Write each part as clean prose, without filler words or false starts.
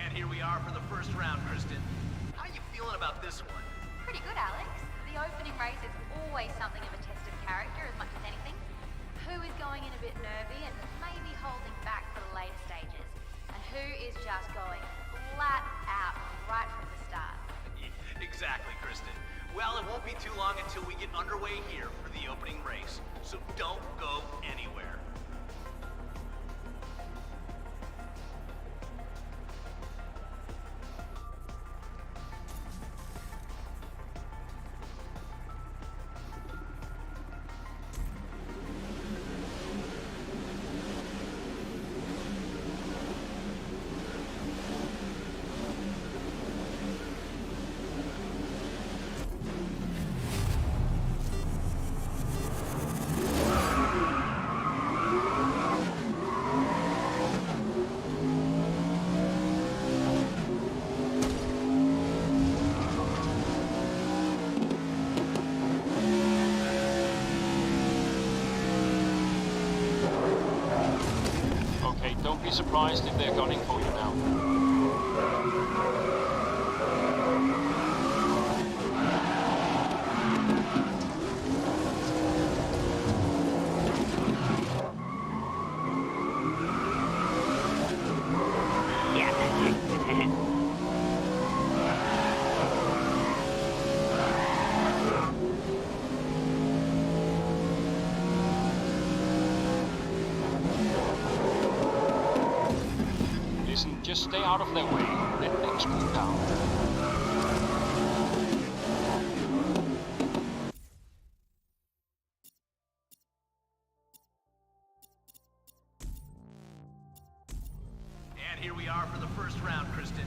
And here we are for the first round, Kristen. How you feeling about this one? Pretty good, Alex. The opening race is always something of a test of character as much as anything. Who is going in a bit nervy and maybe holding back for the later stages? And who is just going flat out right from the start? Exactly, Kristen. Well, it won't be too long until we get underway here for the opening race, so don't go anywhere. Don't be surprised if they're gunning for you now. Just stay out of their way, let things cool down. And here we are for the first round, Kristen.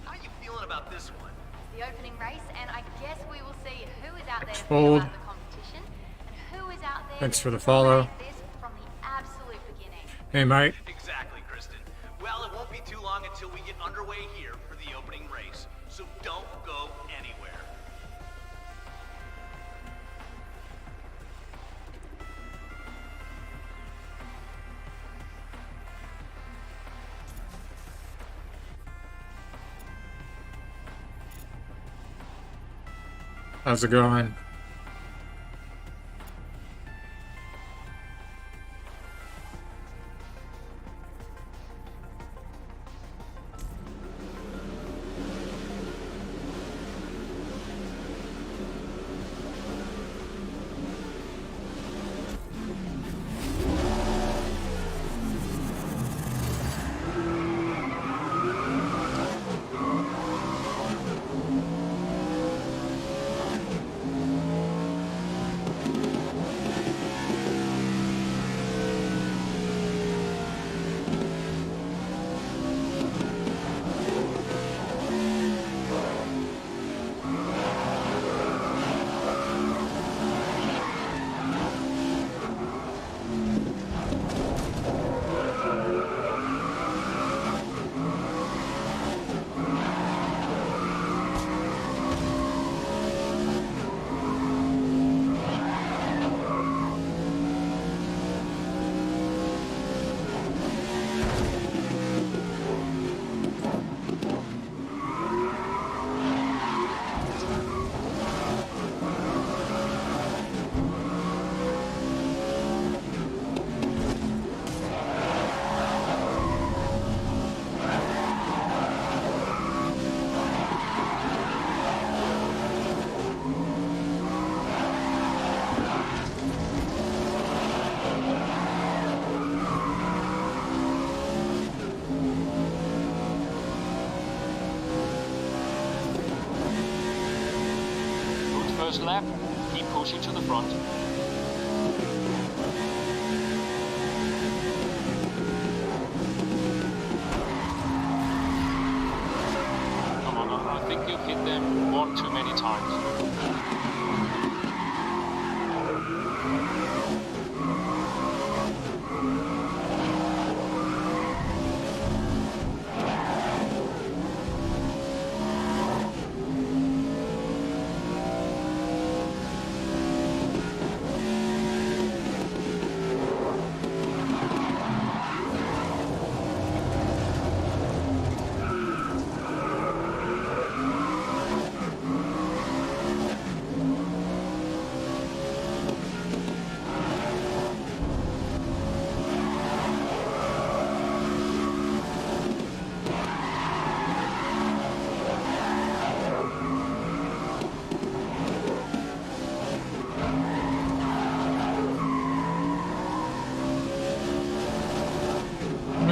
How you feeling about this one? The opening race, and I guess we will see who is out there to feel out the competition, and who is out there. Thanks for the follow. This from the absolute beginning. Hey, mate. Exactly, Kristen. Well, it won't be too long until we get underway here for the opening race, so don't go anywhere. How's it going? First lap, keep pushing to the front. Come on, I think you've hit them one too many times.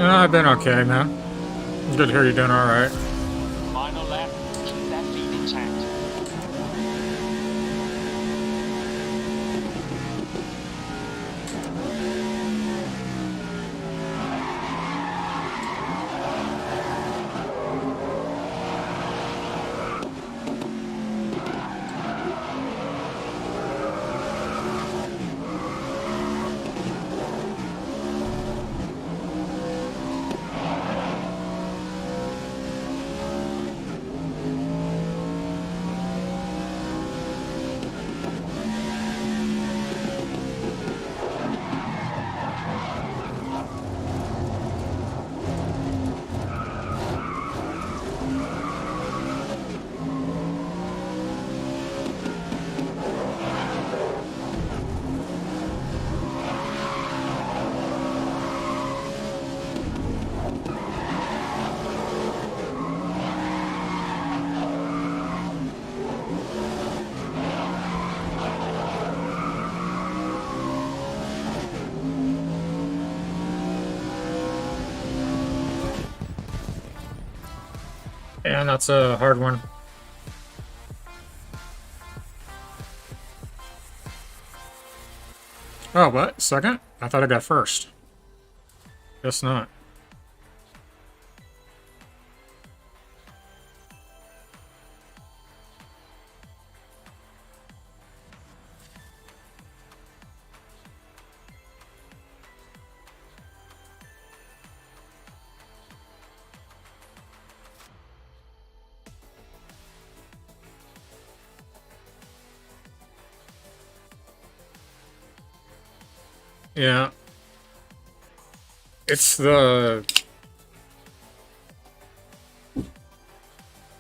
I've been okay, man. It's good to hear you're doing alright. Final lap, keep that feet intact. Yeah, that's a hard one. Oh, what? Second? I thought I got first. Guess not. Yeah. It's the...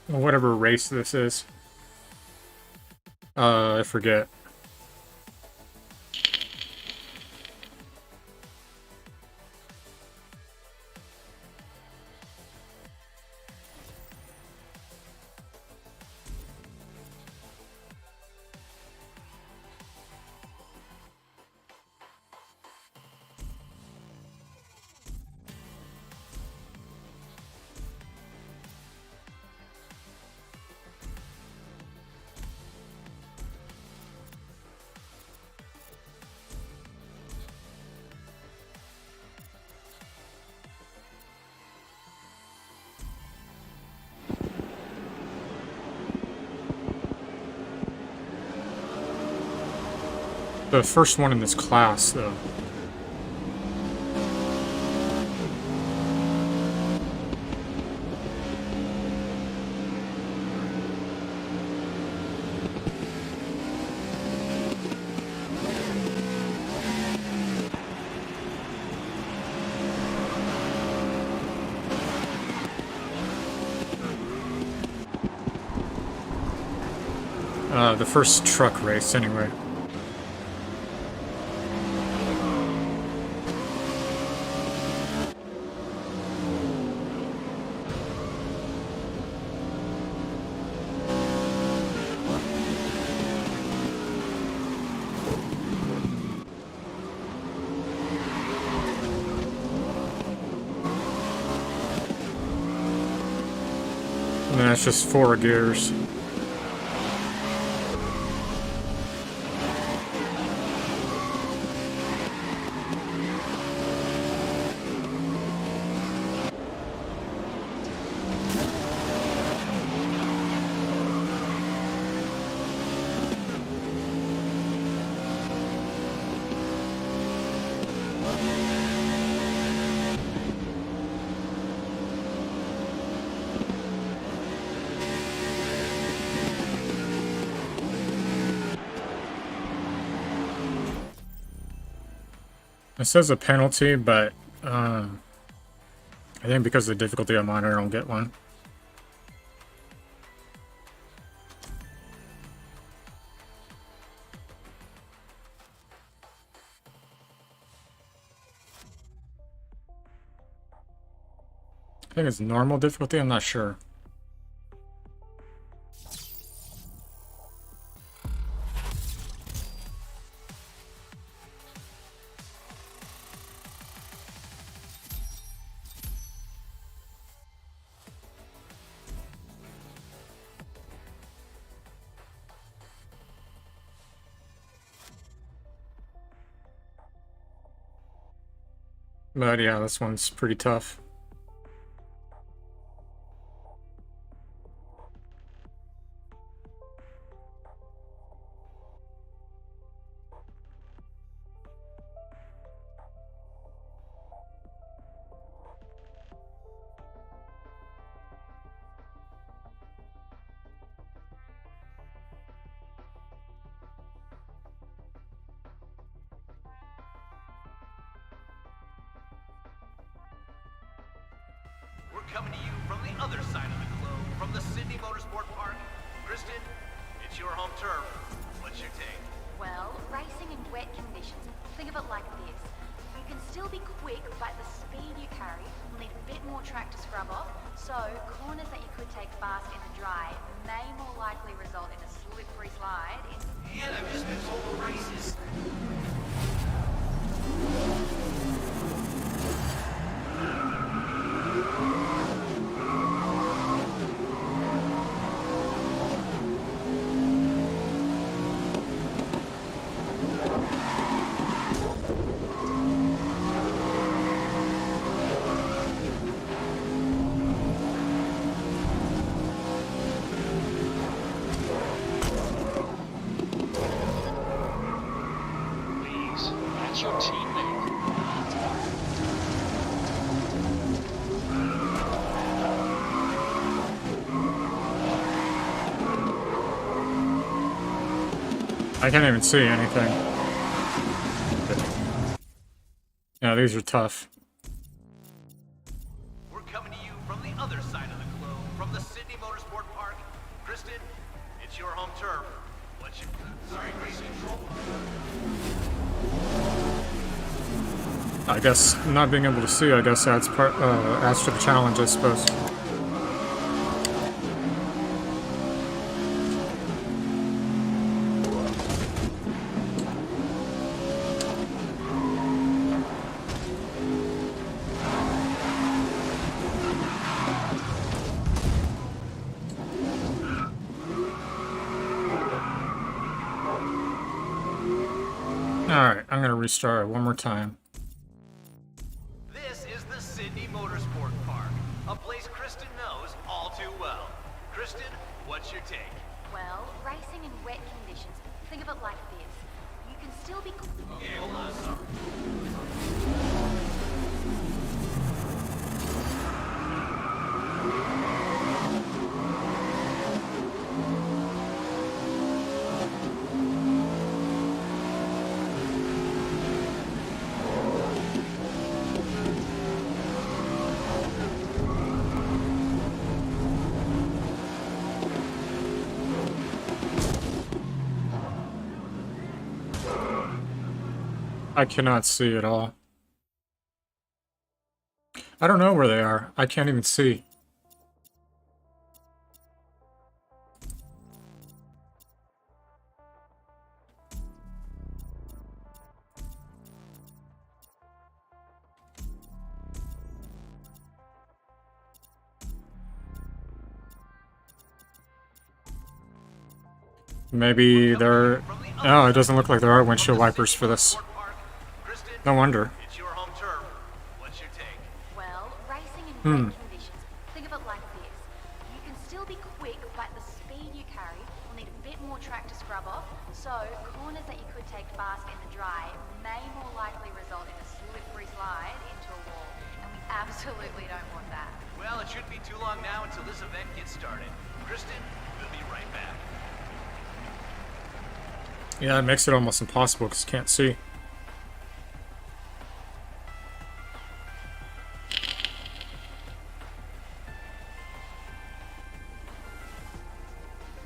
whatever race this is. I forget. The first one in this class, though. The first truck race, anyway. And that's just 4 gears. It says a penalty, but I think because of the difficulty I'm on, I don't get one. I think it's normal difficulty, I'm not sure. But yeah, this one's pretty tough. We're coming to you from the other side of the globe, from the Sydney Motorsport Park. Kristen, it's your home turf. What's your take? Well, racing in wet conditions, think of it like this. You can still be quick, but the speed you carry will need a bit more track to scrub off, so corners that you could take fast in the dry may more likely result in a slippery slide in... And I've just been told the races. Please, that's your teammate. I can't even see anything. Yeah, these are tough. We're coming to you from the other side of the globe, from the Sydney Motorsport Park. Kristen, it's your home turf. What's your... Sorry, race control. I guess not being able to see, I guess adds adds to the challenge, I suppose. Alright, I'm gonna restart it one more time. This is the Sydney Motorsport Park, a place Kristen knows all too well. Kristen, what's your take? Well, racing in wet conditions, think of it like this. You can still be... Okay, hold on, sorry. I cannot see at all. I don't know where they are. I can't even see. Maybe there... Oh, it doesn't look like there are windshield wipers for this. Kristen, No wonder. it's your home turf. What's your take? Well, racing in wet conditions, think of it like this. You can still be quick, but the speed you carry will need a bit more track to scrub off, so corners that you could take fast in the dry may more likely result in a slippery slide into a wall, and we absolutely don't want that. Well, it shouldn't be too long now until this event gets started. Kristen, we'll be right back. Yeah, it makes it almost impossible because you can't see.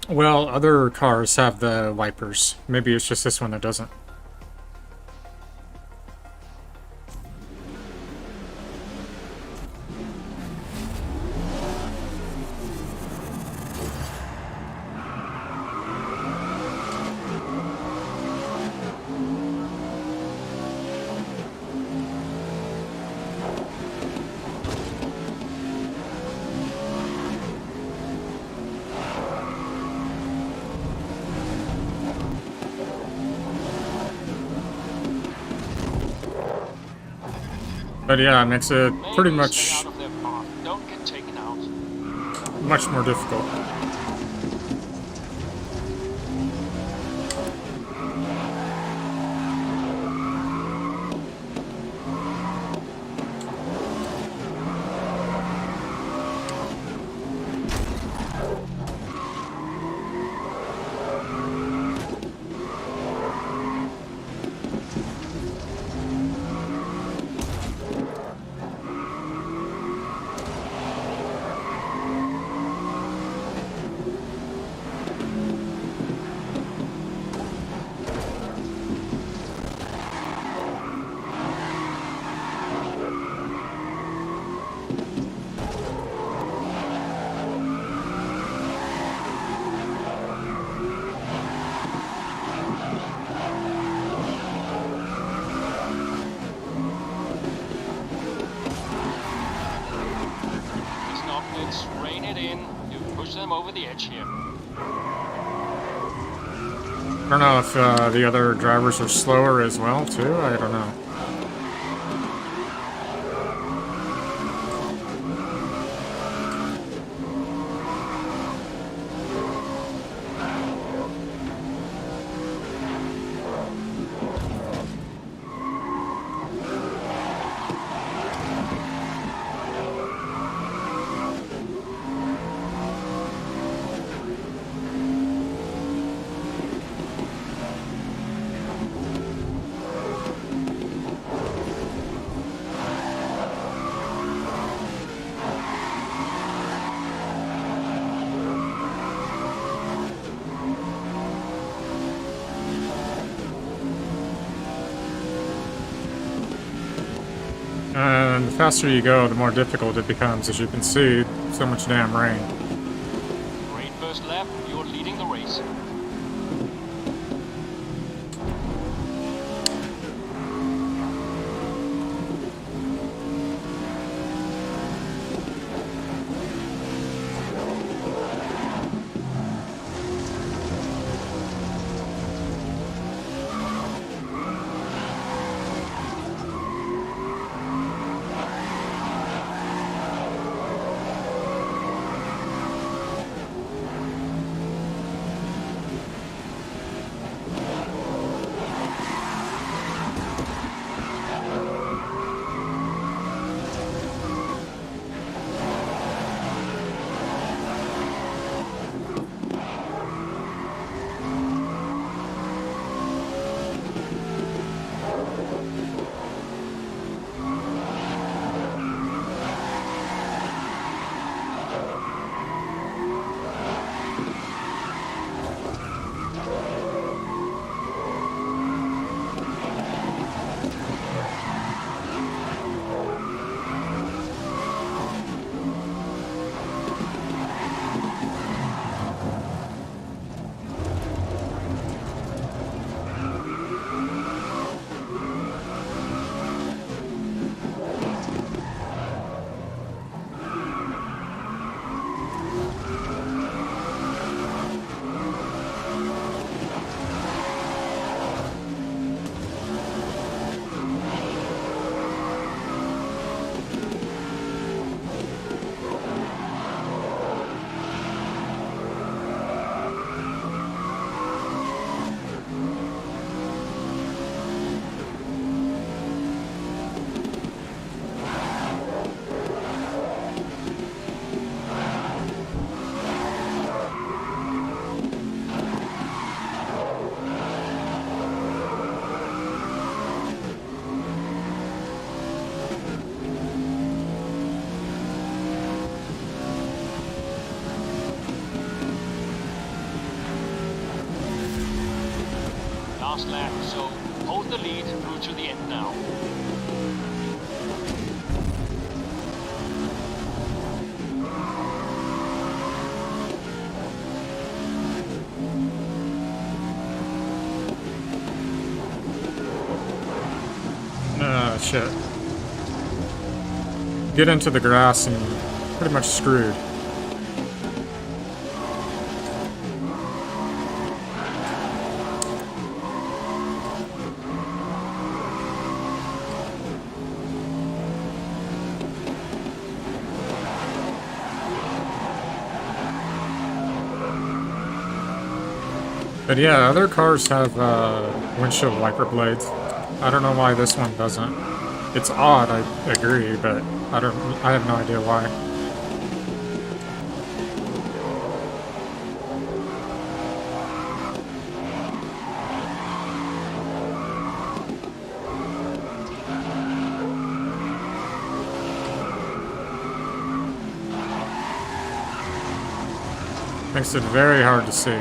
Well, other cars have the wipers. Maybe it's just this one that doesn't. But yeah, it makes it pretty Maybe stay much out of their path. Don't get taken out. much more difficult. Let's rein it in. You push them over the edge here. I don't know if the other drivers are slower as well, too. I don't know. And the faster you go, the more difficult it becomes. As you can see, so much damn rain. Great first lap. You're leading the race. Last lap, so hold the lead through to the end now. Shit. Get into the grass and pretty much screwed. But yeah, other cars have windshield wiper blades. I don't know why this one doesn't. It's odd, I agree, but I have no idea why. Makes it very hard to see.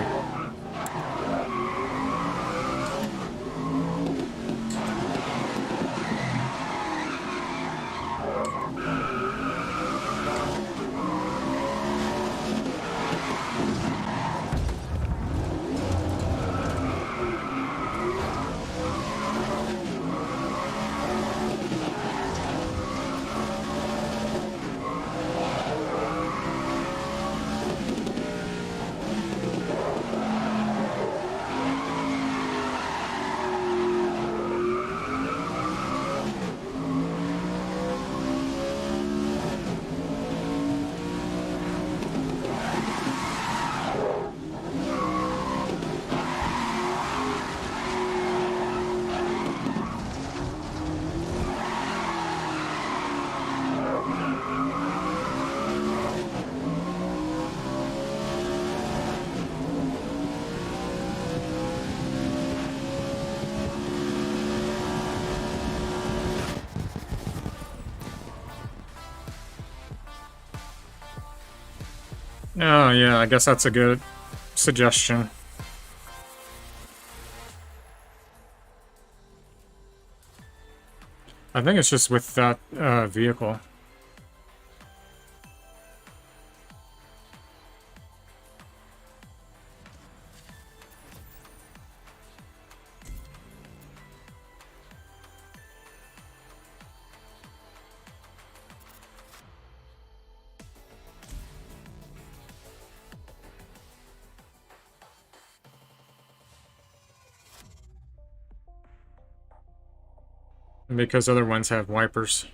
Oh yeah, I guess that's a good suggestion. I think it's just with that vehicle. Because other ones have wipers.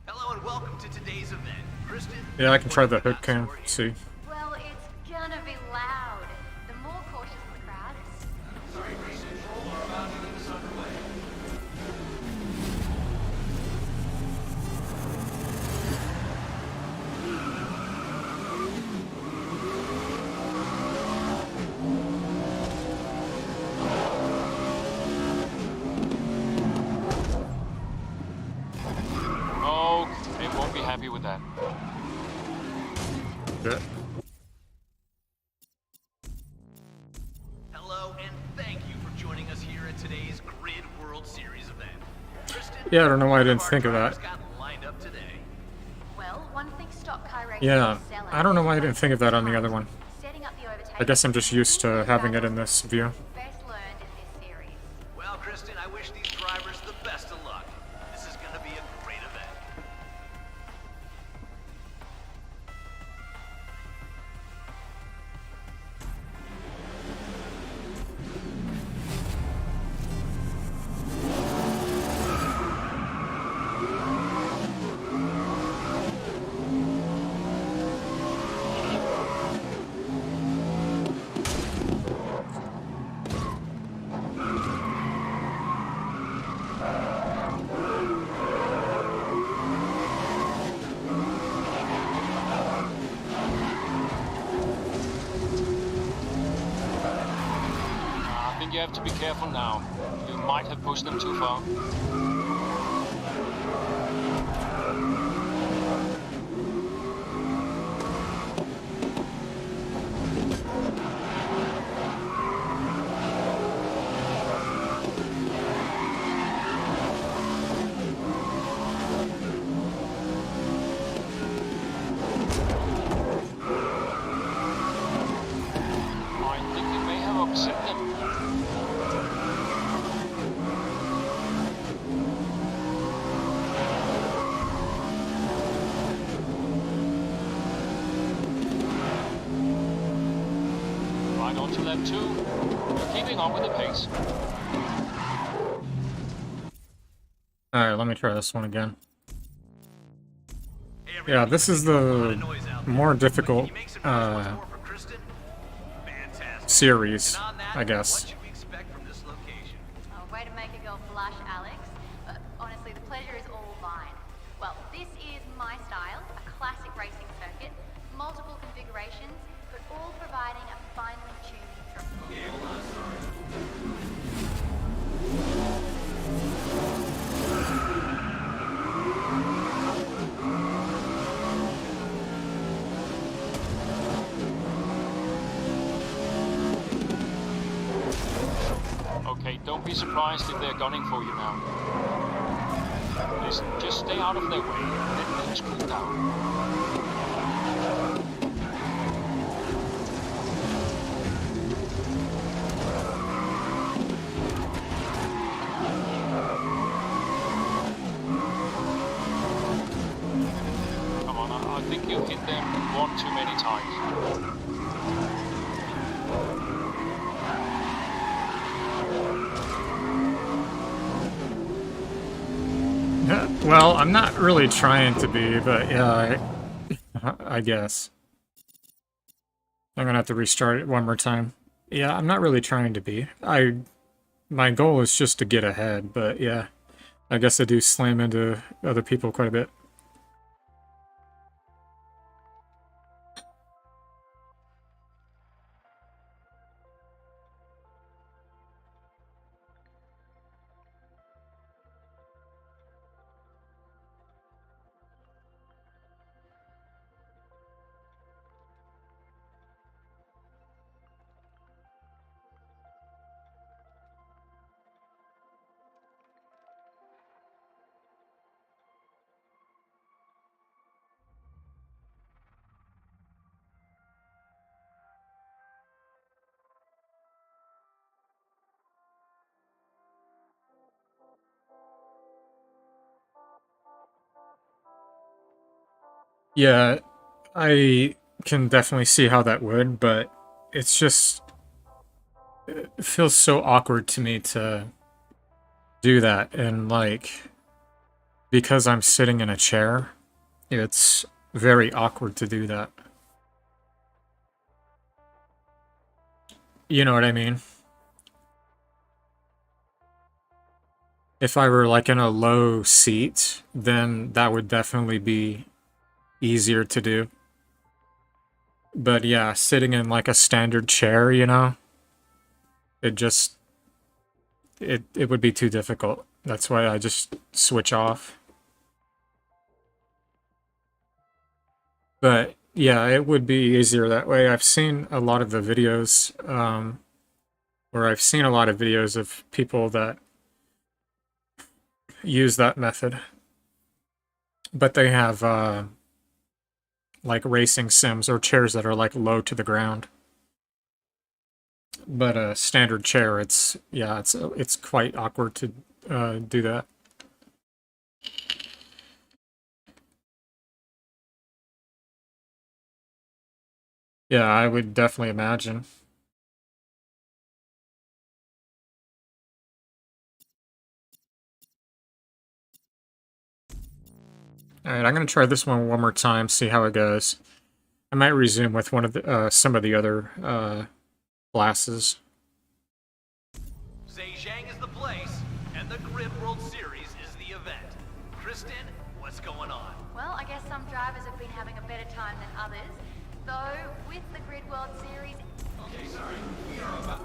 Hello and welcome to today's event. Kristen, Yeah, I can try the what have we hook got cam. for you? See. Well, it's gonna be loud. The more cautious the crowd. Oh, they won't be happy with that. Yeah. Hello and thank you for joining us here at today's Grid World Series event. Kristen, Yeah, I don't know why I didn't one of think of our that. drivers got lined up today. Well, one thing stock car racing Yeah, is selling. I don't know why I didn't think of that on the other one. Setting up the overtake. I guess I'm just used to having it in this view. Best learned in this series. Well, Kristen, I wish these drivers the best of luck. This is going to be a great event. I think you have to be careful now. You might have pushed them too far. lap 2. You're keeping on with the pace. Alright, let me try this one again. Yeah, this is the more difficult series, I guess. Oh, way to make a girl blush, Alex. But honestly, the pleasure is all mine. Well, this is my style, a classic racing circuit, multiple configurations, but all providing a finely tuned. Okay, don't be surprised if they're gunning for you now. Listen, just stay out of their way and let things cool down. Come on, I think you hit them one too many times. Well, I'm not really trying to be, but yeah, I guess. I'm gonna have to restart it one more time. Yeah, I'm not really trying to be. My goal is just to get ahead, but yeah, I guess I do slam into other people quite a bit. Yeah, I can definitely see how that would, but it's just, it feels so awkward to me to do that, and like, because I'm sitting in a chair, it's very awkward to do that. You know what I mean? If I were like in a low seat, then that would definitely be easier to do. But yeah, sitting in like a standard chair, you know, it just it would be too difficult. That's why I just switch off. But yeah, it would be easier that way. I've seen a lot of the videos, or I've seen a lot of videos of people that use that method. But they have like racing sims or chairs that are like low to the ground. But a standard chair, it's quite awkward to do that. Yeah, I would definitely imagine. Alright, I'm gonna try this one more time, see how it goes. I might resume with one of the some of the other classes. Zhejiang is the place, and the Grid World Series is the event. Kristen, what's going on? Well, I guess some drivers have been having a better time than others. Though, with the Grid World Series... Okay, sorry. We are about...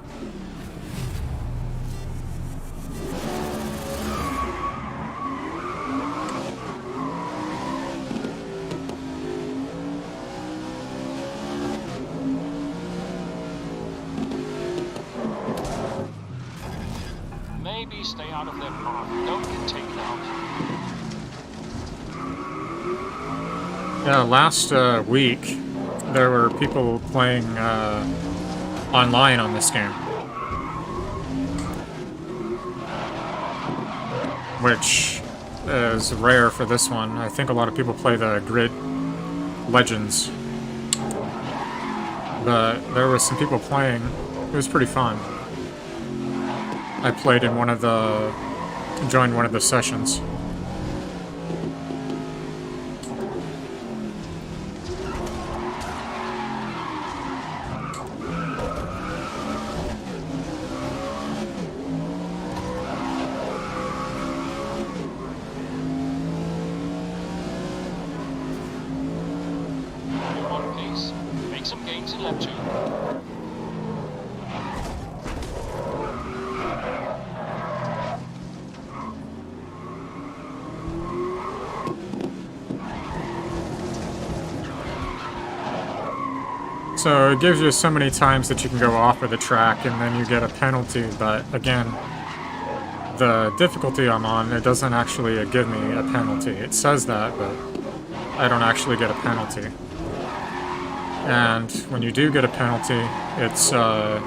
Maybe stay out of their path. Don't get taken out. Yeah, last week there were people playing online on this game, which is rare for this one. I think a lot of people play the Grid Legends, but there was some people playing It was pretty fun. I played in joined one of the sessions. So it gives you so many times that you can go off of the track and then you get a penalty, but again, the difficulty I'm on, it doesn't actually give me a penalty. It says that, but I don't actually get a penalty. And when you do get a penalty, it's a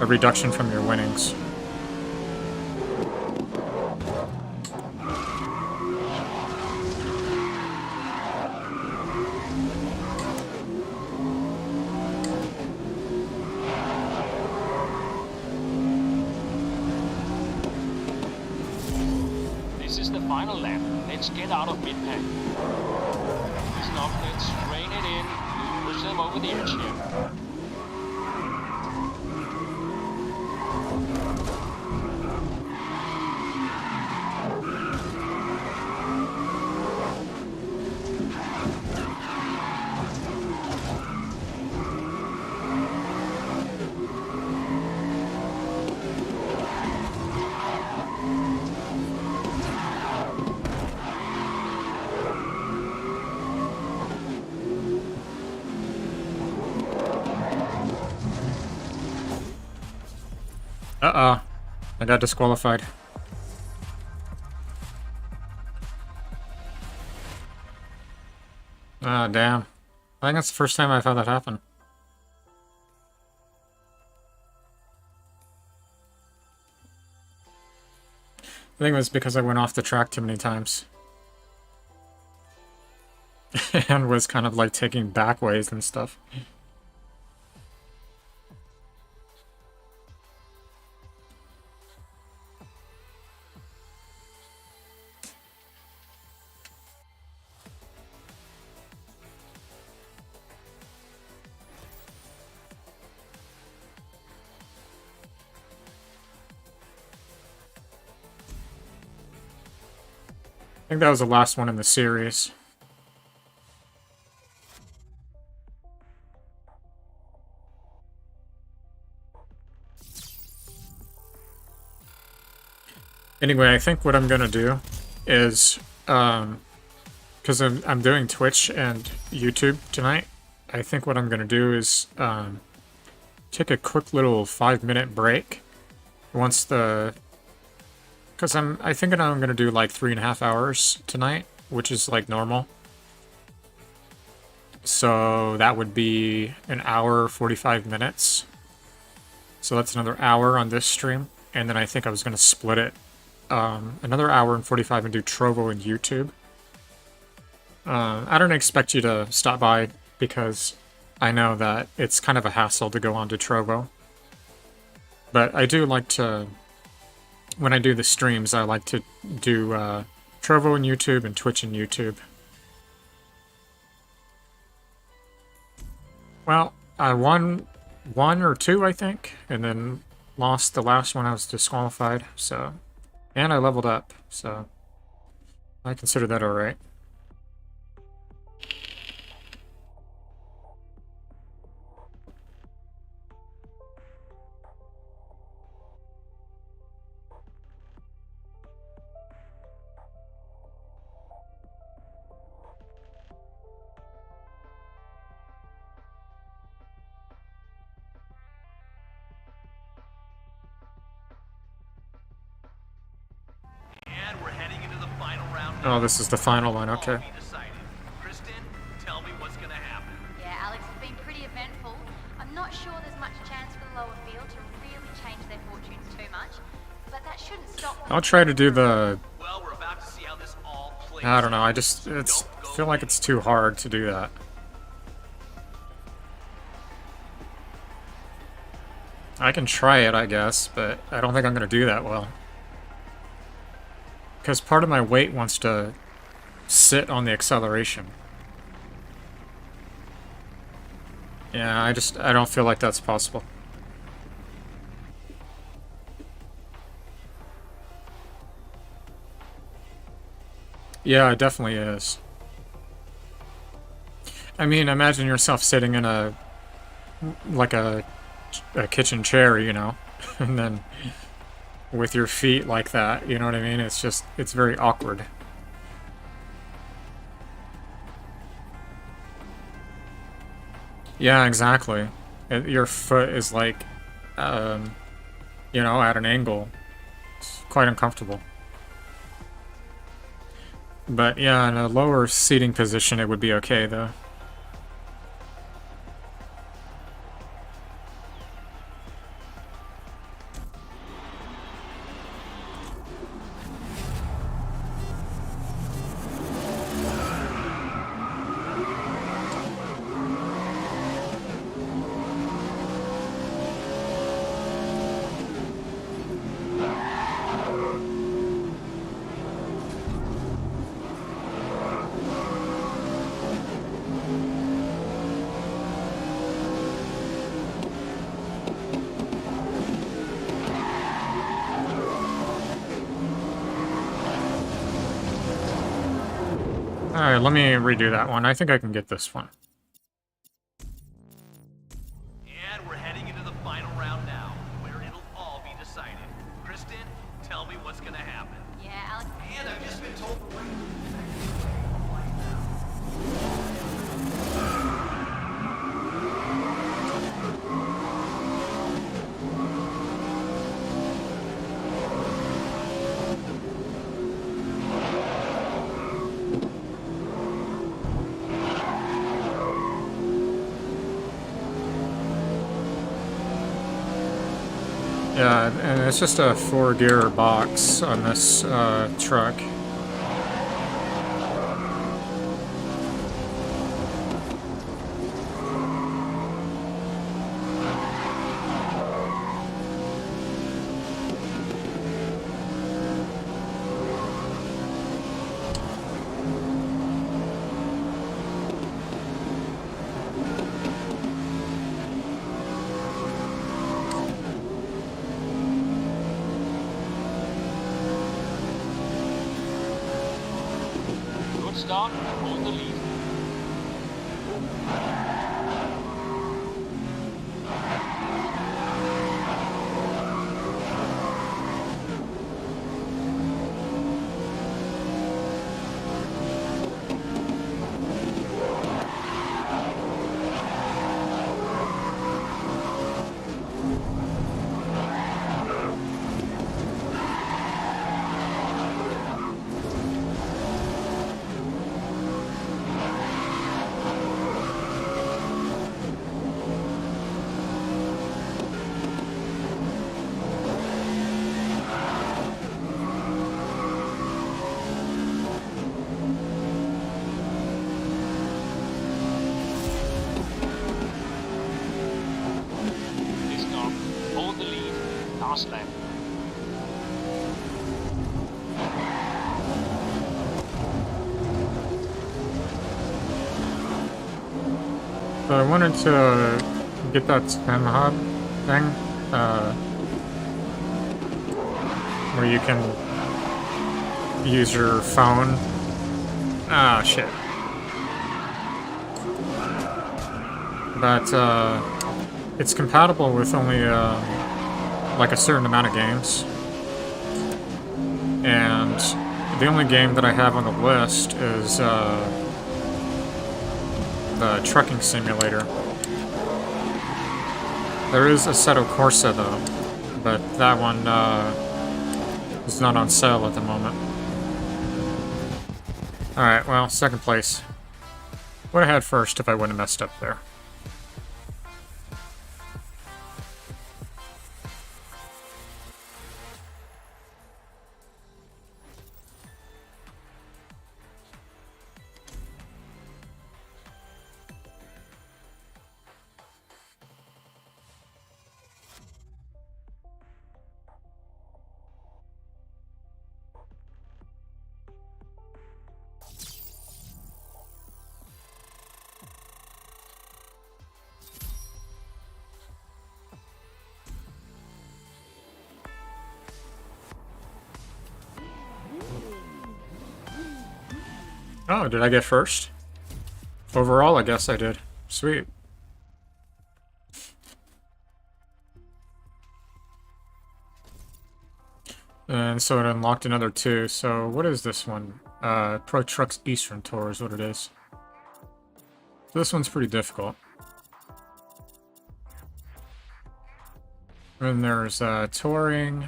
reduction from your winnings. This is the final lap. Let's get out of mid-pack. Listen up, let's rein it in. Push them over the edge here. Uh-oh. I got disqualified. Ah, damn. I think that's the first time I've had that happen. I think it was because I went off the track too many times. And was kind of like taking backways and stuff. I think that was the last one in the series. Anyway, I think what I'm gonna do is, because I'm doing Twitch and YouTube tonight, I think what I'm gonna do is take a quick little 5-minute break once the. Because I think I'm gonna do like 3.5 hours tonight, which is like normal. So that would be an hour 45 minutes. So that's another hour on this stream, and then I think I was gonna split it another hour and 45 and do Trovo and YouTube. I don't expect you to stop by because I know that it's kind of a hassle to go on to Trovo. But I do like to. When I do the streams, I like to do Trovo and YouTube and Twitch and YouTube. Well, I won 1 or 2, I think, and then lost the last one. I was disqualified, so. And I leveled up, so I consider that alright. Oh, this is the final one, okay. Kristen, tell me what's gonna happen. Yeah, Alex, has been pretty eventful. I'm not sure there's much chance for the lower field to really change their fortunes too much, but that shouldn't stop them. I'll try to do the. Well, we're about to see how this all plays. I don't know. I feel like it's too hard to do that. I can try it, I guess, but I don't think I'm going to do that well. Because part of my weight wants to sit on the acceleration. Yeah, I don't feel like that's possible. Yeah, it definitely is. I mean, imagine yourself sitting in like a kitchen chair, you know, and then with your feet like that, you know what I mean? It's very awkward. Yeah, exactly. Your foot is like, you know, at an angle. It's quite uncomfortable. But yeah, in a lower seating position, it would be okay, though. Alright, let me redo that one. I think I can get this one. And we're heading into the final round now, where it'll all be decided. Kristen, tell me what's gonna happen. Yeah, Alex. And I've just been told the race Yeah, and it's just a 4-gear box on this truck. Good start, hold the lead. Hold the lead. Last lap. So I wanted to get that STEM hub thing, where you can use your phone. Ah, shit. But, it's compatible with only, like a certain amount of games. And the only game that I have on the list is, the trucking simulator. There is Assetto Corsa, though, but that one, is not on sale at the moment. Alright, well, second place. Would have had first if I wouldn't have messed up there. Oh, did I get first? Overall, I guess I did. Sweet. And so it unlocked another 2. So what is this one? Pro Trucks Eastern Tour is what it is. So this one's pretty difficult. And there's Touring.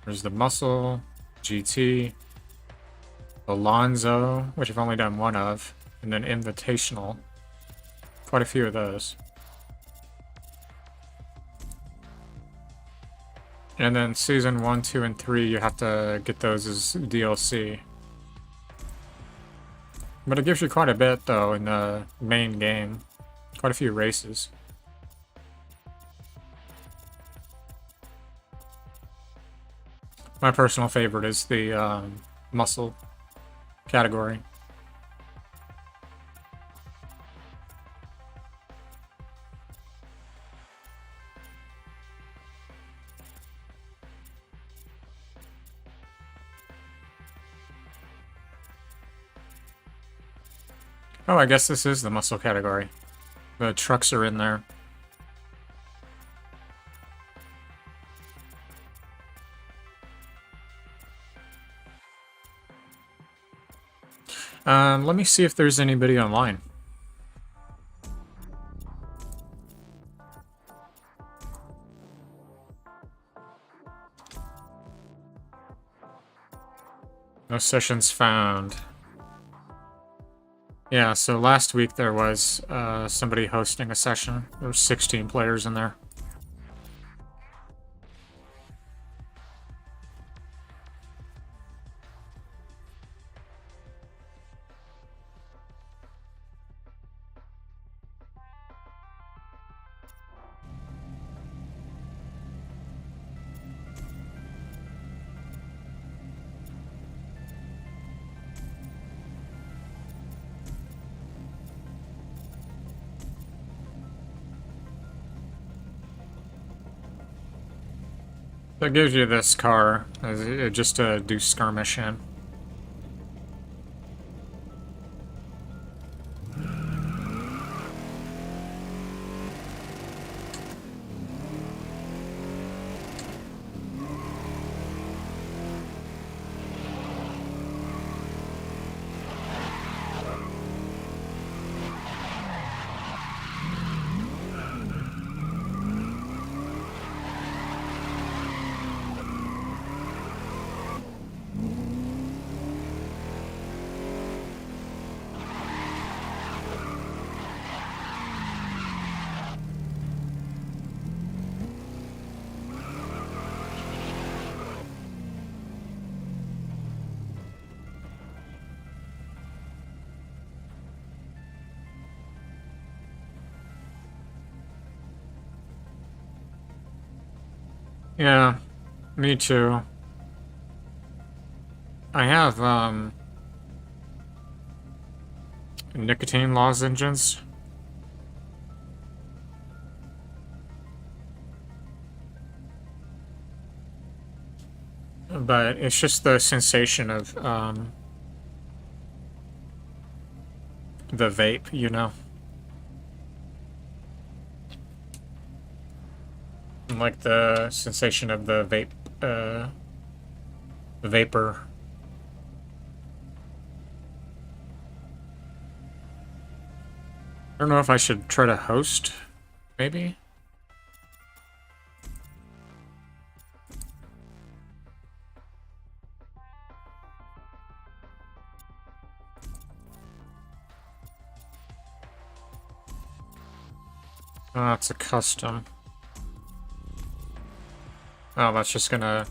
There's the Muscle, GT, Alonzo, which I've only done one of, and then Invitational. Quite a few of those. And then Season 1, 2, and 3, you have to get those as DLC. But it gives you quite a bit, though, in the main game. Quite a few races. My personal favorite is the muscle category. Oh, I guess this is the muscle category. The trucks are in there. Let me see if there's anybody online. No sessions found. Yeah, so last week there was somebody hosting a session. There were 16 players in there. That gives you this car just to do skirmish in. Yeah, me too. I have, nicotine lozenges. But it's just the sensation of, the vape, you know? Like the sensation of the vape, the vapor. I don't know if I should try to host, maybe? Oh, it's a custom. Oh, that's just gonna...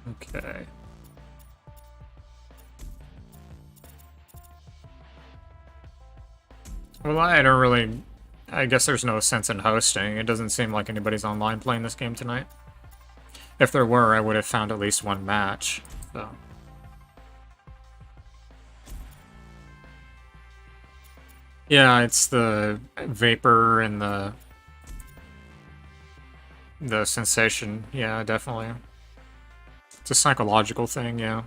Okay. Well, I don't really... I guess there's no sense in hosting. It doesn't seem like anybody's online playing this game tonight. If there were, I would have found at least one match, so... Yeah, it's the vapor and the sensation. Yeah, definitely. It's a psychological thing, yeah.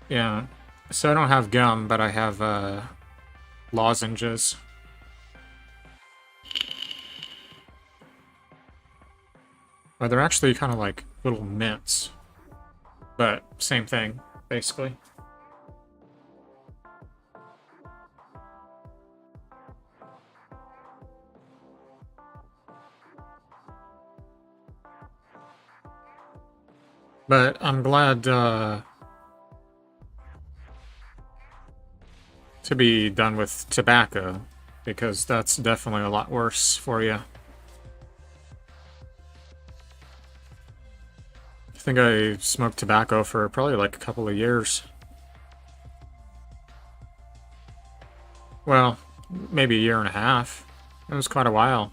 Yeah. So I don't have gum, but I have lozenges. Well, they're actually kind of like little mints, but same thing, basically. But I'm glad to be done with tobacco, because that's definitely a lot worse for you. I think I smoked tobacco for probably like a couple of years. Well, maybe a year and a half. It was quite a while.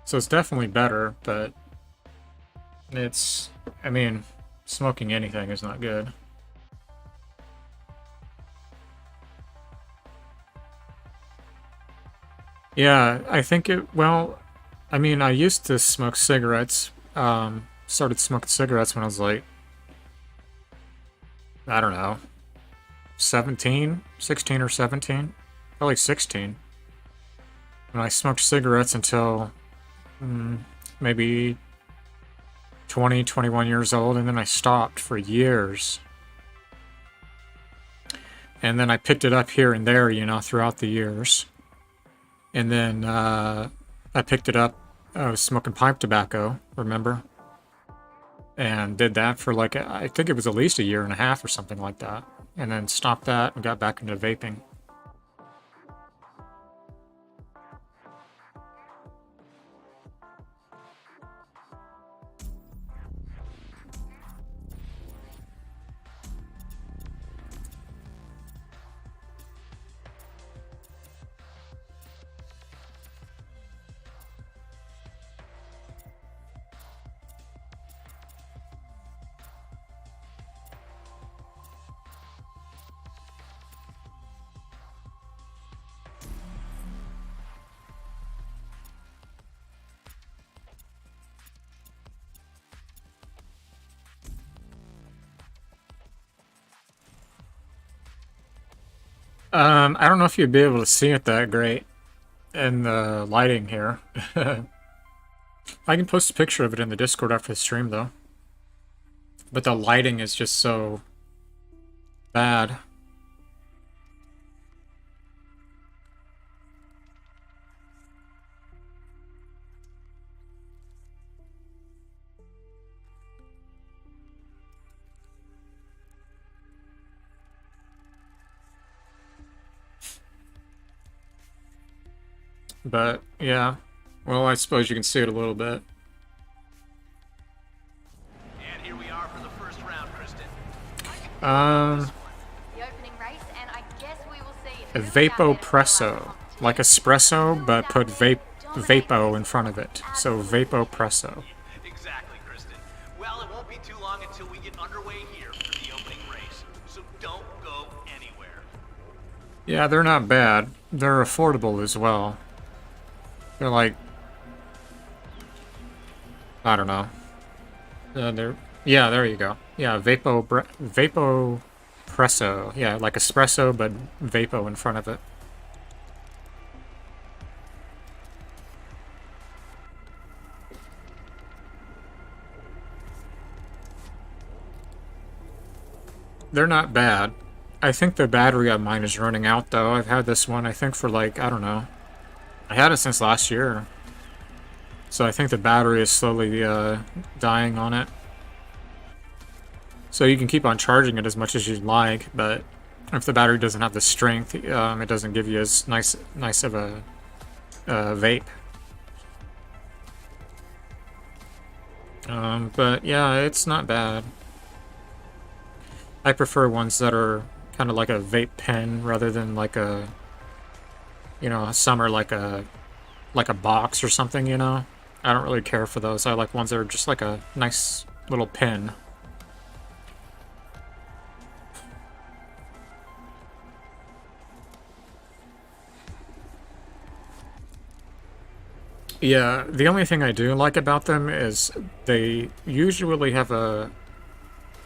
So it's definitely better, but it's, I mean, smoking anything is not good. Yeah, I think it, well, I mean, I used to smoke cigarettes. Started smoking cigarettes when I was like, I don't know, 17, 16 or 17, probably 16. And I smoked cigarettes until maybe 20, 21 years old, and then I stopped for years. And then I picked it up here and there, you know, throughout the years. And then I picked it up, I was smoking pipe tobacco, remember? And did that for like, I think it was at least a year and a half or something like that. And then stopped that and got back into vaping. I don't know if you'd be able to see it that great in the lighting here. I can post a picture of it in the Discord after the stream, though. But the lighting is just so bad. But, yeah. Well, I suppose you can see it a little bit. And here we are for the first round, Kristen. The opening race, and I guess we will see A who's out there to vapopresso. Like espresso, but put vapo in front of it. So vapopresso. Exactly, Kristen. Well, it won't be too long until we get underway here for the opening race, so don't go anywhere. Yeah, they're not bad. They're affordable as well. They're like, I don't know. Yeah, there you go. Yeah, vapopresso. Yeah, like espresso, but vapo in front of it. They're not bad. I think the battery on mine is running out, though. I've had this one, I think, for like, I don't know. I had it since last year. So I think the battery is slowly dying on it. So you can keep on charging it as much as you'd like, but if the battery doesn't have the strength, it doesn't give you as nice of a vape. But yeah, it's not bad. I prefer ones that are kind of like a vape pen rather than like a, you know, some are like a box or something, you know? I don't really care for those. I like ones that are just like a nice little pen. Yeah, the only thing I do like about them is they usually have a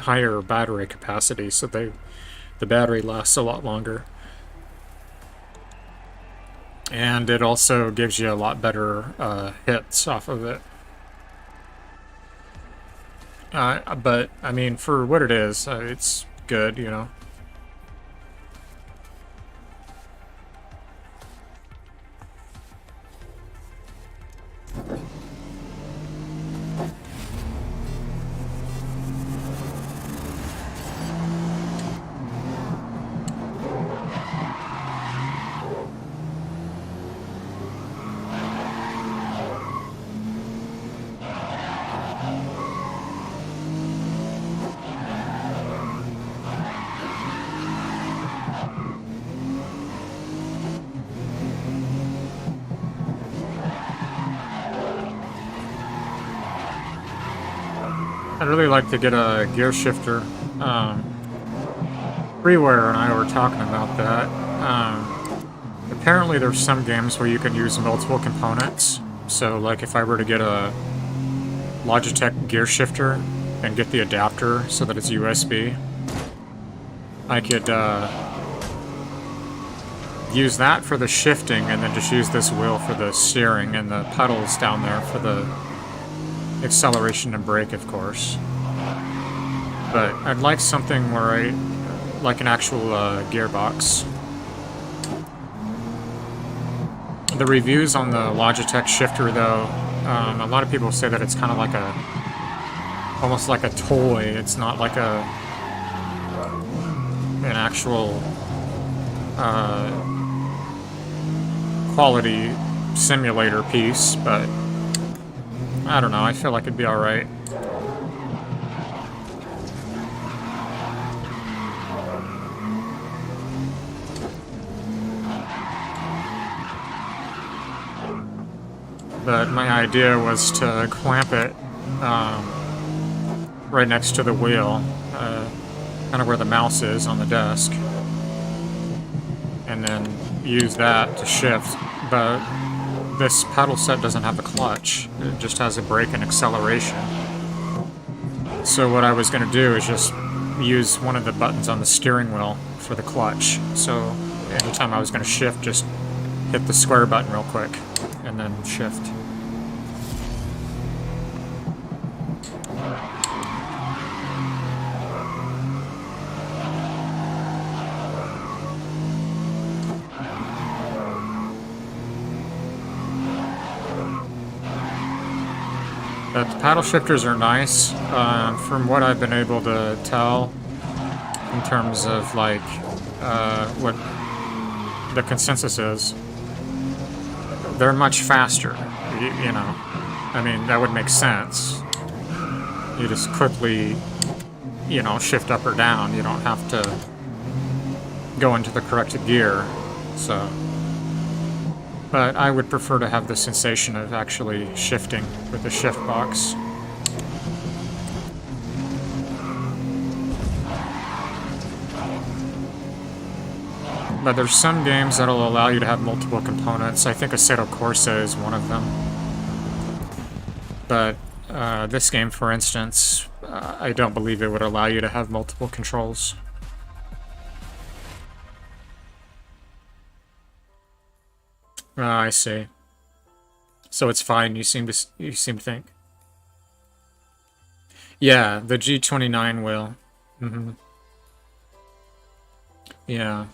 higher battery capacity, so the battery lasts a lot longer. And it also gives you a lot better hits off of it. But, I mean, for what it is, it's good, you know. I'd really like to get a gear shifter. Freeware and I were talking about that. Apparently there's some games where you can use multiple components. So, like, if I were to get a Logitech gear shifter and get the adapter so that it's USB, I could use that for the shifting and then just use this wheel for the steering and the pedals down there for the acceleration and brake, of course. But I'd like something where like an actual gearbox. The reviews on the Logitech shifter, though, a lot of people say that it's kind of like almost like a toy. It's not like an actual quality simulator piece, but I don't know, I feel like it'd be alright. But my idea was to clamp it right next to the wheel, kind of where the mouse is on the desk, and then use that to shift. But this pedal set doesn't have a clutch, it just has a brake and acceleration. So what I was going to do is just use one of the buttons on the steering wheel for the clutch. So anytime I was going to shift, just hit the square button real quick and then shift. But the paddle shifters are nice, from what I've been able to tell, in terms of, like, what the consensus is. They're much faster, you know. I mean, that would make sense. You just quickly, you know, shift up or down. You don't have to go into the correct gear, so... But I would prefer to have the sensation of actually shifting with the shift box. But there's some games that'll allow you to have multiple components. I think Assetto Corsa is one of them. But this game, for instance, I don't believe it would allow you to have multiple controls. I see. So it's fine, you seem to think. Yeah, the G29 will. Mm-hmm. Yeah.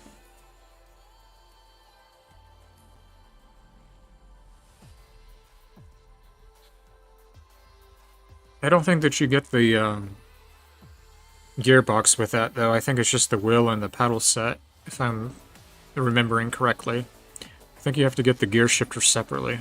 I don't think that you get the gearbox with that, though. I think it's just the wheel and the pedal set, if I'm remembering correctly. I think you have to get the gear shifter separately.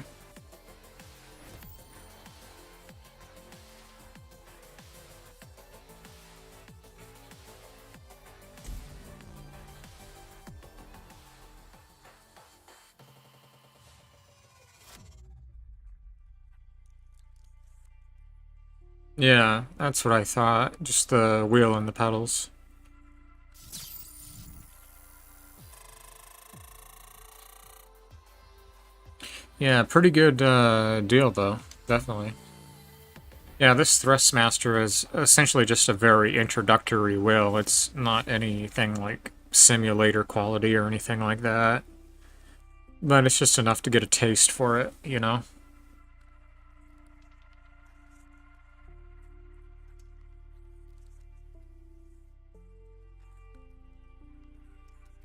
Yeah, that's what I thought. Just the wheel and the pedals. Yeah, pretty good deal though, definitely. Yeah, this Thrustmaster is essentially just a very introductory wheel. It's not anything like simulator quality or anything like that. But it's just enough to get a taste for it, you know?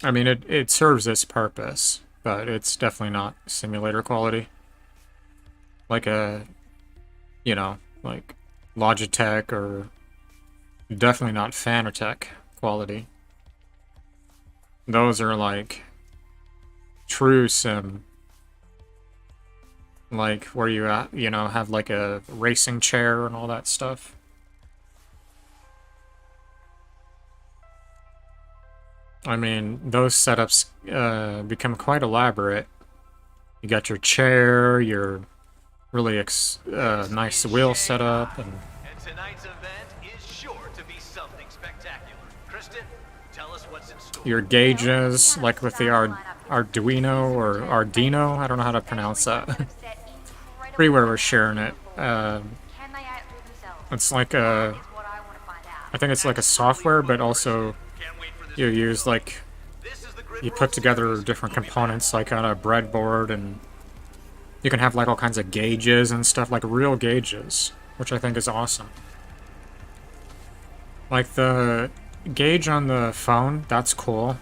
I mean, it serves its purpose, but it's definitely not simulator quality. Like a, you know, like Logitech or definitely not Fanatec quality. Those are like true sim. Like where you, you know, have like a racing chair and all that stuff. I mean, those setups become quite elaborate. You got your chair, your really nice wheel setup, and tonight's event is sure to be something spectacular. Kristen, tell us what's in store. your gauges, like with the Arduino or Ardino. I don't know how to pronounce that. Freeware was sharing it. It's like a, I think it's like a software, but also you use like, you put together different components like on a breadboard, and you can have like all kinds of gauges and stuff, like real gauges, which I think is awesome. Like the gauge on the phone, that's cool,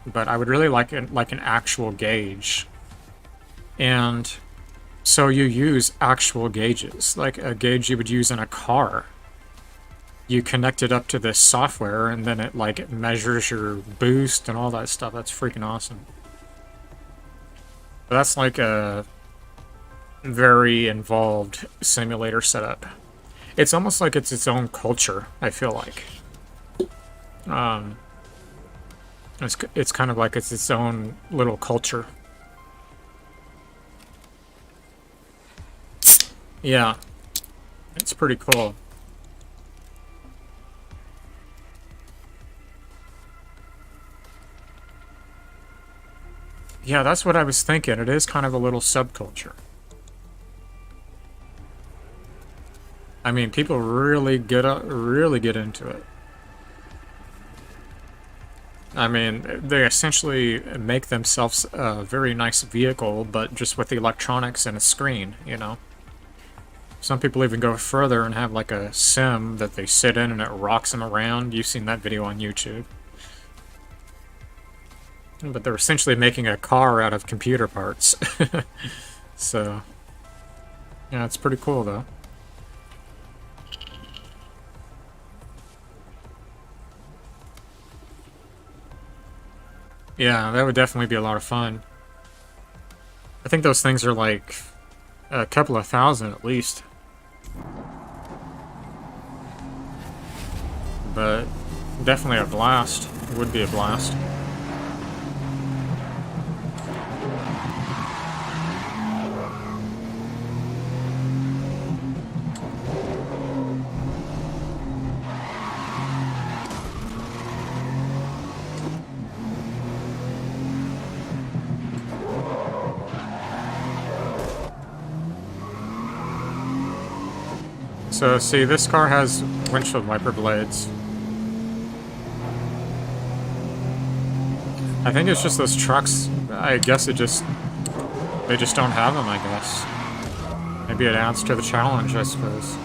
but I would really like an actual gauge. And so you use actual gauges, like a gauge you would use in a car. You connect it up to this software, and then it like measures your boost and all that stuff. That's freaking awesome. But that's like a very involved simulator setup. It's almost like it's its own culture, I feel like. It's kind of like it's its own little culture. Yeah, it's pretty cool. Yeah, that's what I was thinking. It is kind of a little subculture. I mean, people really get into it. I mean, they essentially make themselves a very nice vehicle, but just with the electronics and a screen, you know? Some people even go further and have like a sim that they sit in and it rocks them around. You've seen that video on YouTube. But they're essentially making a car out of computer parts. So, yeah, it's pretty cool though. Yeah, that would definitely be a lot of fun. I think those things are like a couple of thousand at least. But definitely a blast. It would be a blast. So, see, this car has windshield wiper blades. I think it's just those trucks, I guess they just don't have them, I guess. Maybe it adds to the challenge, I suppose.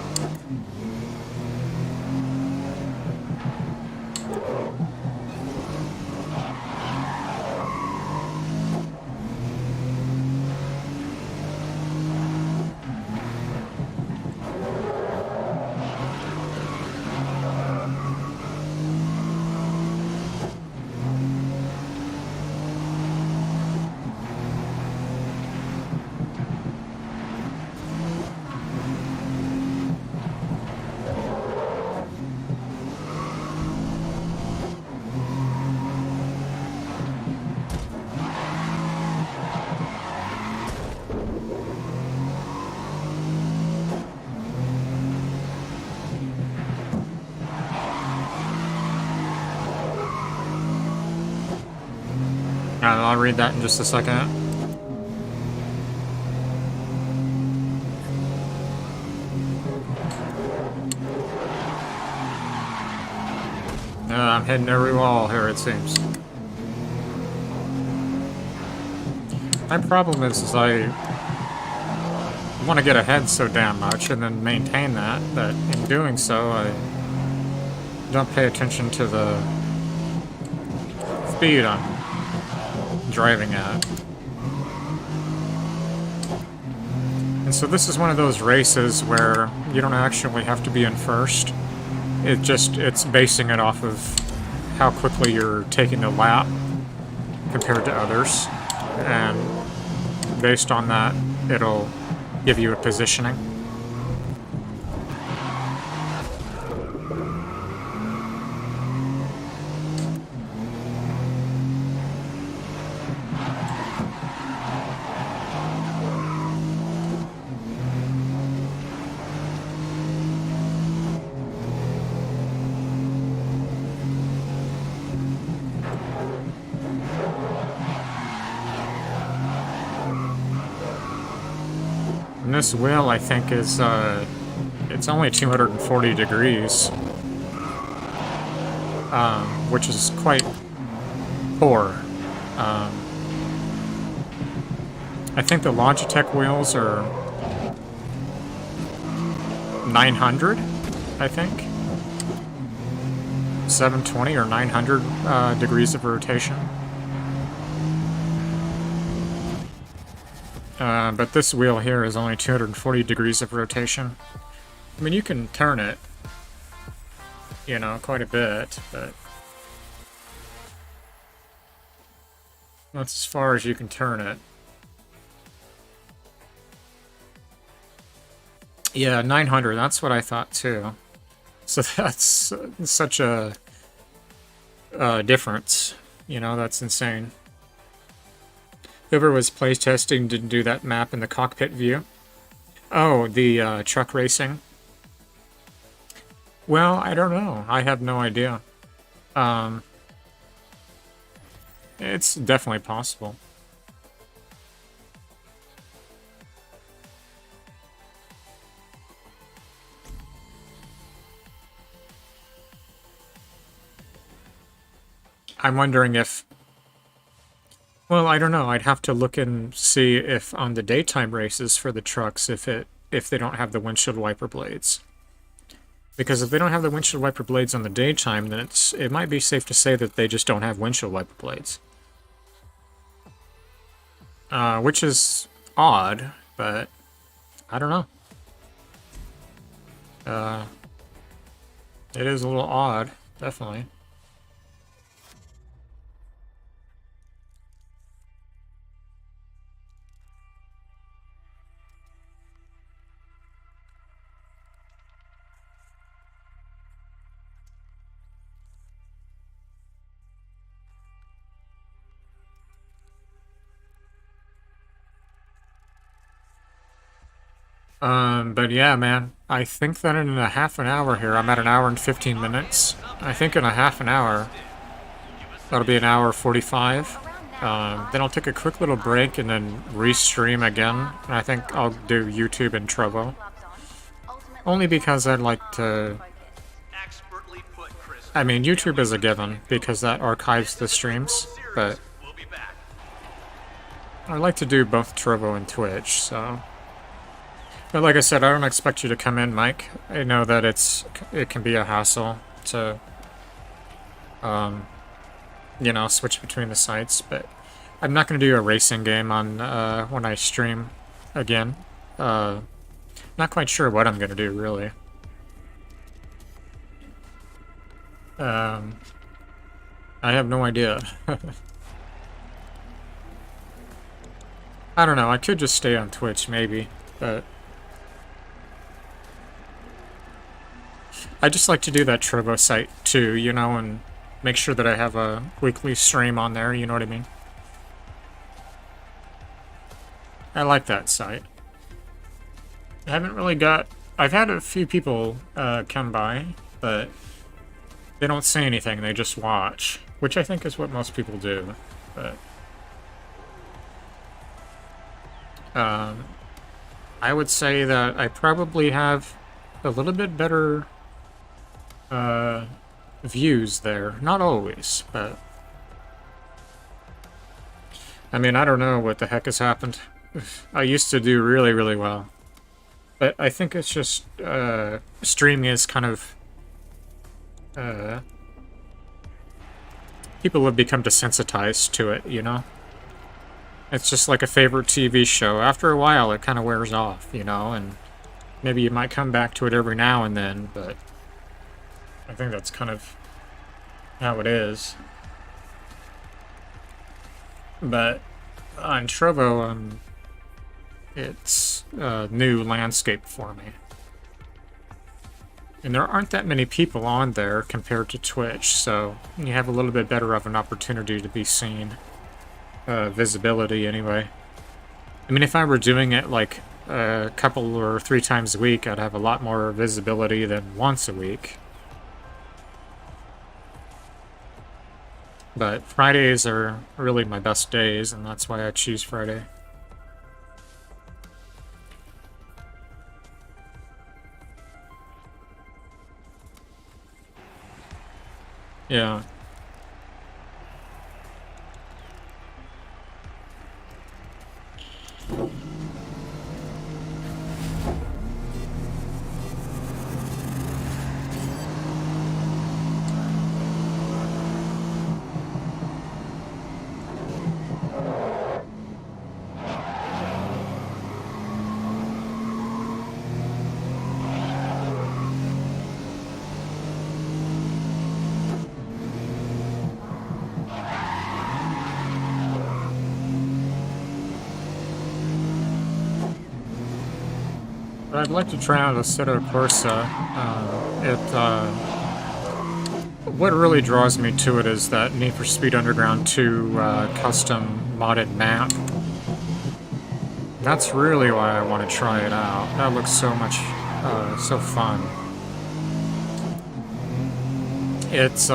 I'll read that in just a second. I'm hitting every wall here, it seems. My problem is I want to get ahead so damn much and then maintain that in doing so, I don't pay attention to the speed I'm driving at. And so this is one of those races where you don't actually have to be in first. It's basing it off of how quickly you're taking the lap compared to others. And based on that, it'll give you a positioning. And this wheel, I think, is, it's only 240 degrees, which is quite poor. I think the Logitech wheels are 900, I think. 720 or 900 degrees of rotation. But this wheel here is only 240 degrees of rotation. I mean, you can turn it, you know, quite a bit, but that's as far as you can turn it. Yeah, 900, that's what I thought too. So that's such a difference, you know, that's insane. Whoever was playtesting didn't do that map in the cockpit view. Oh, the truck racing. Well, I don't know. I have no idea. It's definitely possible. I'm wondering if... Well, I don't know. I'd have to look and see if on the daytime races for the trucks, if they don't have the windshield wiper blades. Because if they don't have the windshield wiper blades on the daytime, then it might be safe to say that they just don't have windshield wiper blades. Which is odd, but I don't know. It is a little odd, definitely. But yeah, man, I think that in a half an hour here, I'm at an hour and 15 minutes. I think in a half an hour, that'll be an hour 45. Then I'll take a quick little break and then restream again. And I think I'll do YouTube and Trovo. Only because I'd like to... I mean, YouTube is a given, because that archives the streams, but... I like to do both Trovo and Twitch, so... But like I said, I don't expect you to come in, Mike. I know that it can be a hassle to, you know, switch between the sites, but I'm not going to do a racing game on when I stream again. Not quite sure what I'm going to do, really. I have no idea. I don't know, I could just stay on Twitch, maybe, but... I just like to do that Trovo site too, you know, and make sure that I have a weekly stream on there, you know what I mean? I like that site. I haven't really got... I've had a few people come by, but they don't say anything, they just watch, which I think is what most people do, but... I would say that I probably have a little bit better views there. Not always, but... I mean, I don't know what the heck has happened. I used to do really, really well. But I think it's just, streaming is kind of, people have become desensitized to it, you know? It's just like a favorite TV show. After a while, it kind of wears off, you know? And maybe you might come back to it every now and then, but I think that's kind of how it is. But on Trovo, it's a new landscape for me. And there aren't that many people on there compared to Twitch, so you have a little bit better of an opportunity to be seen. Visibility, anyway. I mean, if I were doing it like a couple or 3 times a week, I'd have a lot more visibility than once a week. But Fridays are really my best days, and that's why I choose Friday. Yeah. But I'd like to try out Assetto Corsa. What really draws me to it is that Need for Speed Underground 2 custom modded map. That's really why I want to try it out. That looks so much, so fun. It's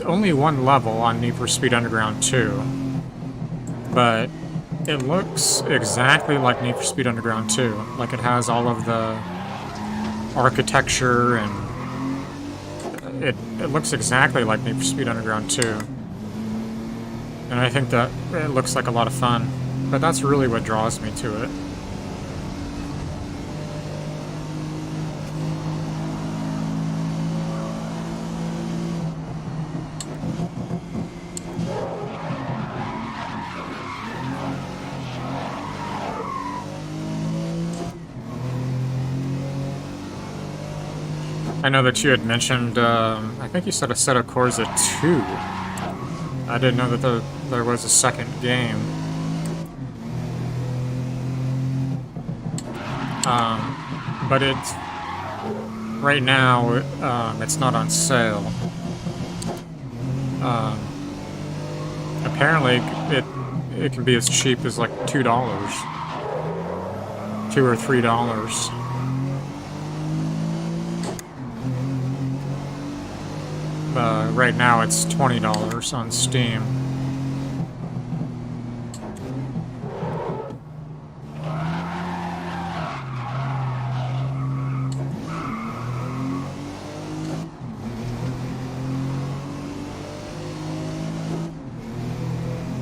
only one level on Need for Speed Underground 2, but it looks exactly like Need for Speed Underground 2. Like it has all of the architecture, and it looks exactly like Need for Speed Underground 2. And I think that it looks like a lot of fun. But that's really what draws me to it. I know that you had mentioned, I think you said Assetto Corsa 2. I didn't know that there was a second game. But it's... right now, it's not on sale. Apparently, it can be as cheap as like $2. $2 or $3. Right now it's $20 on Steam.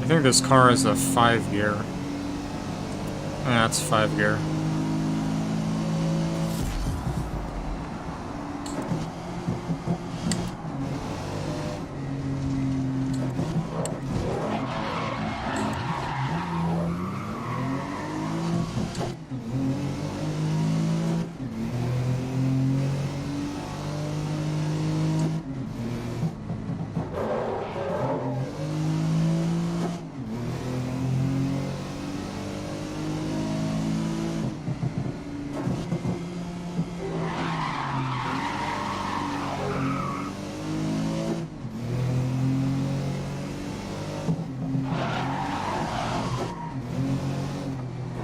I think this car is a 5-gear. Yeah, it's 5-gear.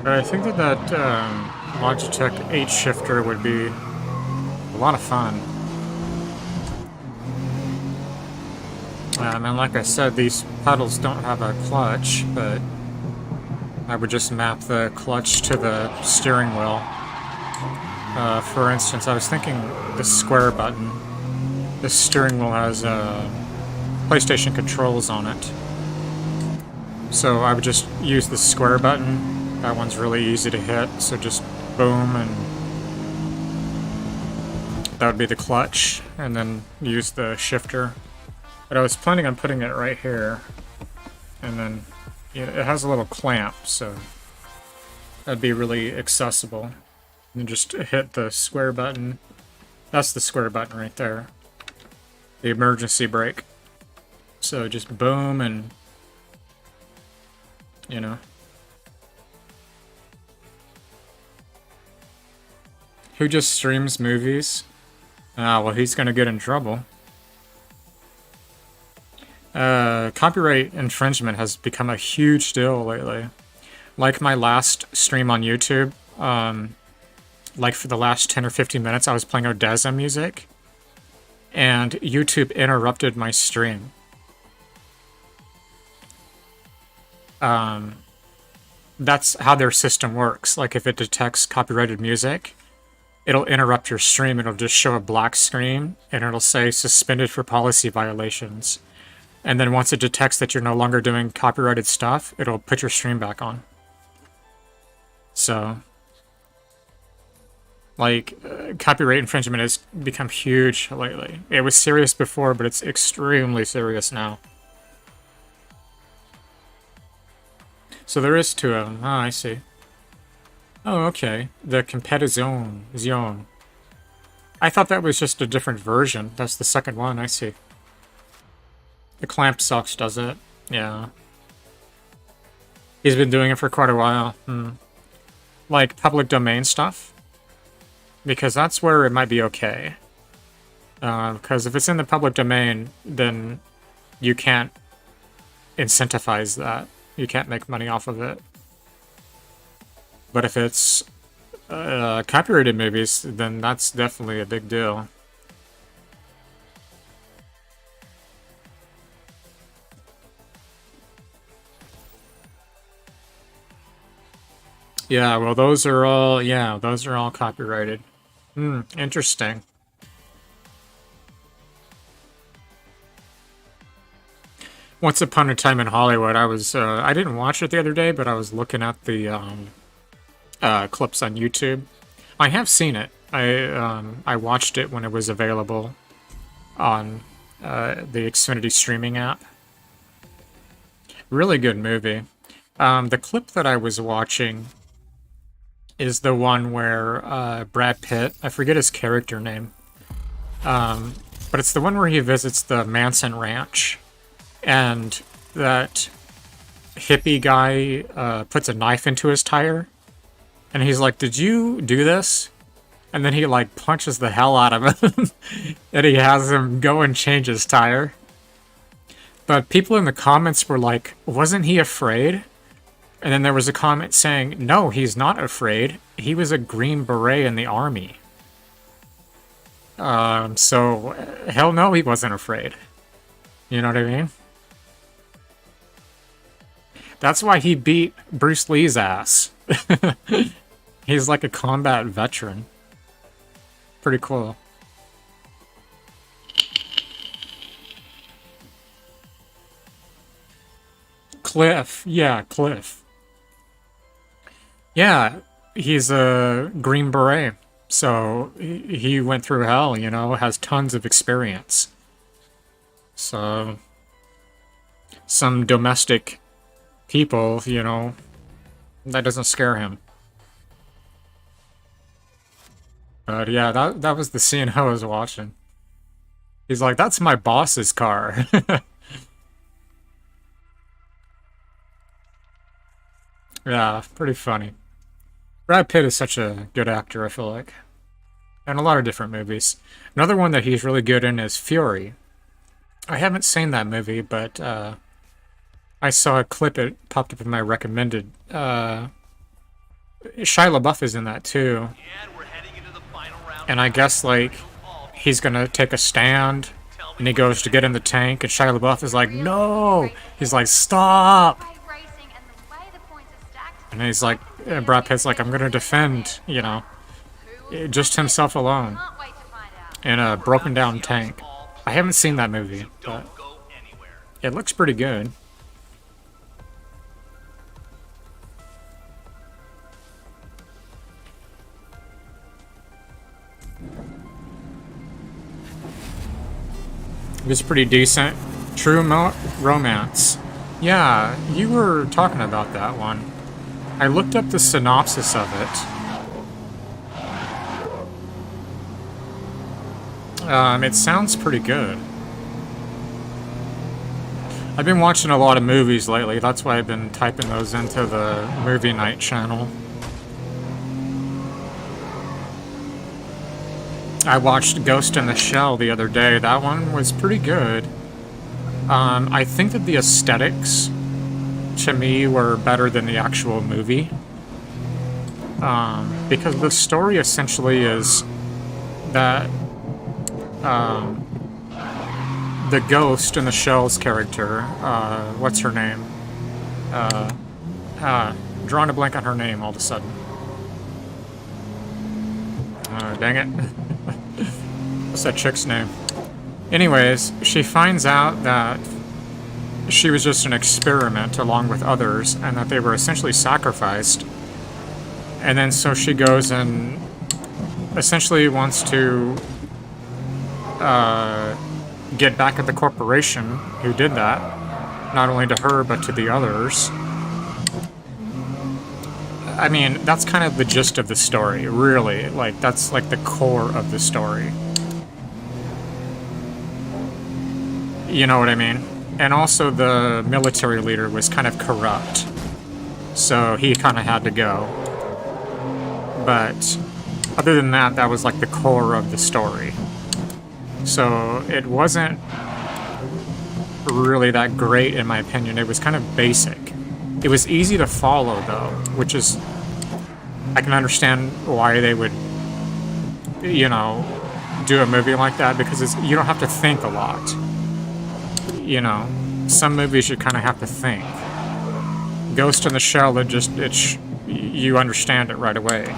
But I think that Logitech 8-shifter would be a lot of fun. And like I said, these pedals don't have a clutch, but I would just map the clutch to the steering wheel. For instance, I was thinking the square button. The steering wheel has PlayStation controls on it. So I would just use the square button. That one's really easy to hit, so just boom, and that would be the clutch, and then use the shifter. But I was planning on putting it right here, and then it has a little clamp, so that'd be really accessible. And just hit the square button. That's the square button right there. The emergency brake. So just boom, and you know. Who just streams movies? Ah, well, he's gonna get in trouble. Copyright infringement has become a huge deal lately. Like my last stream on YouTube, like for the last 10 or 15 minutes, I was playing Odessa music, and YouTube interrupted my stream. That's how their system works. Like, if it detects copyrighted music, it'll interrupt your stream. It'll just show a black screen, and it'll say suspended for policy violations. And then once it detects that you're no longer doing copyrighted stuff, it'll put your stream back on. So, like, copyright infringement has become huge lately. It was serious before, but it's extremely serious now. So there is two of them. Oh, I see. Oh, okay. The competizione. I thought that was just a different version. That's the second one, I see. The clamp sucks, does it? Yeah. He's been doing it for quite a while. Like public domain stuff? Because that's where it might be okay. Because if it's in the public domain, then you can't incentivize that. You can't make money off of it. But if it's copyrighted movies, then that's definitely a big deal. Yeah, well, those are all copyrighted. Interesting. Once Upon a Time in Hollywood, I didn't watch it the other day, but I was looking at the clips on YouTube. I have seen it. I watched it when it was available on the Xfinity streaming app. Really good movie. The clip that I was watching is the one where Brad Pitt, I forget his character name, but it's the one where he visits the Manson Ranch, and that hippie guy puts a knife into his tire, and he's like, "Did you do this?" And then he like punches the hell out of him, and he has him go and change his tire. But people in the comments were like, "Wasn't he afraid?" And then there was a comment saying, "No, he's not afraid. He was a Green Beret in the army." So hell no, he wasn't afraid. You know what I mean? That's why he beat Bruce Lee's ass. He's like a combat veteran. Pretty cool. Cliff. Yeah, Cliff. Yeah, he's a Green Beret. So he went through hell, you know, has tons of experience. So some domestic people, you know, that doesn't scare him. But yeah, that was the scene I was watching. He's like, "That's my boss's car." Yeah, pretty funny. Brad Pitt is such a good actor, I feel like. And a lot of different movies. Another one that he's really good in is Fury. I haven't seen that movie, but I saw a clip, it popped up in my recommended. Shia LaBeouf is in that too. And I guess, like, he's gonna take a stand, and he goes to get in the tank, and Shia LaBeouf is like, "No!" He's like, "Stop!" And he's like, Brad Pitt's like, "I'm gonna defend, you know, just himself alone in a broken down tank." I haven't seen that movie, So but don't go anywhere. it looks pretty good. It was pretty decent. True Romance. Yeah, you were talking about that one. I looked up the synopsis of it. It sounds pretty good. I've been watching a lot of movies lately. That's why I've been typing those into the movie night channel. I watched Ghost in the Shell the other day. That one was pretty good. I think that the aesthetics, to me, were better than the actual movie. Because the story essentially is that the Ghost in the Shell's character, what's her name? Drawing a blank on her name all of a sudden. Dang it. What's that chick's name? Anyways, she finds out that she was just an experiment along with others, and that they were essentially sacrificed. And then so she goes and essentially wants to get back at the corporation who did that, not only to her but to the others. I mean, that's kind of the gist of the story, really. Like, that's like the core of the story. You know what I mean? And also the military leader was kind of corrupt, so he kind of had to go. But other than that, that was like the core of the story. So it wasn't really that great in my opinion. It was kind of basic. It was easy to follow though, which is, I can understand why they would, you know, do a movie like that, because it's, you don't have to think a lot. You know, some movies you kind of have to think. Ghost in the Shell, you understand it right away.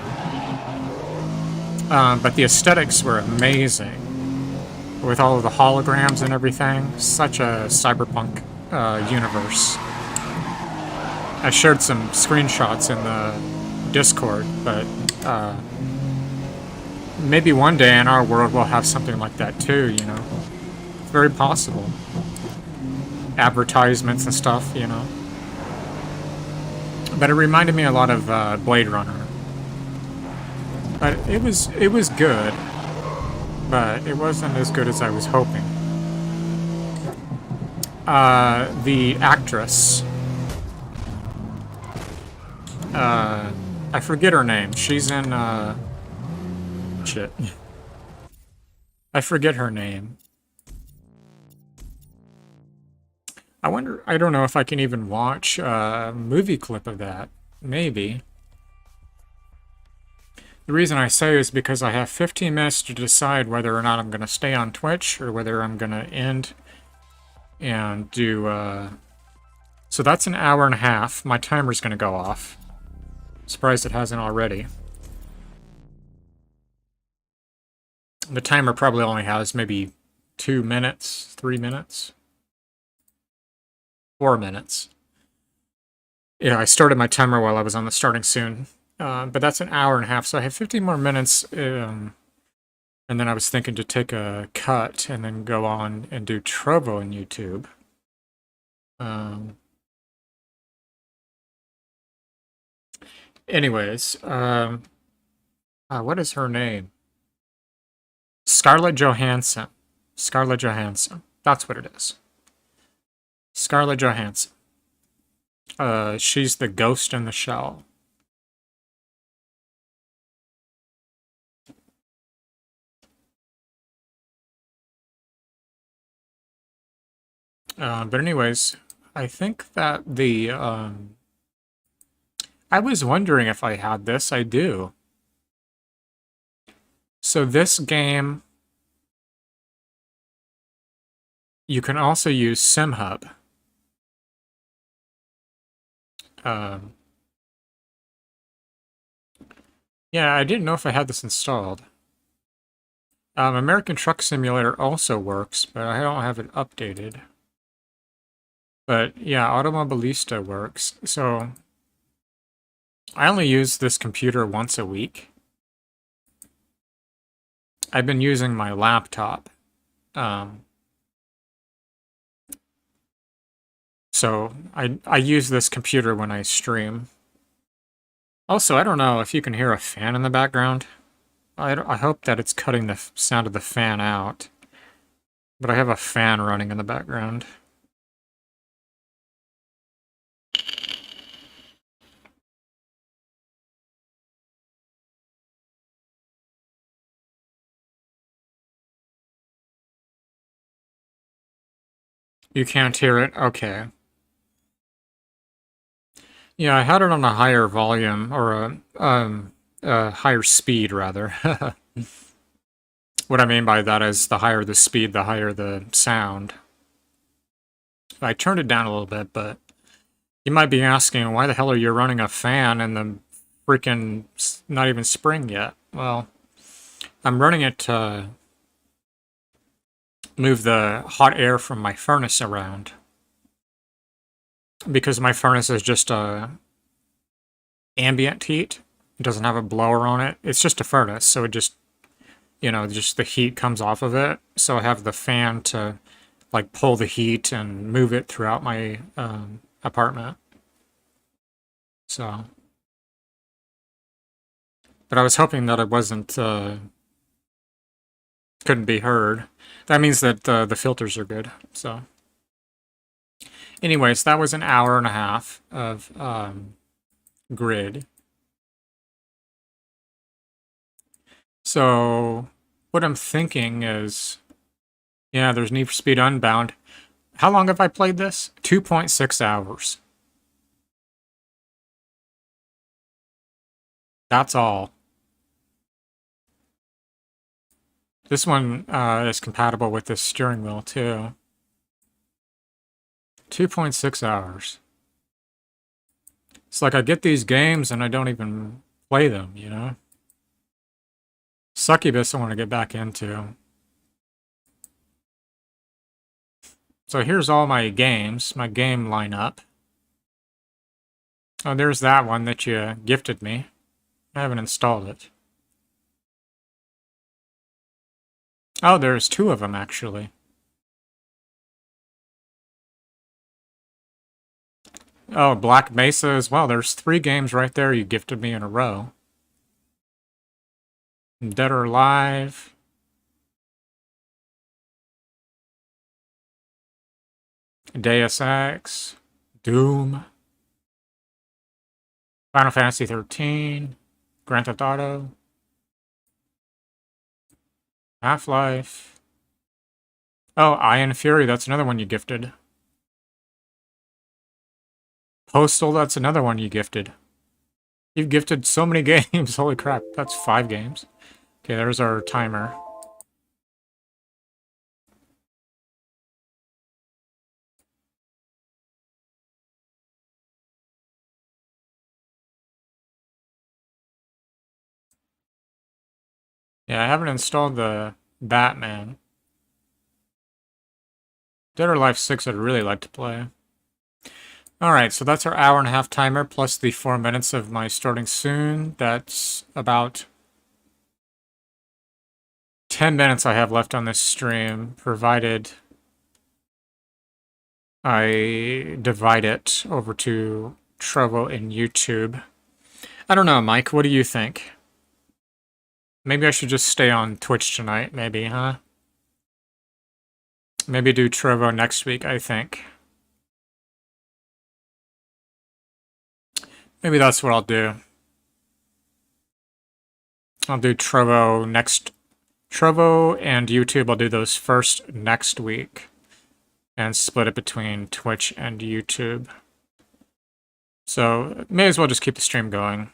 But the aesthetics were amazing. With all of the holograms and everything. Such a cyberpunk universe. I shared some screenshots in the Discord, but maybe one day in our world we'll have something like that too, you know. It's very possible. Advertisements and stuff, you know. But it reminded me a lot of Blade Runner. But it was good, but it wasn't as good as I was hoping. The actress, I forget her name. She's in shit. I forget her name. I wonder, I don't know if I can even watch a movie clip of that. Maybe. The reason I say is because I have 15 minutes to decide whether or not I'm going to stay on Twitch or whether I'm going to end and do, So that's an hour and a half. My timer's going to go off. Surprised it hasn't already. The timer probably only has maybe 2 minutes, 3 minutes. 4 minutes. Yeah, I started my timer while I was on the starting soon. But that's an hour and a half, so I have 15 more minutes. And then I was thinking to take a cut and then go on and do Trovo on YouTube. Anyways, what is her name? Scarlett Johansson. Scarlett Johansson. That's what it is. Scarlett Johansson. She's the Ghost in the Shell. But anyways, I think that the, I was wondering if I had this. I do. So this game, you can also use SimHub. Yeah, I didn't know if I had this installed. American Truck Simulator also works, but I don't have it updated. But yeah, Automobilista works. So I only use this computer once a week. I've been using my laptop. So I use this computer when I stream. Also, I don't know if you can hear a fan in the background. I hope that it's cutting the sound of the fan out. But I have a fan running in the background. You can't hear it? Okay. Yeah, I had it on a higher volume, or a higher speed, rather. What I mean by that is the higher the speed, the higher the sound. I turned it down a little bit, but you might be asking, why the hell are you running a fan in the freaking not even spring yet? Well, I'm running it to move the hot air from my furnace around. Because my furnace is just ambient heat. It doesn't have a blower on it. It's just a furnace, so it just, just the heat comes off of it. So I have the fan to, like, pull the heat and move it throughout my apartment. So, but I was hoping that it wasn't, couldn't be heard. That means that the filters are good, so. Anyways, that was an hour and a half of grid. So what I'm thinking is, yeah, there's Need for Speed Unbound. How long have I played this? 2.6 hours. That's all. This one is compatible with this steering wheel too. 2.6 hours. It's like I get these games and I don't even play them, you know? Succubus I want to get back into. So here's all my games, my game lineup. Oh, there's that one that you gifted me. I haven't installed it. Oh, there's two of them, actually. Oh, Black Mesa as well. There's 3 games right there you gifted me in a row. Dead or Alive. Deus Ex. Doom. Final Fantasy 13. Grand Theft Auto. Half-Life. Oh, Iron Fury, that's another one you gifted. Postal, that's another one you gifted. You've gifted so many games, holy crap, that's 5 games. Okay, there's our timer. Yeah, I haven't installed the Batman. Dead or Alive 6 I'd really like to play. Alright, so that's our hour and a half timer, plus the 4 minutes of my starting soon. That's about 10 minutes I have left on this stream, provided I divide it over to Trovo and YouTube. I don't know, Mike, what do you think? Maybe I should just stay on Twitch tonight, maybe, huh? Maybe do Trovo next week, I think. Maybe that's what I'll do. I'll do Trovo and YouTube, I'll do those first next week. And split it between Twitch and YouTube. So, may as well just keep the stream going.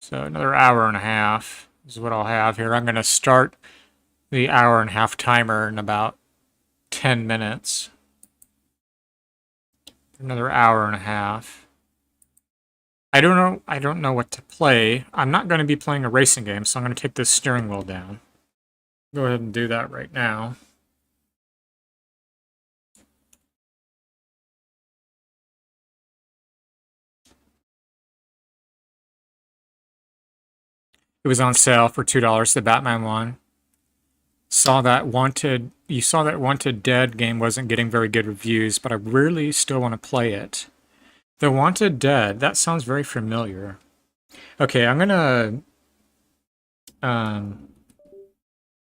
So another hour and a half is what I'll have here. I'm going to start the hour and a half timer in about 10 minutes. Another hour and a half. I don't know what to play. I'm not going to be playing a racing game, so I'm going to take this steering wheel down. Go ahead and do that right now. It was on sale for $2, the Batman one. You saw that Wanted Dead game wasn't getting very good reviews, but I really still want to play it. The Wanted Dead, that sounds very familiar. Okay, I'm gonna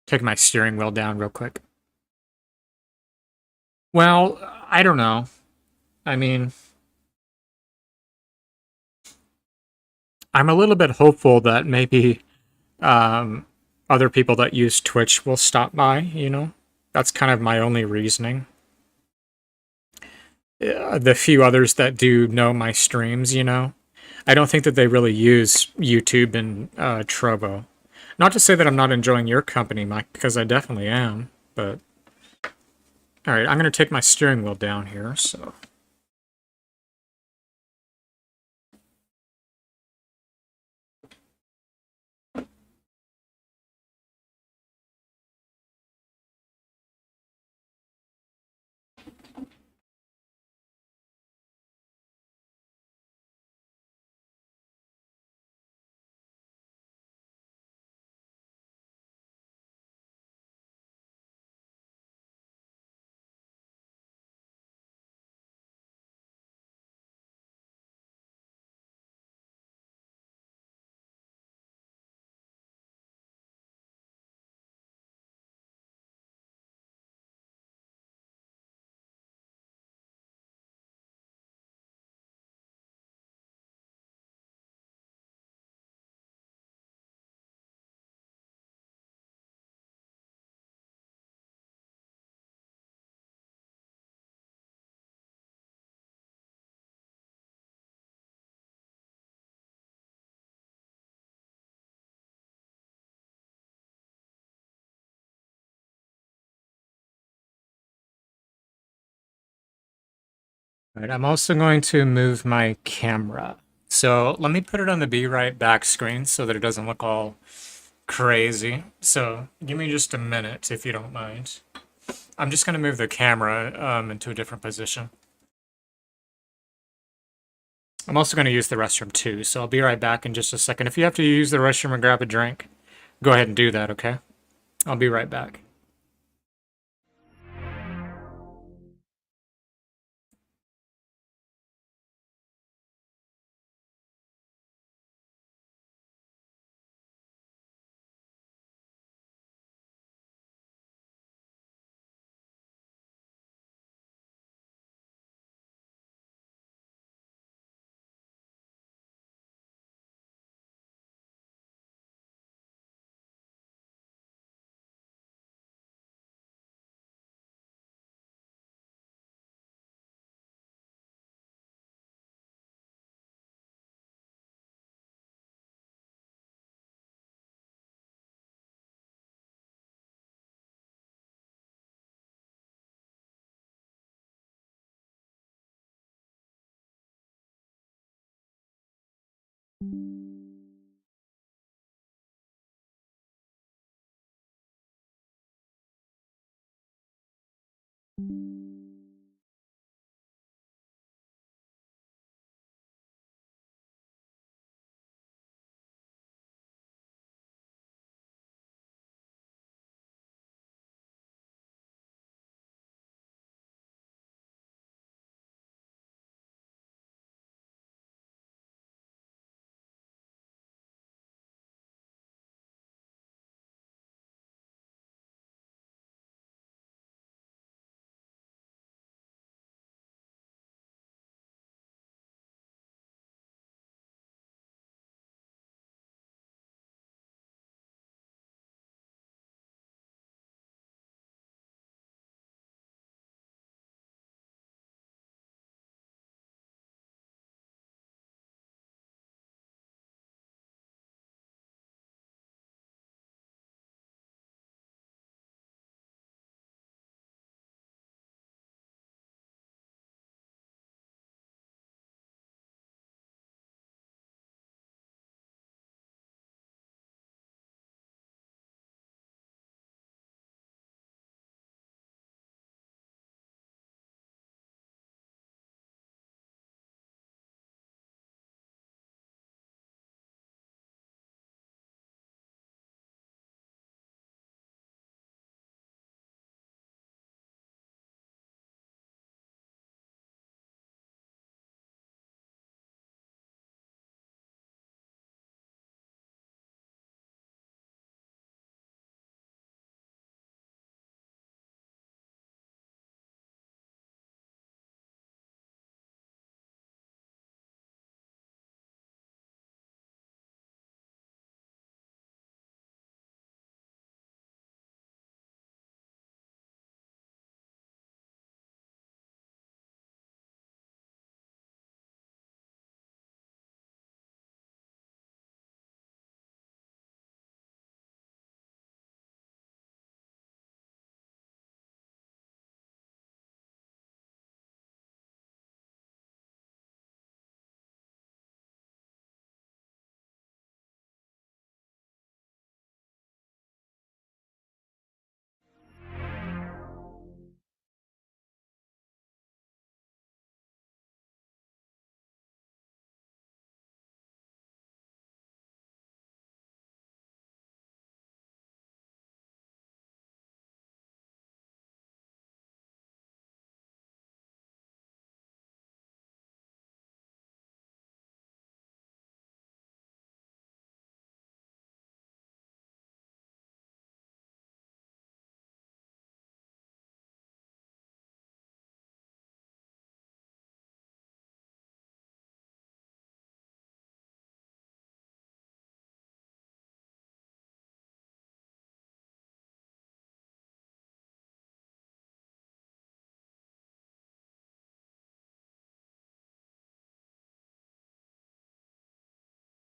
take my steering wheel down real quick. Well, I don't know. I mean, I'm a little bit hopeful that maybe um, other people that use Twitch will stop by, you know? That's kind of my only reasoning. The few others that do know my streams, you know? I don't think that they really use YouTube and Trovo. Not to say that I'm not enjoying your company, Mike, because I definitely am, but... Alright, I'm going to take my steering wheel down here, so... Alright, I'm also going to move my camera. So let me put it on the Be Right Back screen so that it doesn't look all crazy. So give me just a minute if you don't mind. I'm just going to move the camera into a different position. I'm also going to use the restroom too, so I'll be right back in just a second. If you have to use the restroom and grab a drink, go ahead and do that, okay? I'll be right back.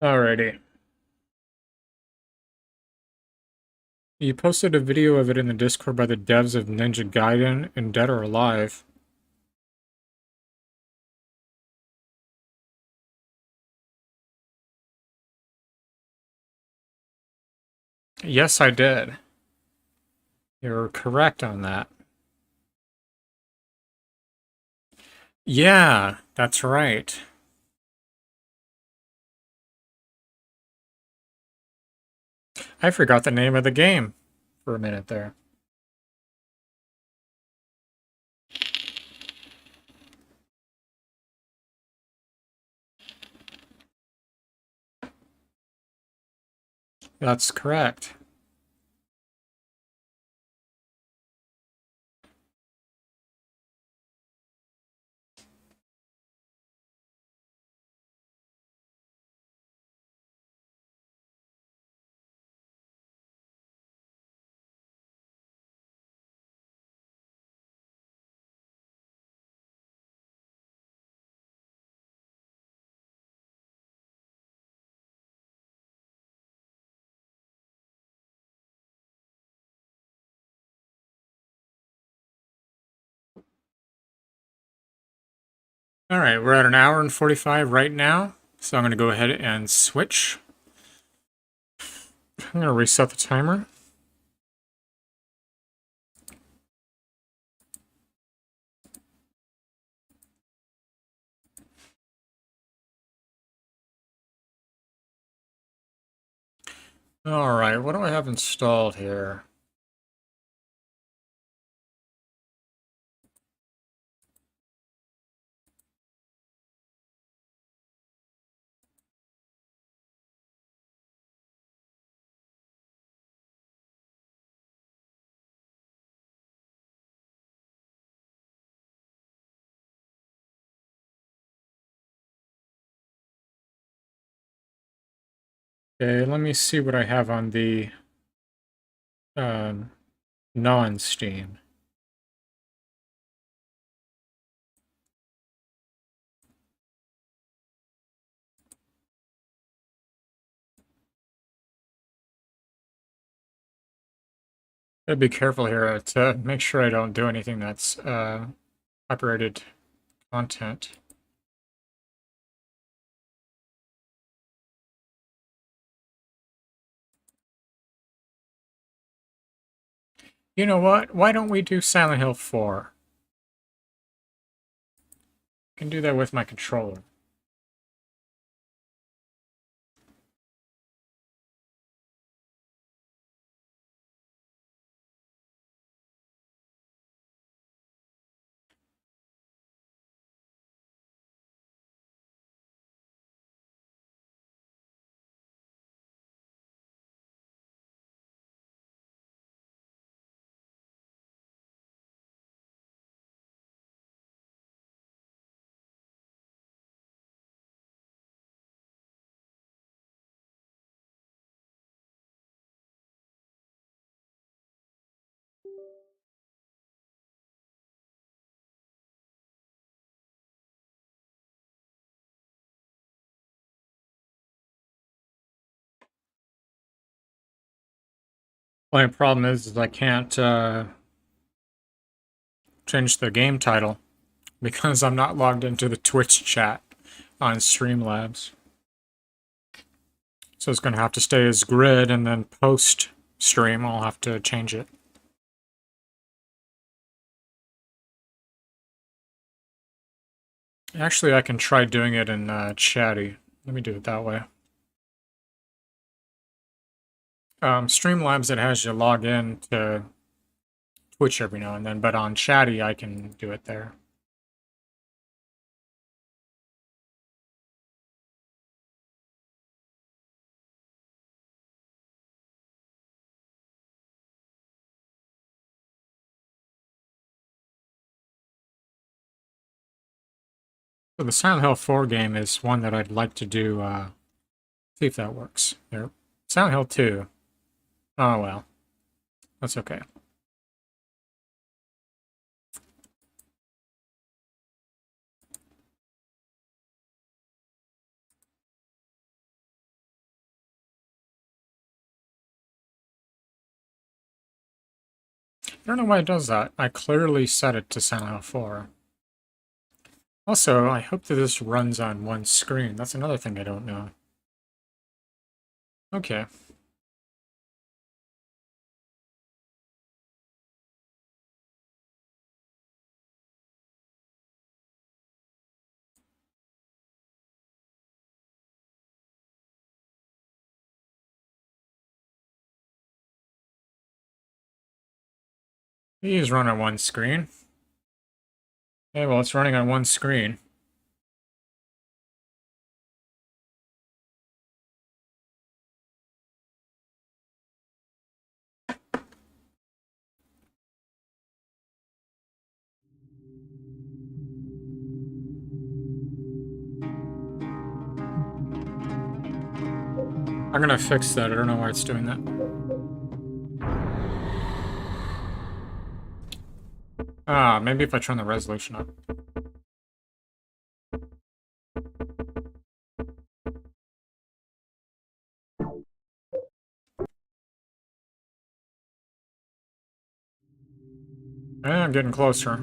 Alrighty. You posted a video of it in the Discord by the devs of Ninja Gaiden and Dead or Alive. Yes, I did. You're correct on that. Yeah, that's right. I forgot the name of the game for a minute there. That's correct. Alright, we're at an hour and 45 right now, so I'm going to go ahead and switch. I'm going to reset the timer. Alright, what do I have installed here? Okay, let me see what I have on the non-Steam. Gotta be careful here to make sure I don't do anything that's copyrighted content. You know what? Why don't we do Silent Hill 4? I can do that with my controller. My problem is I can't change the game title because I'm not logged into the Twitch chat on Streamlabs. So it's going to have to stay as grid, and then post stream I'll have to change it. Actually, I can try doing it in Chatty. Let me do it that way. Streamlabs, it has you log in to Twitch every now and then, but on Chatty I can do it there. So the Silent Hill 4 game is one that I'd like to do, see if that works. There. Silent Hill 2. Oh well. That's okay. I don't know why it does that. I clearly set it to Silent Hill 4. Also, I hope that this runs on one screen. That's another thing I don't know. Okay. These run on one screen. Okay, well, it's running on one screen. I'm gonna fix that. I don't know why it's doing that. Ah, maybe if I turn the resolution up. I'm getting closer.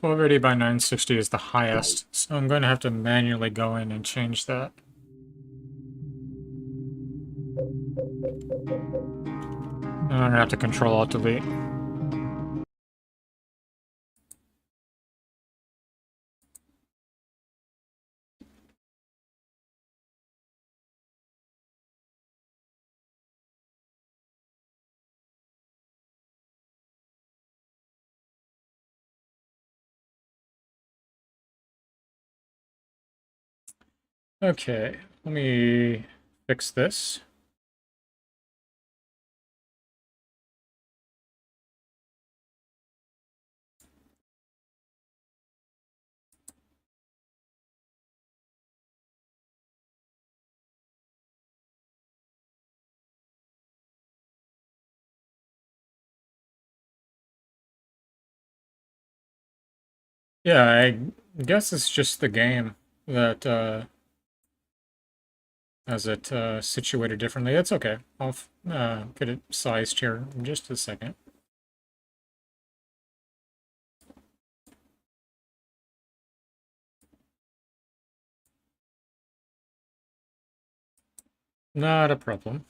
.1280 by 960 is the highest, so I'm going to have to manually go in and change that. And I'm going to have to Control-Alt-Delete. Okay, let me fix this. Yeah, I guess it's just the game that has it situated differently. It's okay. I'll get it sized here in just a second. Not a problem.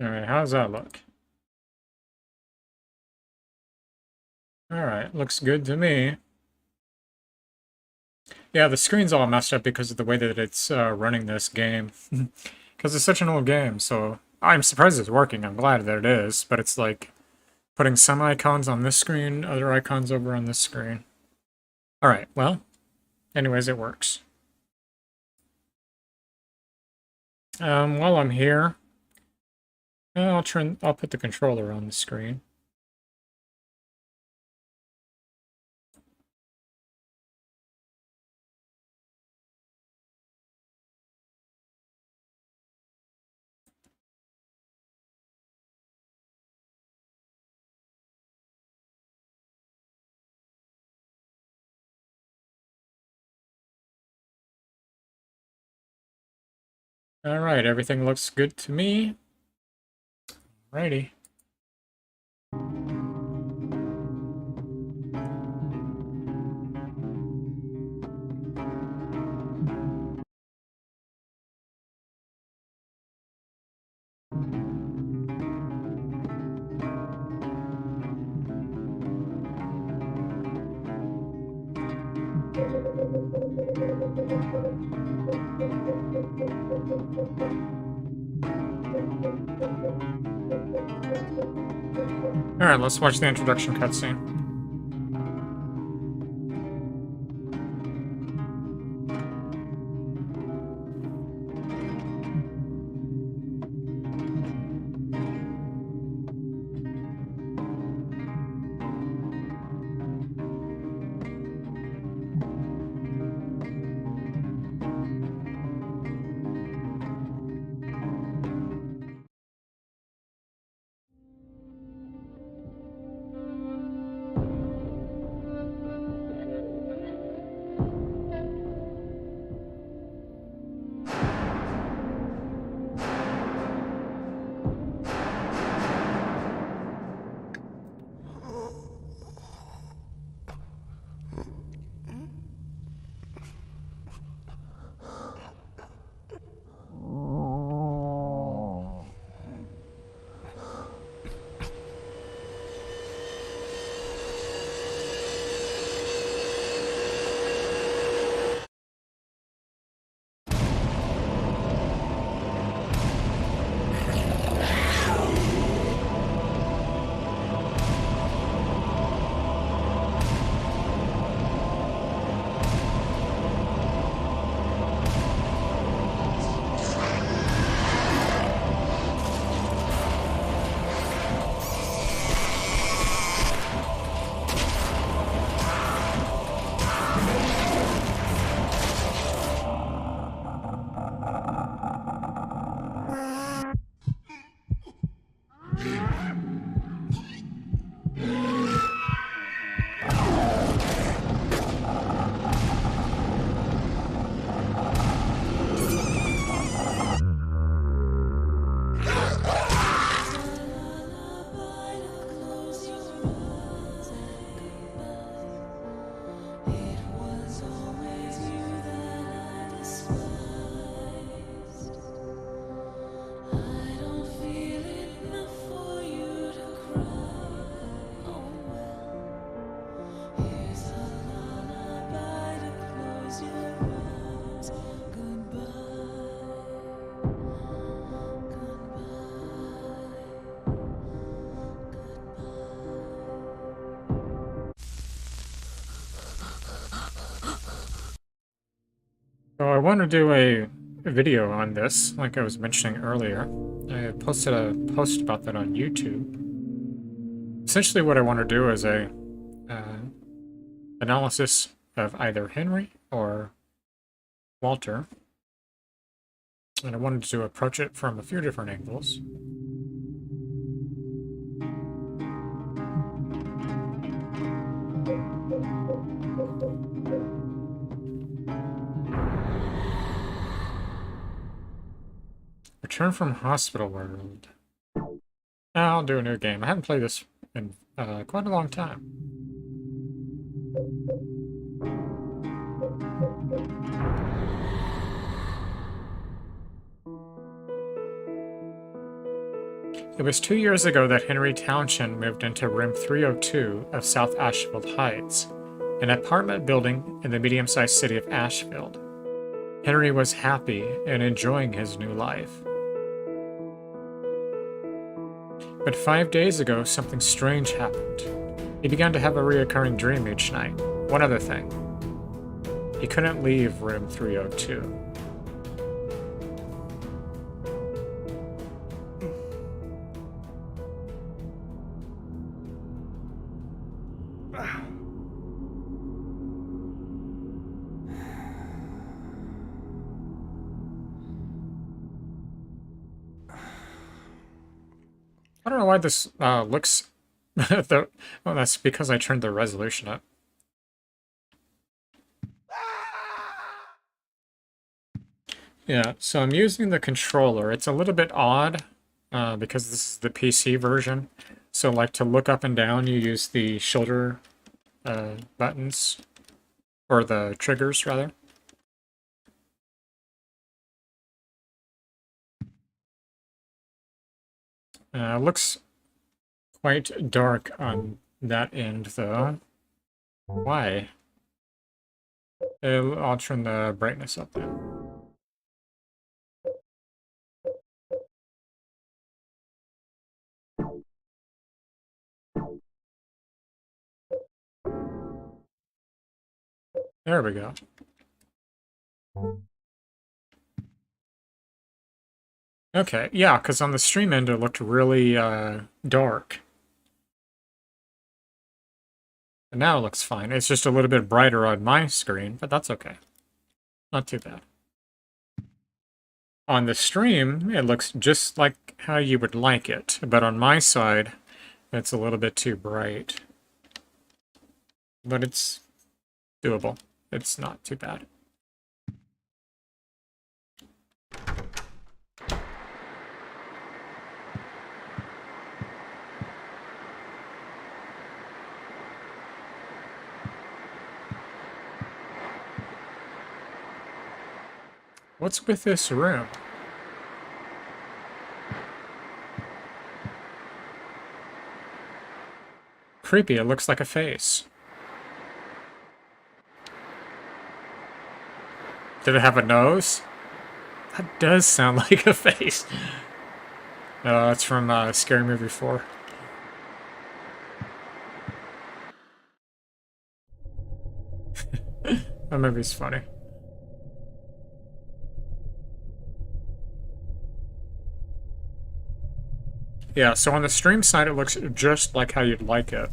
Alright, how's that look? Alright, looks good to me. Yeah, the screen's all messed up because of the way that it's running this game. Because it's such an old game, so I'm surprised it's working. I'm glad that it is, but it's like putting some icons on this screen, other icons over on this screen. Alright, well, anyways, it works. While I'm here, I'll put the controller on the screen. Alright, everything looks good to me. Alrighty. Alright, let's watch the introduction cutscene. So I want to do a video on this, like I was mentioning earlier. I posted a post about that on YouTube. Essentially what I want to do is a analysis of either Henry or Walter. And I wanted to approach it from a few different angles. Return from Hospital World. I'll do a new game. I haven't played this in quite a long time. It was 2 years ago that Henry Townshend moved into room 302 of South Ashfield Heights, an apartment building in the medium-sized city of Ashfield. Henry was happy and enjoying his new life. But 5 days ago, something strange happened. He began to have a recurring dream each night. One other thing. He couldn't leave room 302. I don't know why this looks... well, that's because I turned the resolution up. Yeah, so I'm using the controller. It's a little bit odd because this is the PC version. So like to look up and down, you use the shoulder buttons, or the triggers rather. Looks quite dark on that end though. Why? I'll turn the brightness up then. There we go. Okay, yeah, because on the stream end it looked really dark. And now it looks fine. It's just a little bit brighter on my screen, but that's okay. Not too bad. On the stream, it looks just like how you would like it, but on my side, it's a little bit too bright. But it's doable. It's not too bad. What's with this room? Creepy, it looks like a face. Did it have a nose? That does sound like a face. No, it's from Scary Movie 4. That movie's funny. Yeah, so on the stream side, it looks just like how you'd like it.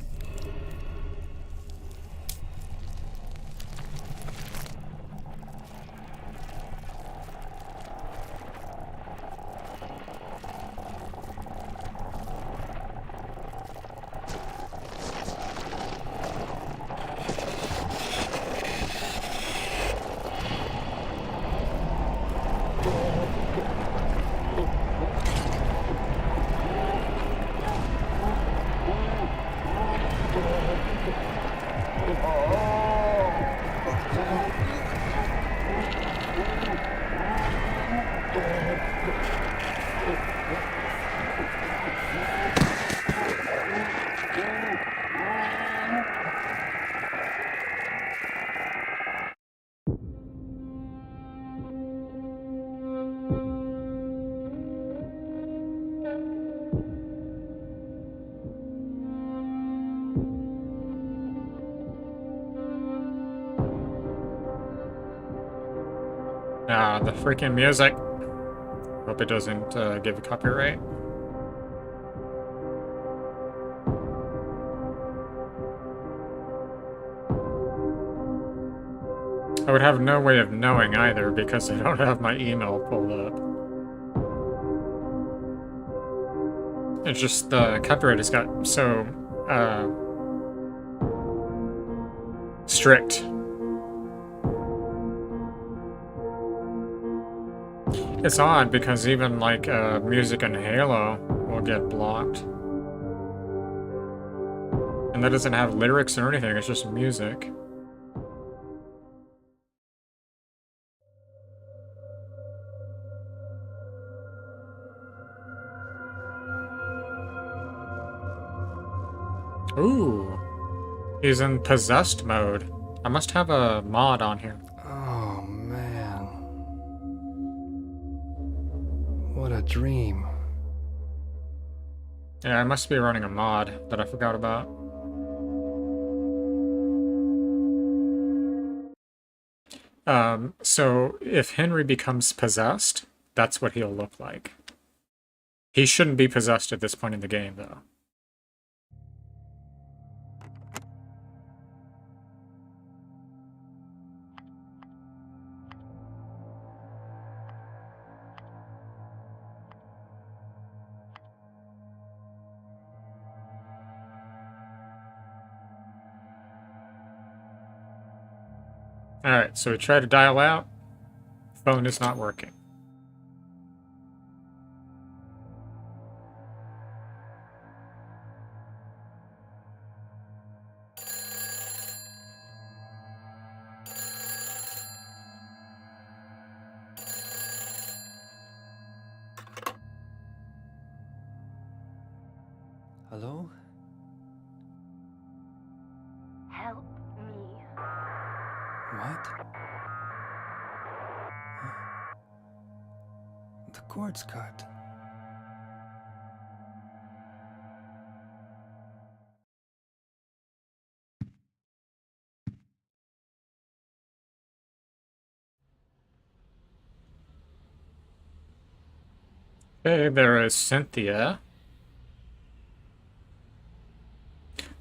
Ah, the freaking music. Hope it doesn't give a copyright. I would have no way of knowing either because I don't have my email pulled up. It's just the copyright has got so strict. It's odd because even like music in Halo will get blocked. And that doesn't have lyrics or anything, it's just music. Ooh. He's in possessed mode. I must have a mod on here. Oh, man. What a dream. Yeah, I must be running a mod that I forgot about. So if Henry becomes possessed, that's what he'll look like. He shouldn't be possessed at this point in the game, though. Alright, so we try to dial out. Phone is not working. Hello? Help me. What? The cord's cut. Okay, there is Cynthia.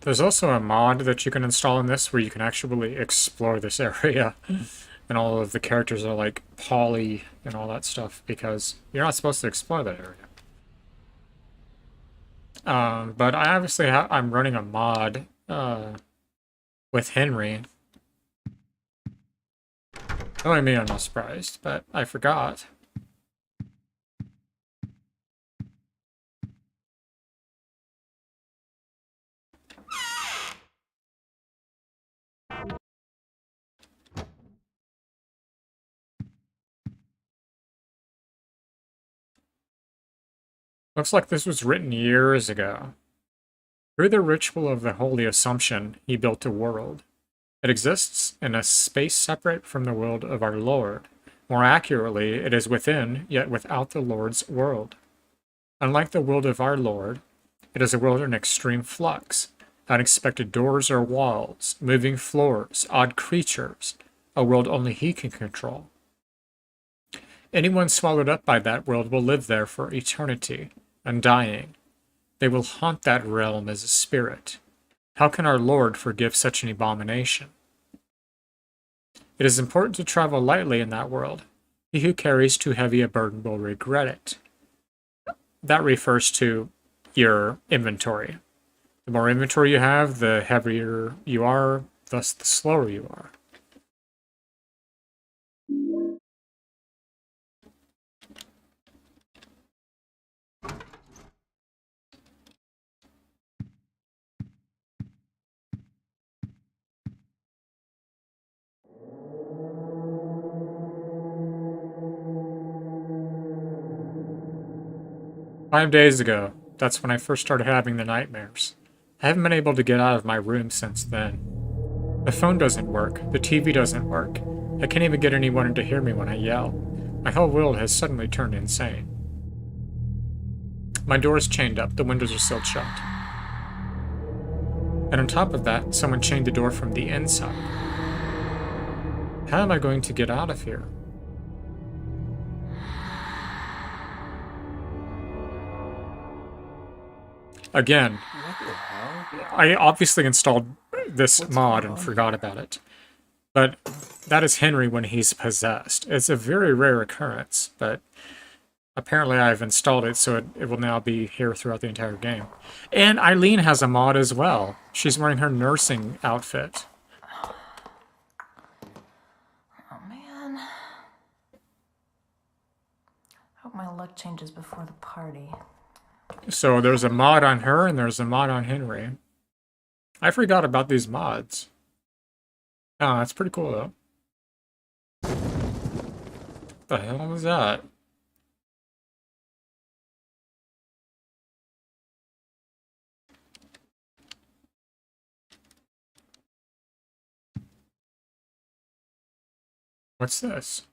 There's also a mod that you can install in this where you can actually explore this area. And all of the characters are like poly and all that stuff because you're not supposed to explore that area. But I obviously I'm running a mod with Henry. Knowing me, I'm not surprised, but I forgot. Looks like this was written years ago. Through the ritual of the Holy Assumption, he built a world. It exists in a space separate from the world of our Lord. More accurately, it is within, yet without the Lord's world. Unlike the world of our Lord, it is a world in extreme flux. Unexpected doors or walls, moving floors, odd creatures, a world only he can control. Anyone swallowed up by that world will live there for eternity, undying. They will haunt that realm as a spirit. How can our Lord forgive such an abomination? It is important to travel lightly in that world. He who carries too heavy a burden will regret it. That refers to your inventory. The more inventory you have, the heavier you are, thus the slower you are. "5 days ago. That's when I first started having the nightmares. I haven't been able to get out of my room since then. The phone doesn't work. The TV doesn't work. I can't even get anyone to hear me when I yell. My whole world has suddenly turned insane. My door is chained up. The windows are sealed shut. And on top of that, someone chained the door from the inside. How am I going to get out of here? Again, What the hell? I obviously installed this What's mod going and on forgot about it. But that is Henry when he's possessed. It's a very rare occurrence, but apparently I've installed it, so it will now be here throughout the entire game. And Eileen has a mod as well. She's wearing her nursing outfit. Oh man. Hope my luck changes before the party. So there's a mod on her and there's a mod on Henry. I forgot about these mods. Oh, that's pretty cool though. What the hell was that? What's this?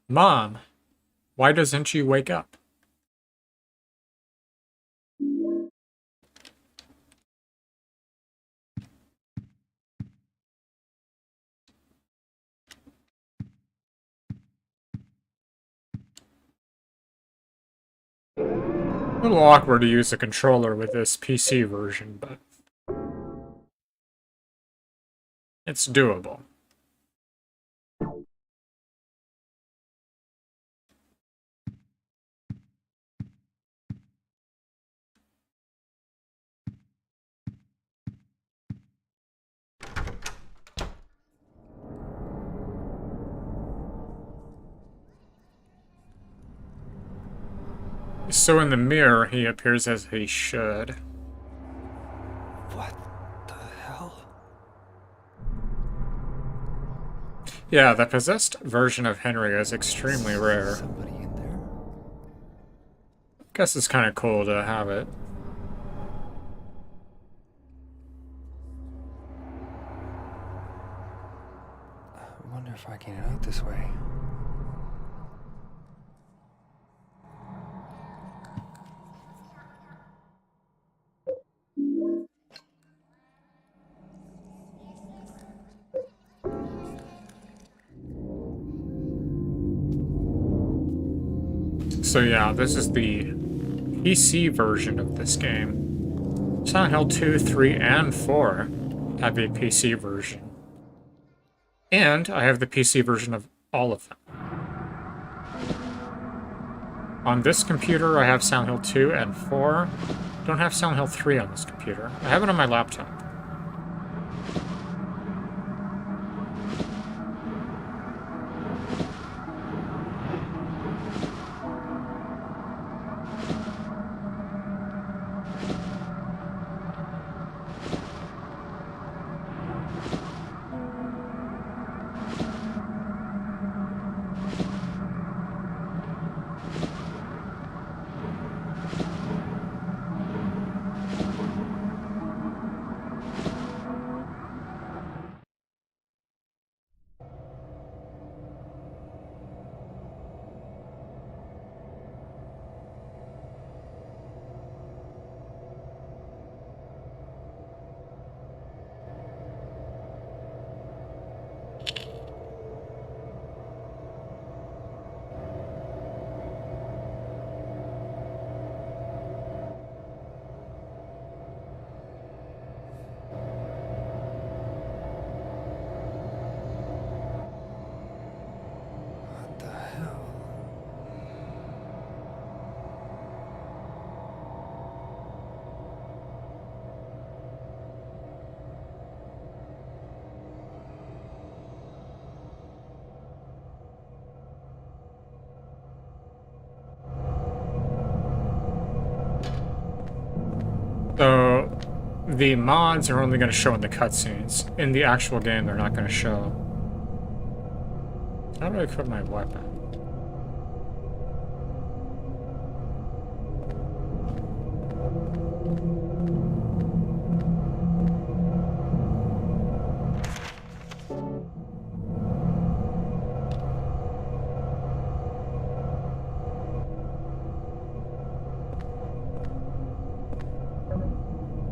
Mom, why doesn't she wake up? A little awkward to use a controller with this PC version, but it's doable. So in the mirror, he appears as he should. What the hell? Yeah, the possessed version of Henry is extremely rare. Somebody in there? Guess it's kind of cool to have it. I wonder if I can get out this way. So yeah, this is the PC version of this game. Silent Hill 2, 3, and 4 have a PC version. And I have the PC version of all of them. On this computer, I have Silent Hill 2 and 4. Don't have Silent Hill 3 on this computer. I have it on my laptop. What the hell? So, the mods are only going to show in the cutscenes. In the actual game, they're not going to show. How do I equip my weapon?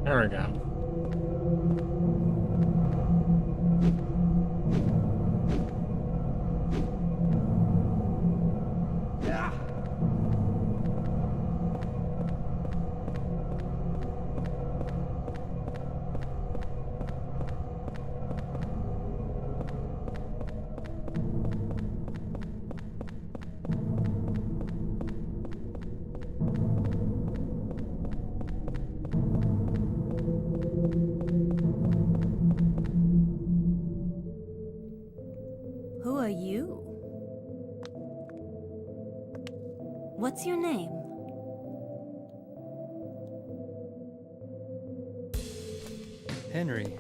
There we go. Who are you? What's your name? Henry.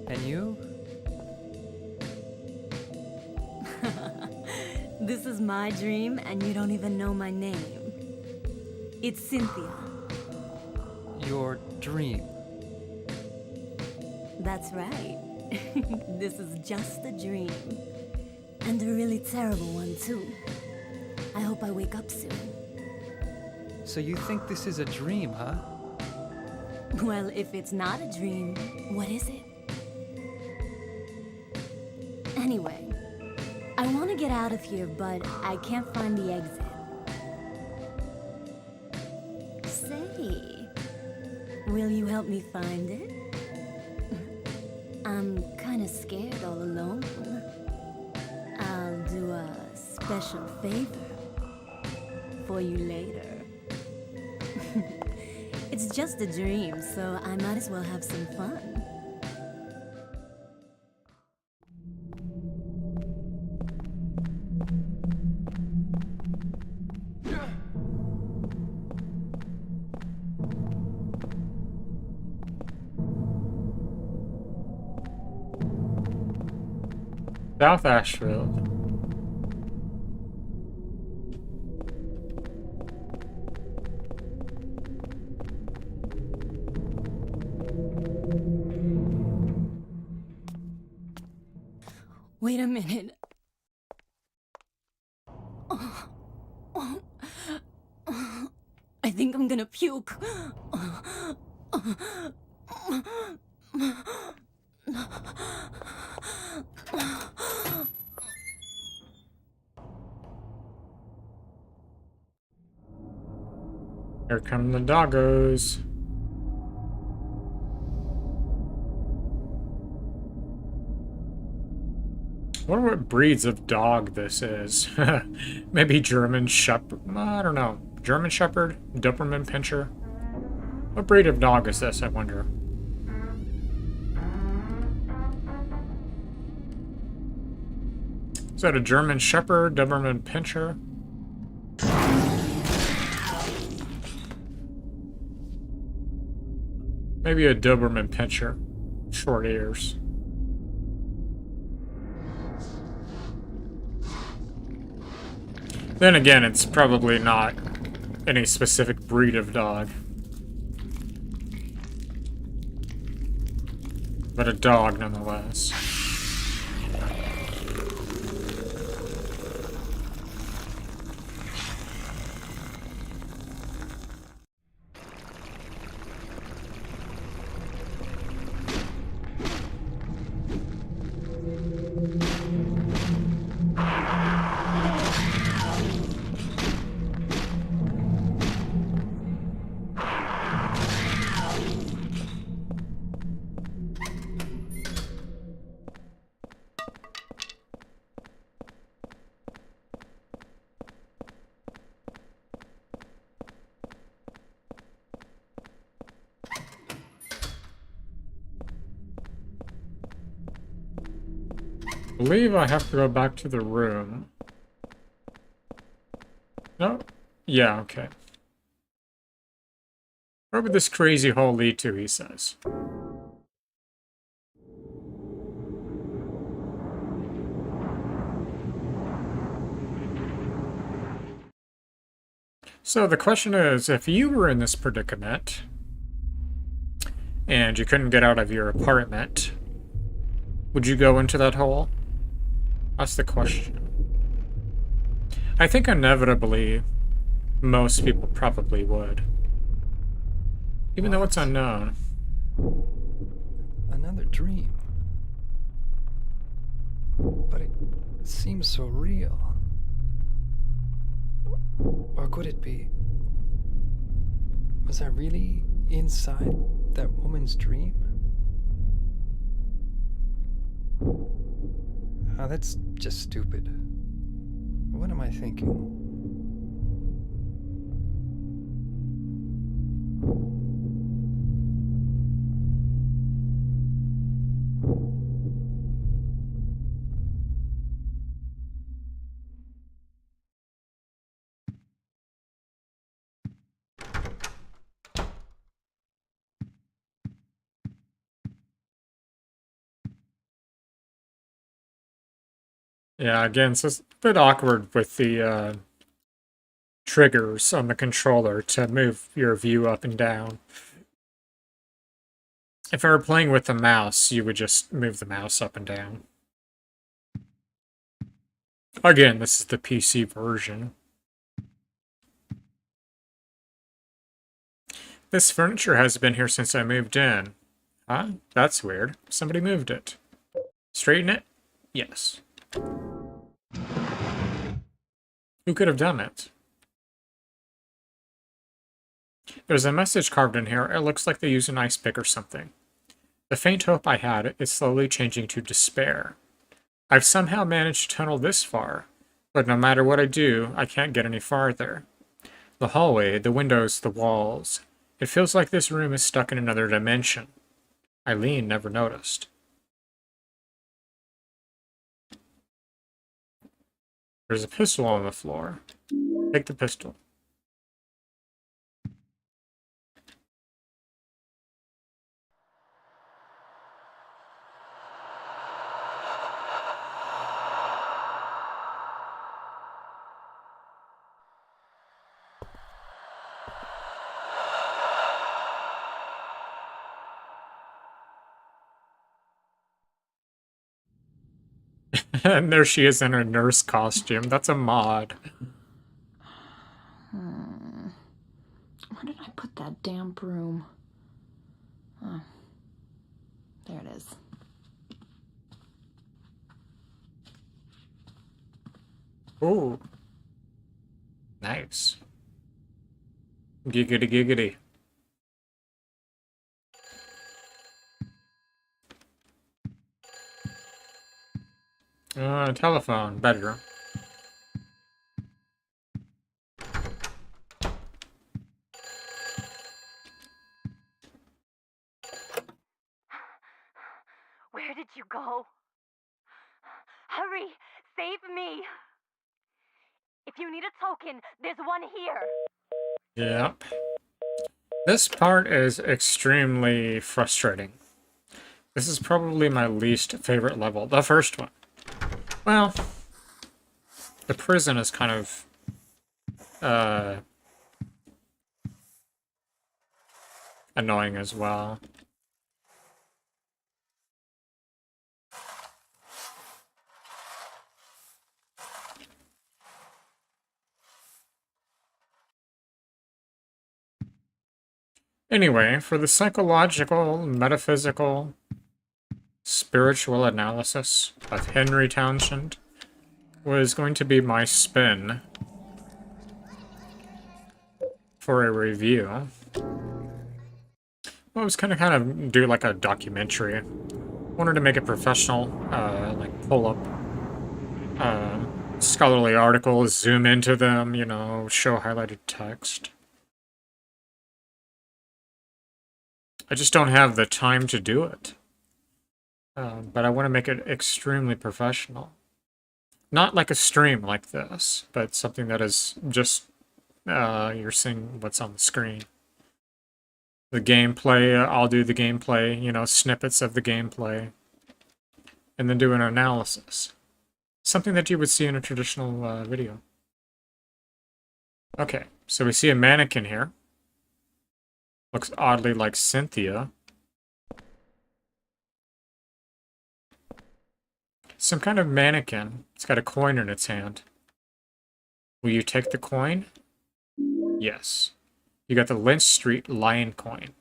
And you? This is my dream, and you don't even know my name. It's Cynthia. Your dream. That's right. This is just a dream. And a really terrible one, too. I hope I wake up soon. So you think this is a dream, huh? Well, if it's not a dream, what is it? Anyway, I want to get out of here, but I can't find the exit. Say, will you help me find it? I'm kind of scared all alone. I'll do a special favor for you later. It's just a dream, so I might as well have some fun. South Ashfield. Wait a minute. I think I'm gonna puke. Here come the doggos. I wonder what breeds of dog this is. Maybe German Shepherd. I don't know. German Shepherd? Doberman Pinscher? What breed of dog is this, I wonder? Is that a German Shepherd? Doberman Pinscher? Maybe a Doberman Pinscher. Short ears. Then again, it's probably not any specific breed of dog. But a dog nonetheless. I believe I have to go back to the room. No? Yeah, okay. Where would this crazy hole lead to, he says. So the question is, if you were in this predicament, and you couldn't get out of your apartment, would you go into that hole? That's the question. I think inevitably, most people probably would. Even though it's unknown. Another dream. But it seems so real. Or could it be? Was I really inside that woman's dream? Oh, that's just stupid. What am I thinking? Yeah, again, so it's a bit awkward with the triggers on the controller to move your view up and down. If I were playing with the mouse, you would just move the mouse up and down. Again, this is the PC version. This furniture has been here since I moved in. Huh? That's weird. Somebody moved it. Straighten it? Yes. Who could have done it? There's a message carved in here. It looks like they used an ice pick or something. The faint hope I had is slowly changing to despair. I've somehow managed to tunnel this far, but no matter what I do, I can't get any farther. The hallway, the windows, the walls. It feels like this room is stuck in another dimension. Eileen never noticed. There's a pistol on the floor. Take the pistol. And there she is in her nurse costume. That's a mod. Where did I put that damn broom? Oh, there it is. Ooh. Nice. Giggity giggity. Telephone, bedroom. Where did you go? Hurry! Save me! If you need a token, there's one here. Yep. This part is extremely frustrating. This is probably my least favorite level. The first one. Well, the prison is kind of annoying as well. Anyway, for the psychological, metaphysical, spiritual analysis of Henry Townsend was going to be my spin for a review. Well, I was kind of do like a documentary. Wanted to make it professional, like pull up scholarly articles, zoom into them, you know, show highlighted text. I just don't have the time to do it. But I want to make it extremely professional. Not like a stream like this, but something that is just, you're seeing what's on the screen. The gameplay, I'll do the gameplay, you know, snippets of the gameplay. And then do an analysis. Something that you would see in a traditional video. Okay, so we see a mannequin here. Looks oddly like Cynthia. Some kind of mannequin. It's got a coin in its hand. Will you take the coin? Yes. You got the Lynch Street Lion coin.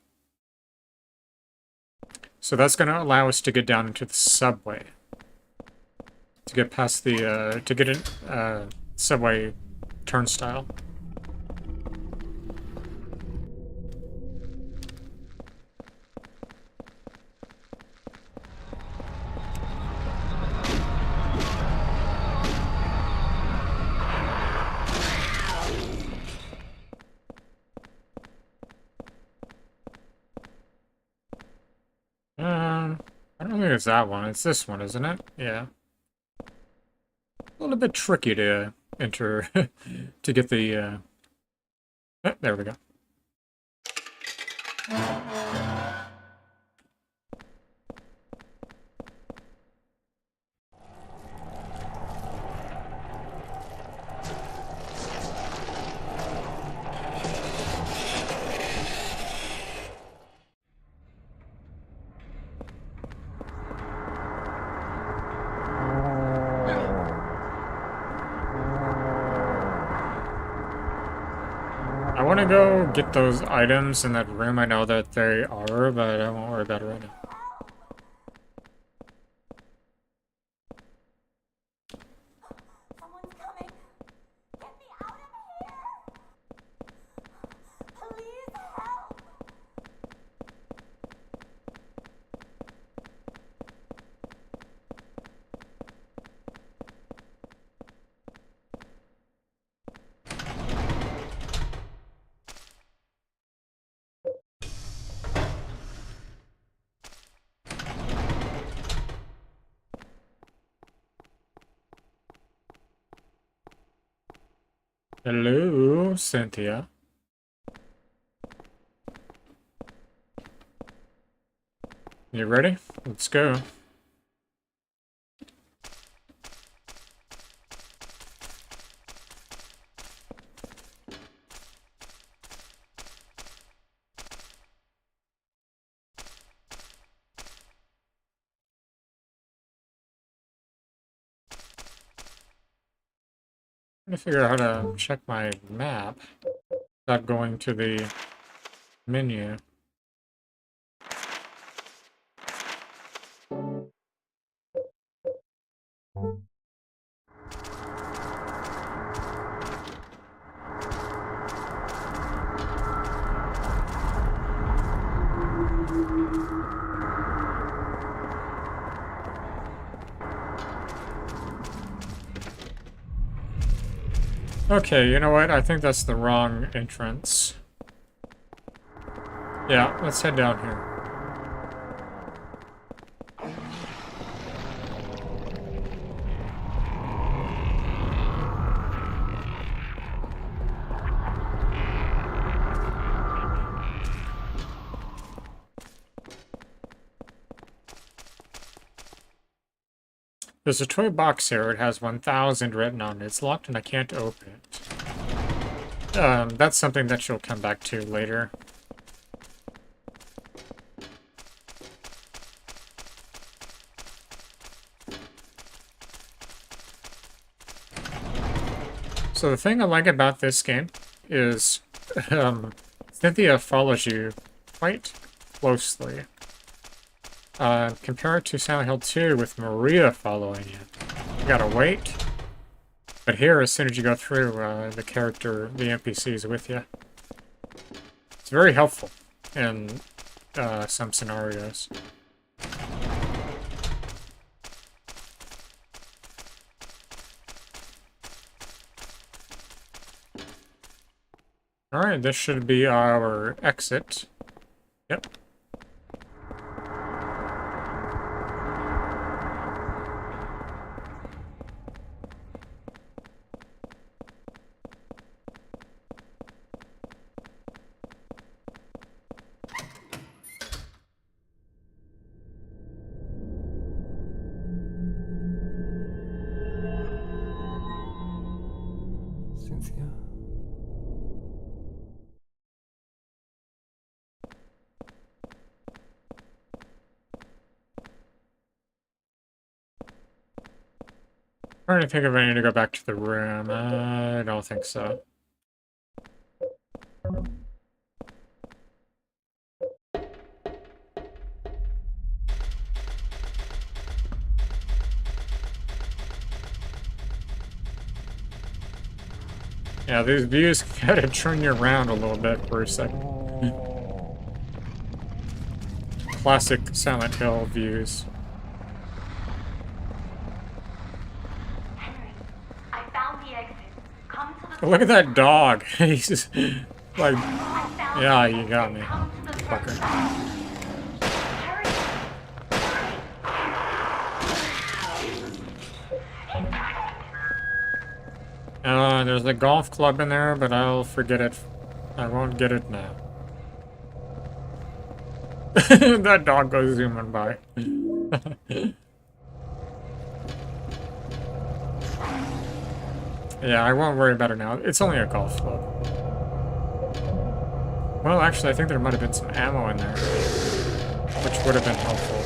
So that's going to allow us to get down into the subway. To get past the, to get in, subway turnstile. I don't think it's that one. It's this one, isn't it? Yeah. A little bit tricky to enter to get the oh, there we go. I want to go get those items in that room. I know that they are, but I won't worry about it right now. Someone's coming. Get me out of here. Please help. Hello, Cynthia. You ready? Let's go. I'm trying to figure out how to check my map without going to the menu. Okay, you know what? I think that's the wrong entrance. Yeah, let's head down here. There's a toy box here. It has 1000 written on it. It's locked and I can't open it. That's something that you'll come back to later. So the thing I like about this game is Cynthia follows you quite closely. Compared to Silent Hill 2 with Maria following you. You gotta wait. But here, as soon as you go through, the NPC is with you. It's very helpful in some scenarios. Alright, this should be our exit. Yep. Cynthia? I'm trying to think if I need to go back to the room. I don't think so. Yeah, these views gotta turn you around a little bit for a second. Classic Silent Hill views. Henry, I found the exit. Come to the Look at that dog. He's just like, I found yeah, the you got me, exit. Come to the fucker. Hurry. There's a golf club in there, but I'll forget it. I won't get it now. That dog goes zooming by. Yeah, I won't worry about it now. It's only a golf club. Well, actually, I think there might have been some ammo in there, which would have been helpful.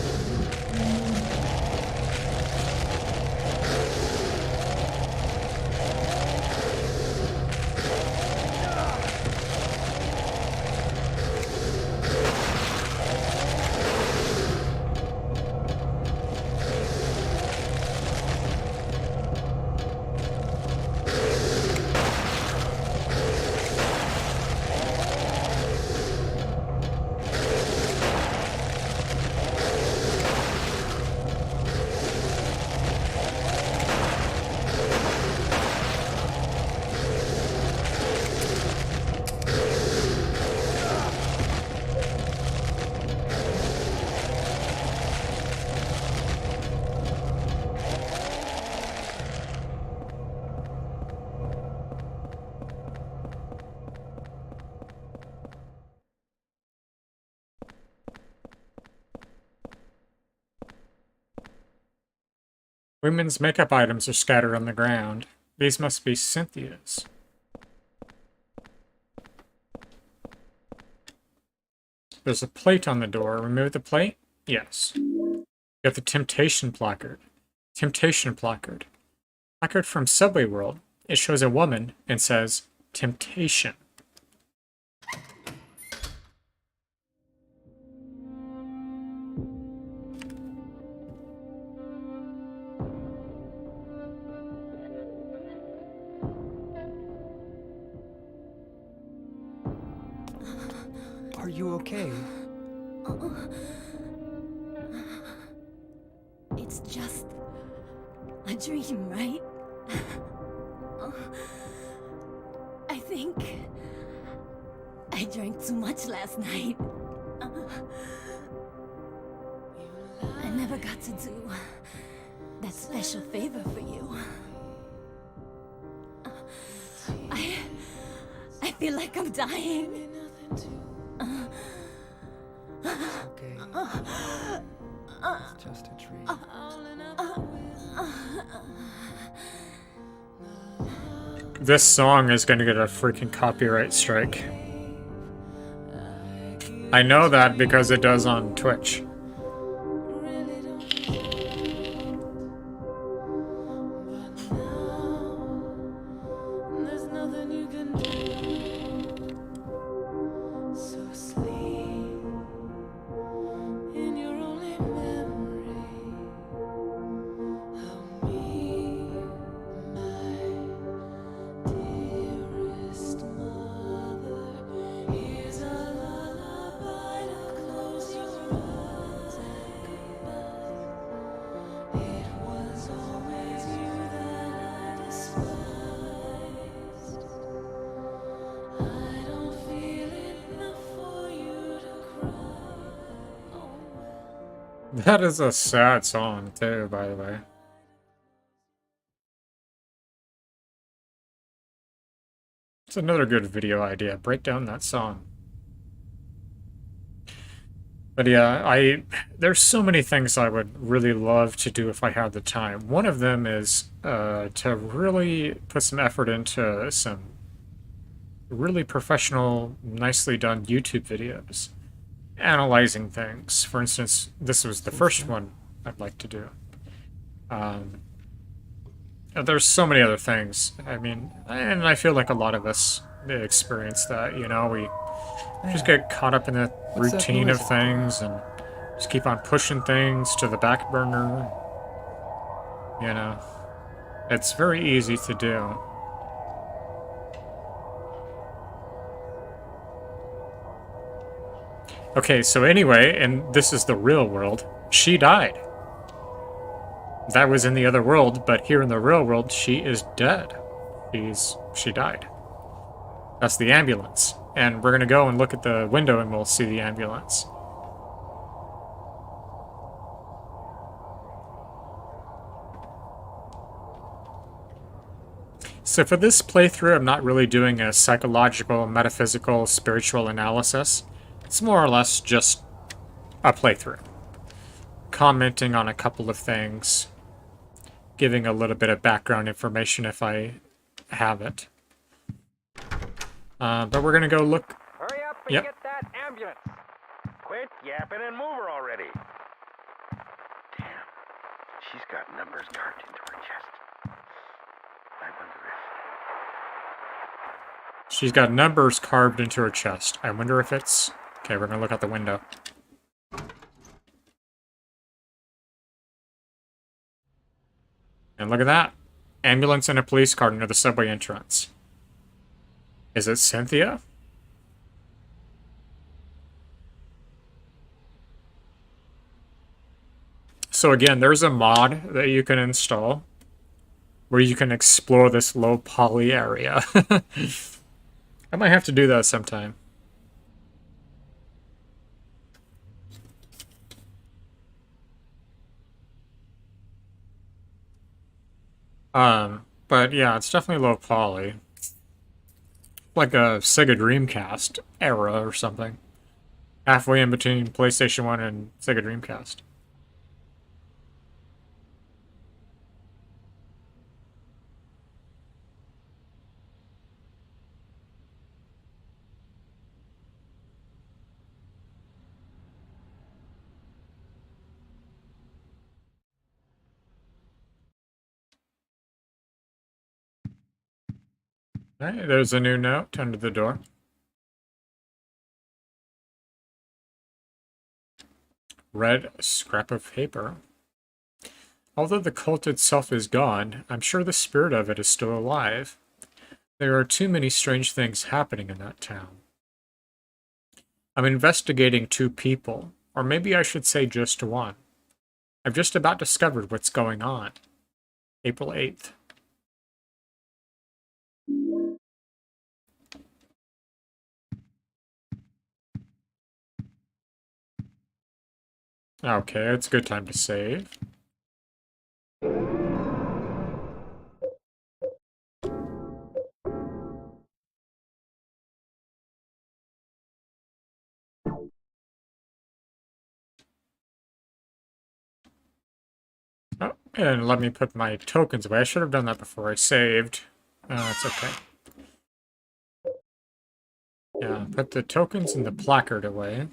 Women's makeup items are scattered on the ground. These must be Cynthia's. There's a plate on the door. Remove the plate? Yes. You have the Temptation placard. Temptation placard. Placard from Subway World. It shows a woman and says, Temptation. Are you okay? It's just a dream, right? drank too much last night. I never got to do that special favor for you. I feel like I'm dying. It's okay. It's just a dream. This song is gonna get a freaking copyright strike. I know that because it does on Twitch. That is a sad song, too, by the way. It's another good video idea. Break down that song. But yeah, there's so many things I would really love to do if I had the time. One of them is to really put some effort into some really professional, nicely done YouTube videos. Analyzing things. For instance, this was the first one I'd like to do. There's so many other things. I mean, and I feel like a lot of us experience that, you know, we just get caught up in the routine of things and just keep on pushing things to the back burner. You know, it's very easy to do. Okay, so anyway, and this is the real world, she died. That was in the other world, but here in the real world, she is dead. She died. That's the ambulance. And we're gonna go and look at the window and we'll see the ambulance. So for this playthrough, I'm not really doing a psychological, metaphysical, spiritual analysis. It's more or less just a playthrough. Commenting on a couple of things. Giving a little bit of background information if I have it. But we're gonna go look. Hurry up and get that ambulance. Quit yapping and move her already. Damn. She's got numbers carved into her chest. I wonder if... She's got numbers carved into her chest. I wonder if it's... Okay, we're gonna look out the window. And look at that. Ambulance and a police car near the subway entrance. Is it Cynthia? So again, there's a mod that you can install where you can explore this low poly area. I might have to do that sometime. But yeah, it's definitely low poly. Like a Sega Dreamcast era or something. Halfway in between PlayStation 1 and Sega Dreamcast. Hey, there's a new note under the door. Red scrap of paper. Although the cult itself is gone, I'm sure the spirit of it is still alive. There are too many strange things happening in that town. I'm investigating 2 people, or maybe I should say just 1. I've just about discovered what's going on. April 8th. Okay, it's a good time to save. Oh, and let me put my tokens away. I should have done that before I saved. It's okay. Yeah, put the tokens and the placard away.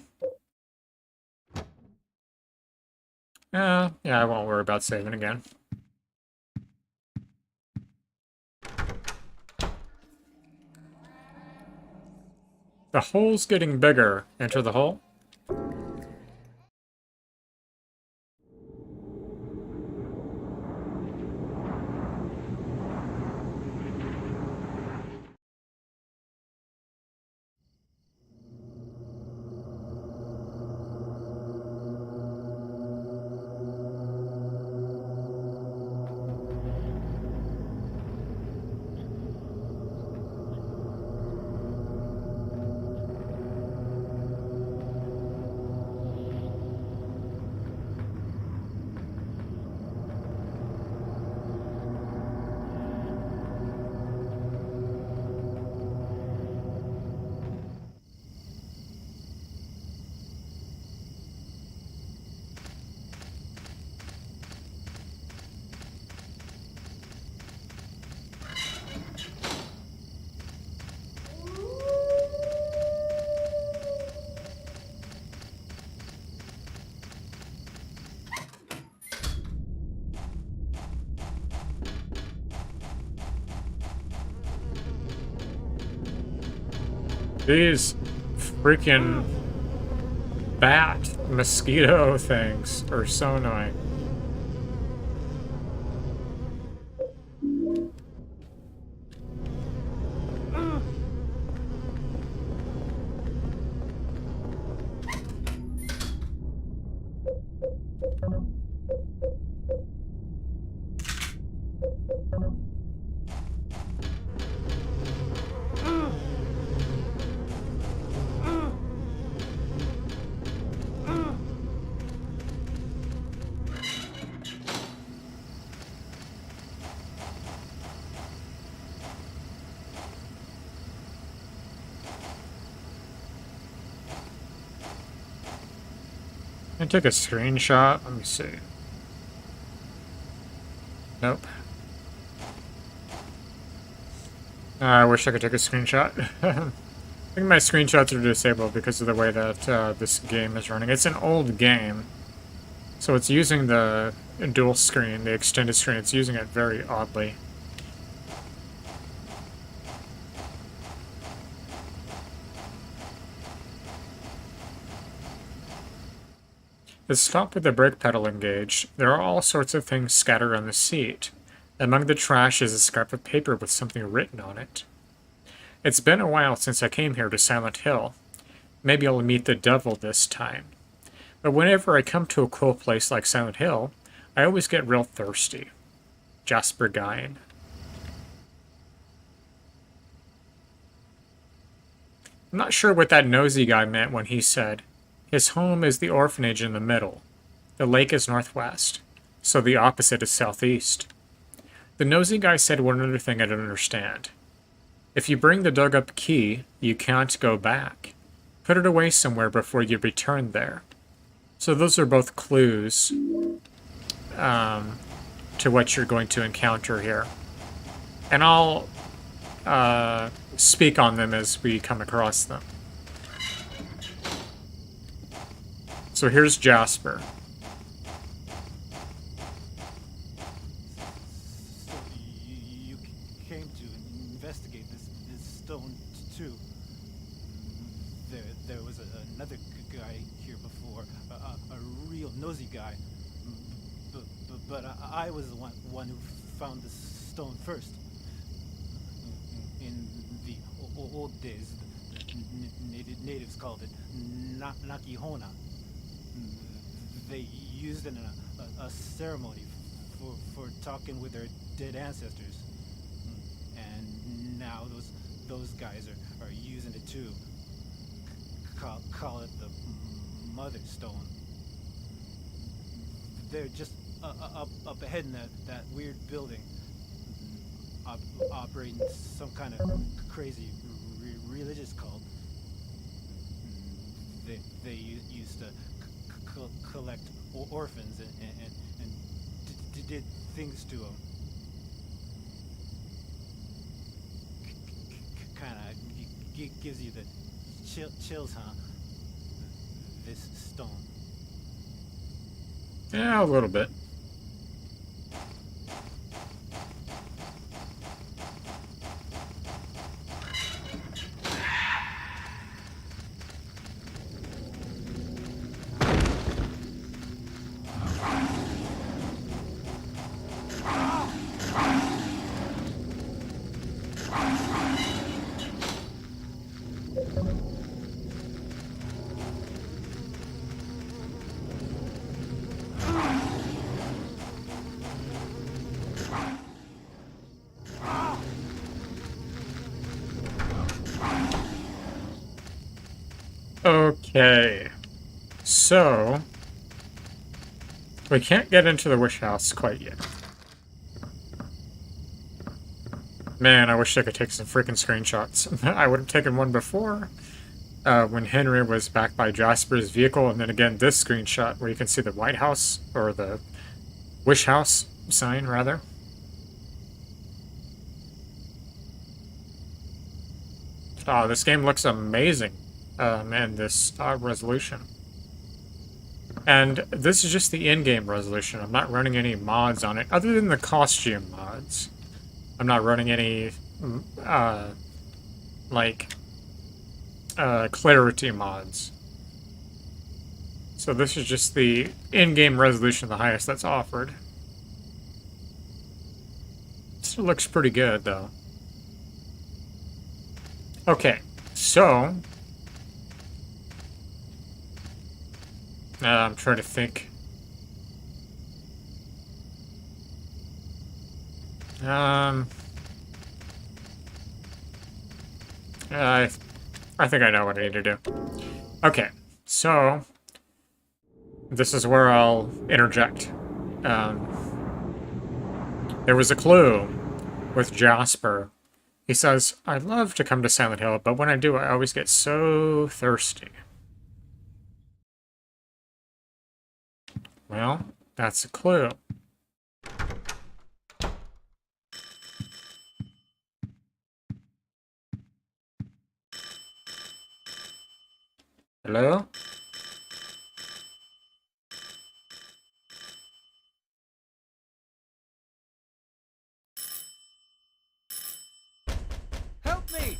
Yeah, I won't worry about saving again. The hole's getting bigger. Enter the hole. These freaking bat mosquito things are so annoying. I took a screenshot. Let me see. Nope. I wish I could take a screenshot. I think my screenshots are disabled because of the way that this game is running. It's an old game, so it's using the dual screen, the extended screen. It's using it very oddly. Let's stop with the brake pedal engaged. There are all sorts of things scattered on the seat. Among the trash is a scrap of paper with something written on it. It's been a while since I came here to Silent Hill. Maybe I'll meet the devil this time. But whenever I come to a cool place like Silent Hill, I always get real thirsty. Jasper Guyan. I'm not sure what that nosy guy meant when he said, his home is the orphanage in the middle. The lake is northwest, so the opposite is southeast. The nosy guy said one other thing I don't understand. If you bring the dug-up key, you can't go back. Put it away somewhere before you return there. So those are both clues to what you're going to encounter here. And I'll speak on them as we come across them. So here's Jasper. So you came to investigate this stone too. There was another guy here before, a real nosy guy. But I was the one who found the stone first. In the old days, the natives called it Nakihona. They used it in a ceremony for talking with their dead ancestors. And now those guys are using it too. Call it the Mother Stone. they're just up ahead in that weird building, operating some kind of crazy religious cult. They used to collect orphans and did things to them. Kind of gives you the chills, huh? This stone. Yeah, a little bit. Okay, so we can't get into the wish house quite yet. Man, I wish I could take some freaking screenshots. I would have taken one before, when Henry was back by Jasper's vehicle, and then again this screenshot where you can see the White House, or the Wish House sign, rather. Oh, this game looks amazing. And this resolution. And this is just the in-game resolution. I'm not running any mods on it, other than the costume mods. I'm not running any, clarity mods. So this is just the in-game resolution, the highest that's offered. Still looks pretty good, though. Okay, so I'm trying to think. I think I know what I need to do. Okay, so this is where I'll interject. There was a clue with Jasper. He says, "I'd love to come to Silent Hill, but when I do, I always get so thirsty." Well, that's a clue. Hello? Help me!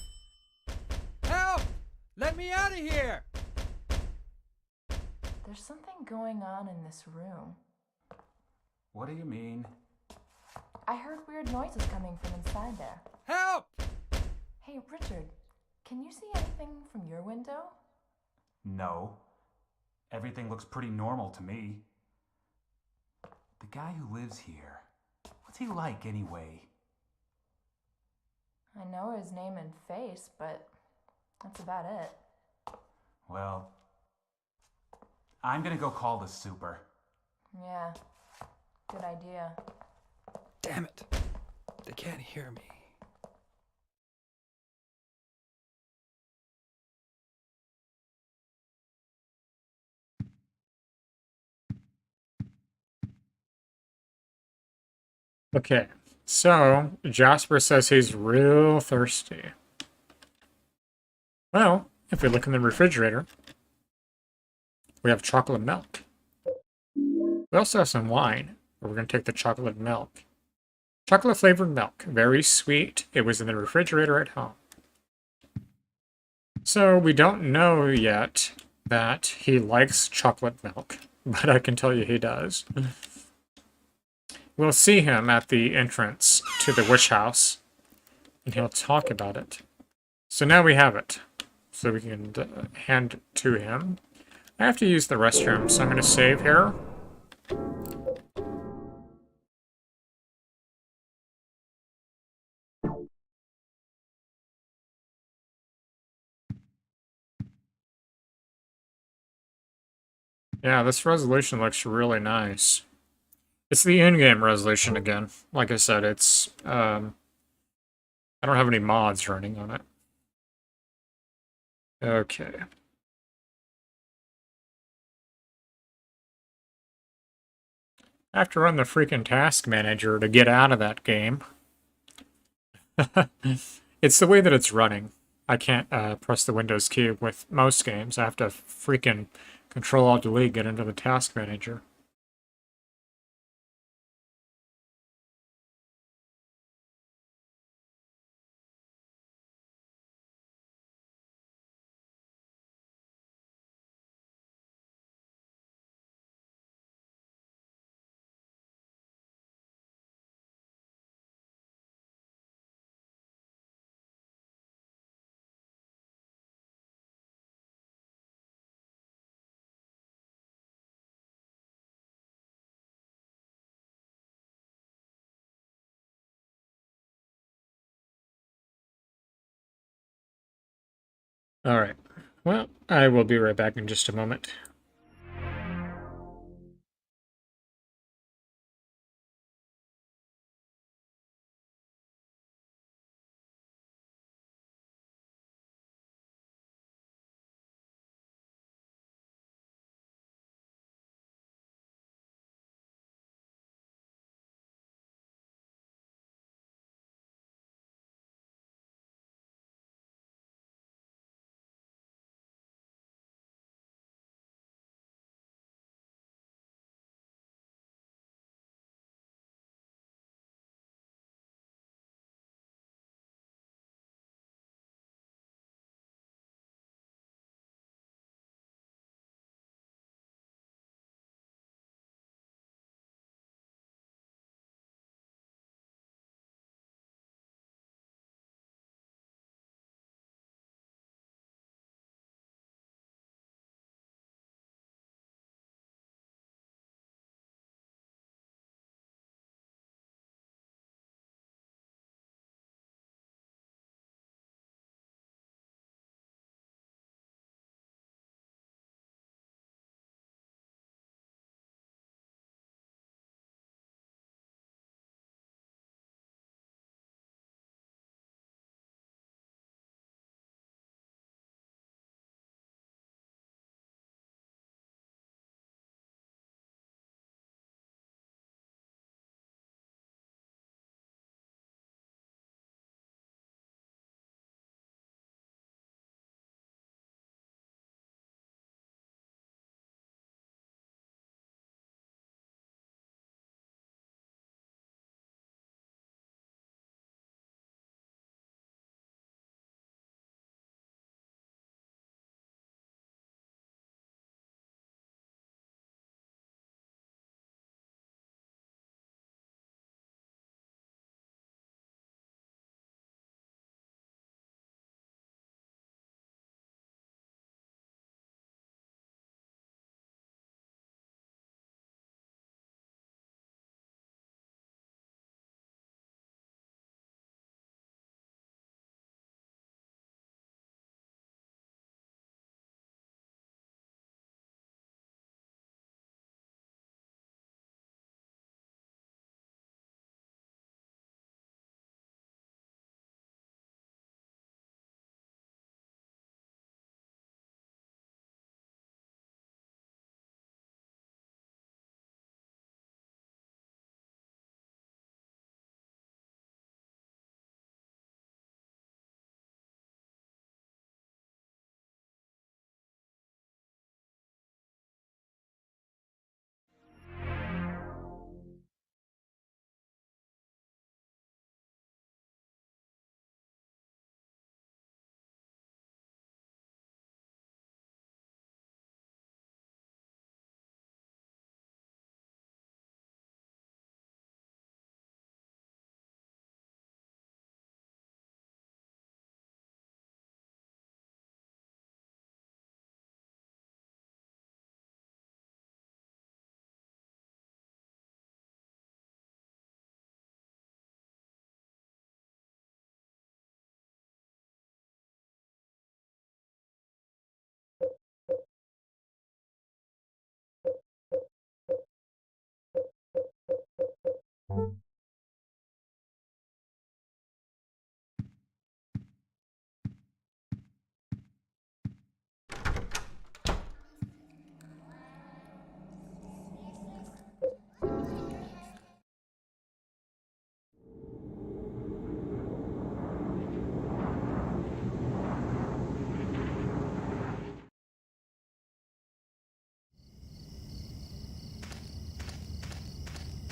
Help! Let me out of here! There's something going on in this room. What do you mean? I heard weird noises coming from inside there. Help! Hey, Richard, can you see anything from your window? No. Everything looks pretty normal to me. The guy who lives here, what's he like anyway? I know his name and face, but that's about it. Well, I'm gonna go call the super. Yeah, good idea. Damn it. They can't hear me. Okay, so Jasper says he's real thirsty. Well, if we look in the refrigerator, we have chocolate milk. We also have some wine, but we're going to take the chocolate milk. Chocolate flavored milk, very sweet. It was in the refrigerator at home. So we don't know yet that he likes chocolate milk, but I can tell you he does. We'll see him at the entrance to the wish house, and he'll talk about it. So now we have it. So we can hand it to him. I have to use the restroom, so I'm going to save here. Yeah, this resolution looks really nice. It's the in-game resolution again. Like I said, it's I don't have any mods running on it. Okay. I have to run the freaking task manager to get out of that game. It's the way that it's running. I can't press the Windows key with most games. I have to freaking Control-Alt-Delete get into the task manager. Alright. Well, I will be right back in just a moment.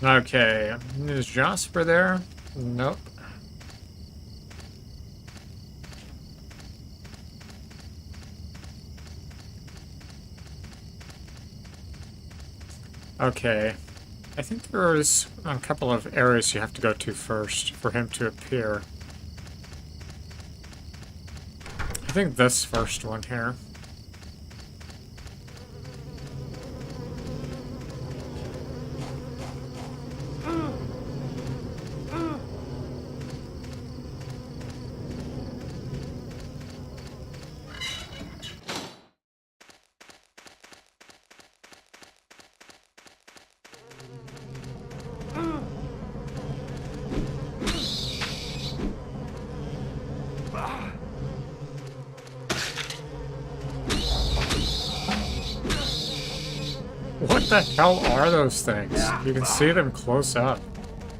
Okay, is Jasper there? Nope. Okay, I think there's a couple of areas you have to go to first for him to appear. I think this first one here. What the hell are those things? You can see them close up.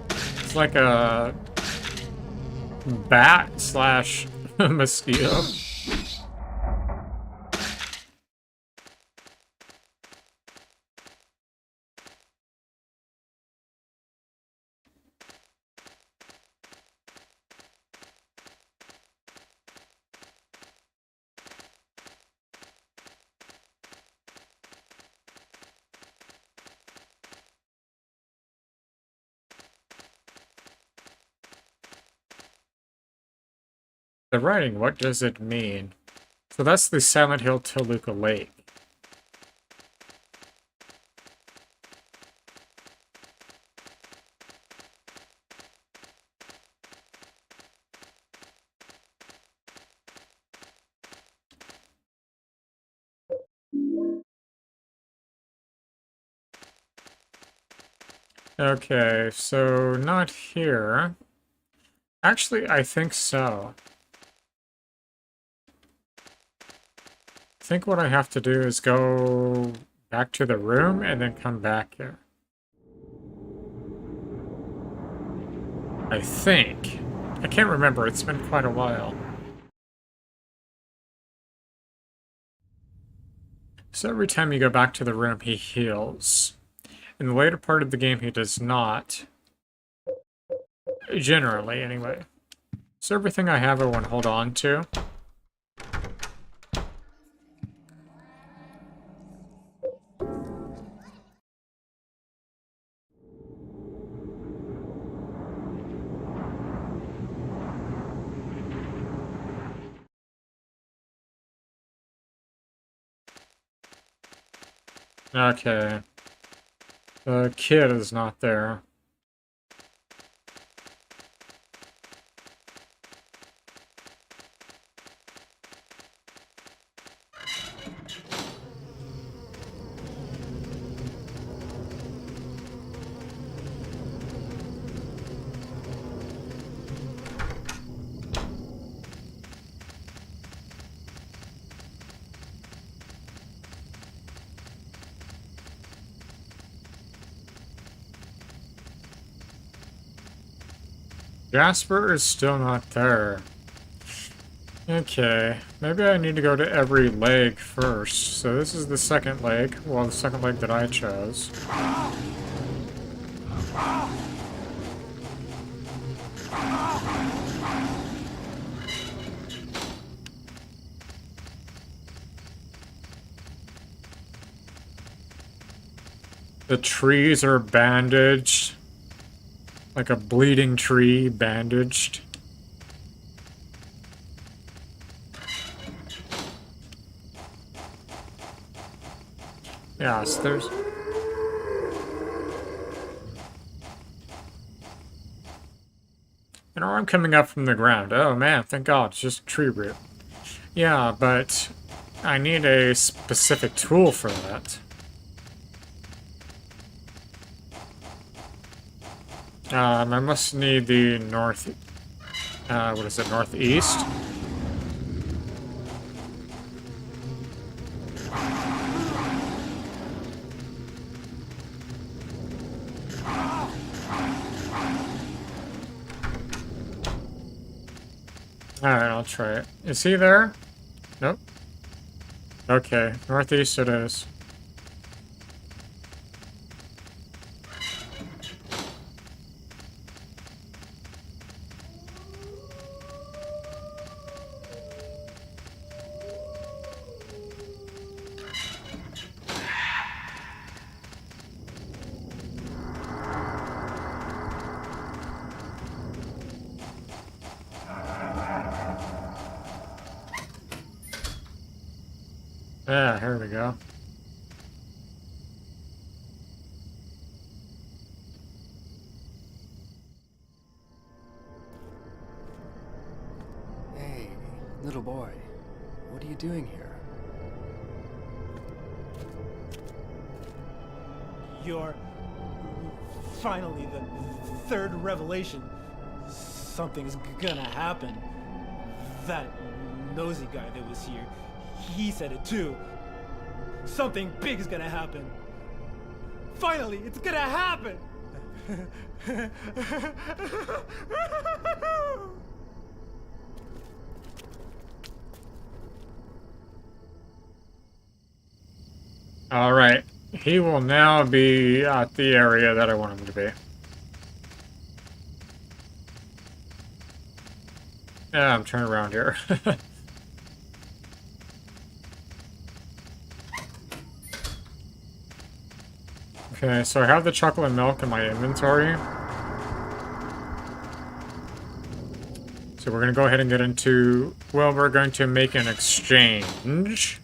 It's like a bat slash mosquito. The writing, what does it mean? So that's the Silent Hill Toluca Lake. Okay, so not here. Actually, I think so. I think what I have to do is go back to the room and then come back here. I think. I can't remember, it's been quite a while. So every time you go back to the room, he heals. In the later part of the game, he does not. Generally, anyway. So everything I have, I want to hold on to. Okay. The kid is not there. Jasper is still not there. Okay, maybe I need to go to every leg first. So this is the second leg. Well, the second leg that I chose. The trees are bandaged. Like a bleeding tree bandaged. Yes, there's... An arm coming up from the ground. Oh man, thank God, it's just a tree root. Yeah, but I need a specific tool for that. I must need the north... what is it, northeast? Alright, I'll try it. Is he there? Nope. Okay, northeast it is. Yeah, here we go. Hey, little boy. What are you doing here? You're finally the third revelation. Something's gonna happen. That nosy guy that was here, he said it too. Something big is gonna happen. Finally, it's gonna happen! Alright, he will now be at the area that I want him to be. Yeah, I'm turning around here. Okay, so I have the chocolate milk in my inventory. So we're going to go ahead and get into... Well, we're going to make an exchange.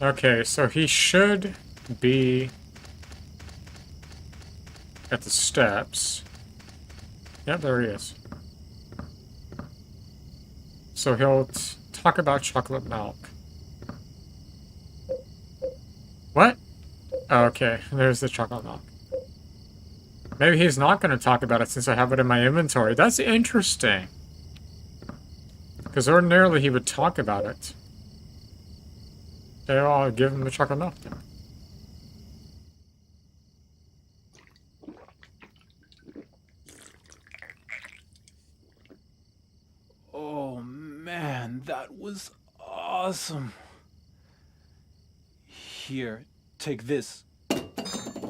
Okay, so he should be at the steps. Yep, there he is. So he'll talk about chocolate milk. What? Oh, okay, there's the chocolate milk. Maybe he's not going to talk about it since I have it in my inventory. That's interesting. Because ordinarily he would talk about it. Okay, well, I'll give him the chocolate milk then. Oh man, that was awesome. Here, take this.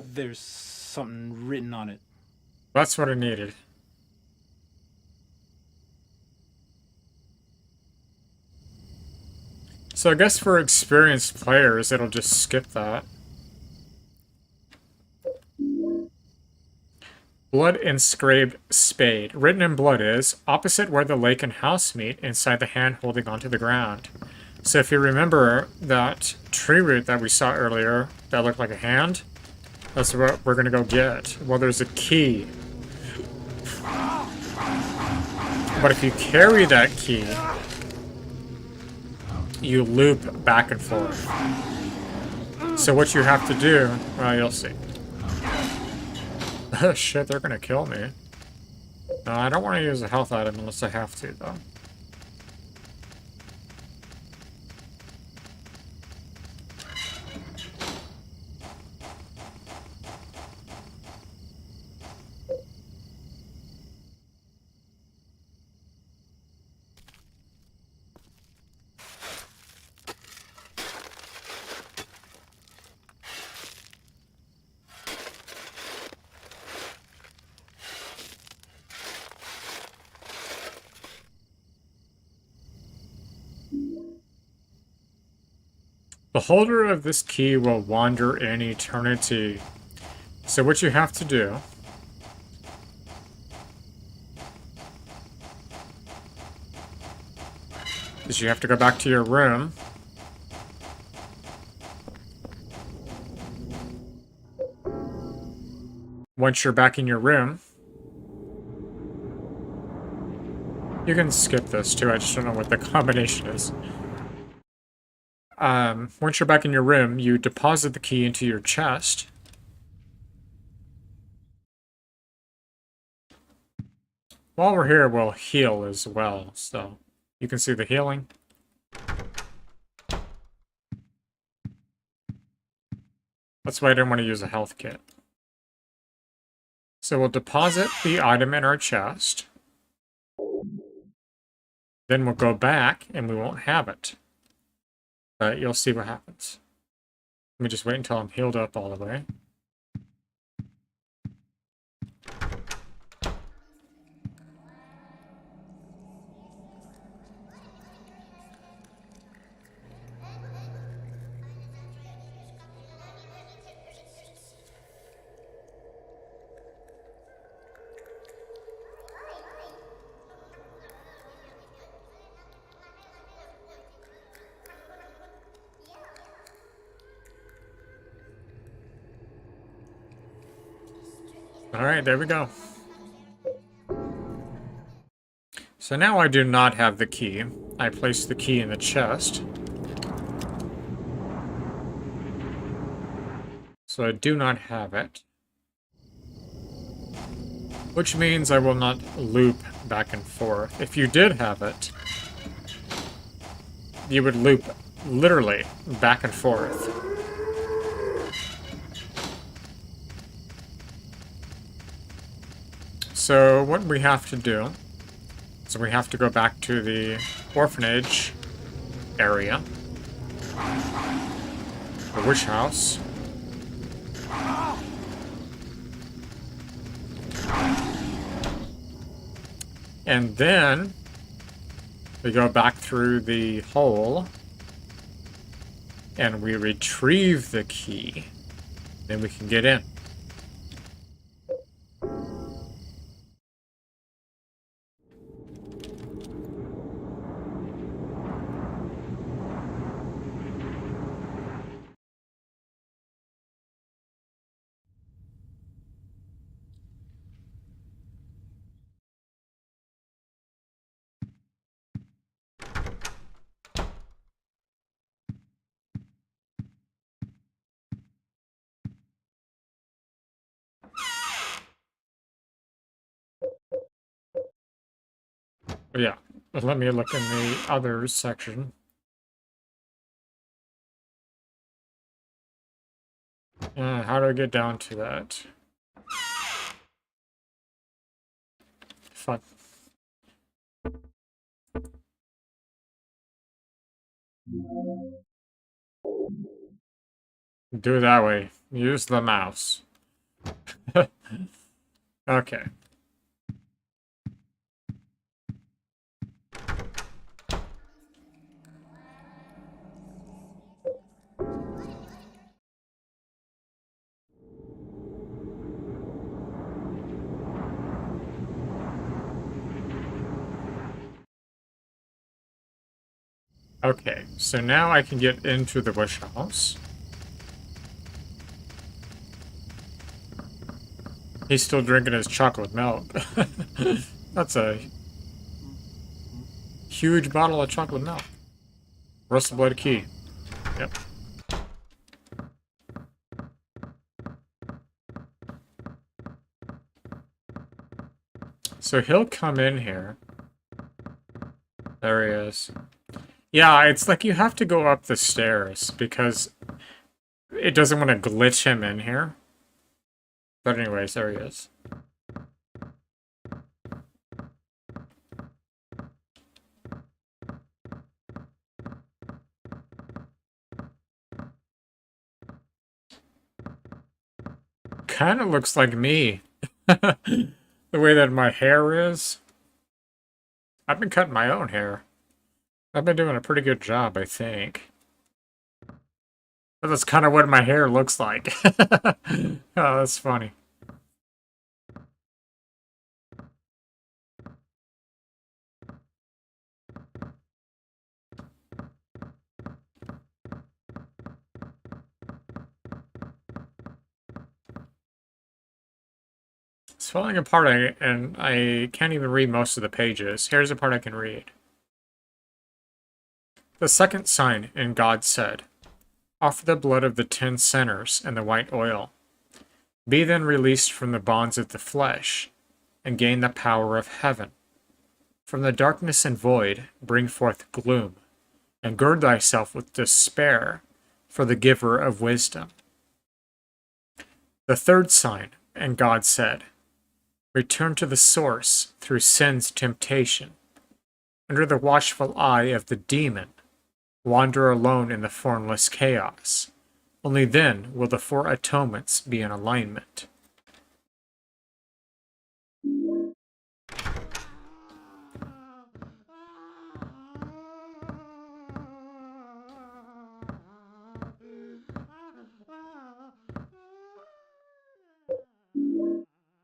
There's something written on it. That's what I needed. So I guess for experienced players, it'll just skip that. Blood inscribed spade. Written in blood is, opposite where the lake and house meet, inside the hand holding onto the ground. So if you remember that tree root that we saw earlier, that looked like a hand, that's what we're going to go get. Well, there's a key. But if you carry that key, you loop back and forth. So what you have to do, well, you'll see. Oh shit, they're gonna kill me. No, I don't want to use a health item unless I have to, though. The holder of this key will wander in eternity. So what you have to do is you have to go back to your room. Once you're back in your room, You can skip this too, I just don't know what the combination is. Once you're back in your room, you deposit the key into your chest. While we're here, we'll heal as well, so you can see the healing. That's why I didn't want to use a health kit. So we'll deposit the item in our chest. Then we'll go back and we won't have it. But you'll see what happens. Let me just wait until I'm healed up all the way. Alright, there we go. So now I do not have the key. I place the key in the chest. So I do not have it. Which means I will not loop back and forth. If you did have it, you would loop literally back and forth. So what we have to do is we have to go back to the orphanage area, the witch house. And then we go back through the hole and we retrieve the key. Then we can get in. Yeah, let me look in the others section. How do I get down to that? Fuck. Do it that way. Use the mouse. Okay. Okay, so now I can get into the wish house. He's still drinking his chocolate milk. That's a huge bottle of chocolate milk. Rusted blade key. Yep. So he'll come in here. There he is. Yeah, it's like you have to go up the stairs because it doesn't want to glitch him in here. But anyways, there he is. Kind of looks like me. The way that my hair is. I've been cutting my own hair. I've been doing a pretty good job, I think. But that's kind of what my hair looks like. Oh, that's funny. falling apart, and I can't even read most of the pages. Here's the part I can read. The second sign, and God said, offer the blood of the 10 sinners and the white oil. Be then released from the bonds of the flesh, and gain the power of heaven. From the darkness and void bring forth gloom, and gird thyself with despair for the giver of wisdom. The third sign, and God said, return to the source through sin's temptation. Under the watchful eye of the demon, wander alone in the formless chaos. Only then will the 4 atonements be in alignment.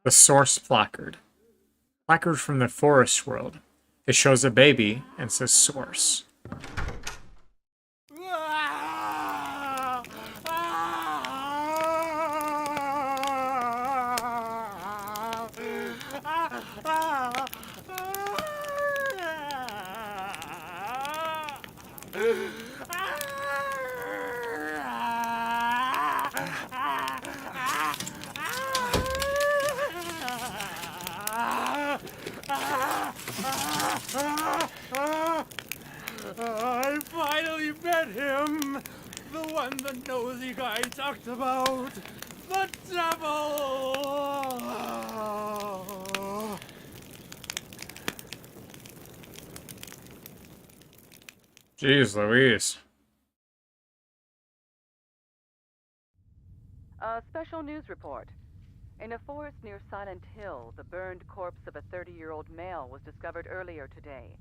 The source placard. Placard from the forest world. It shows a baby and says source. I finally met him! The one the nosy guy talked about! The devil! Jeez Louise. A special news report. In a forest near Silent Hill, the burned corpse of a 30-year-old male was discovered earlier today.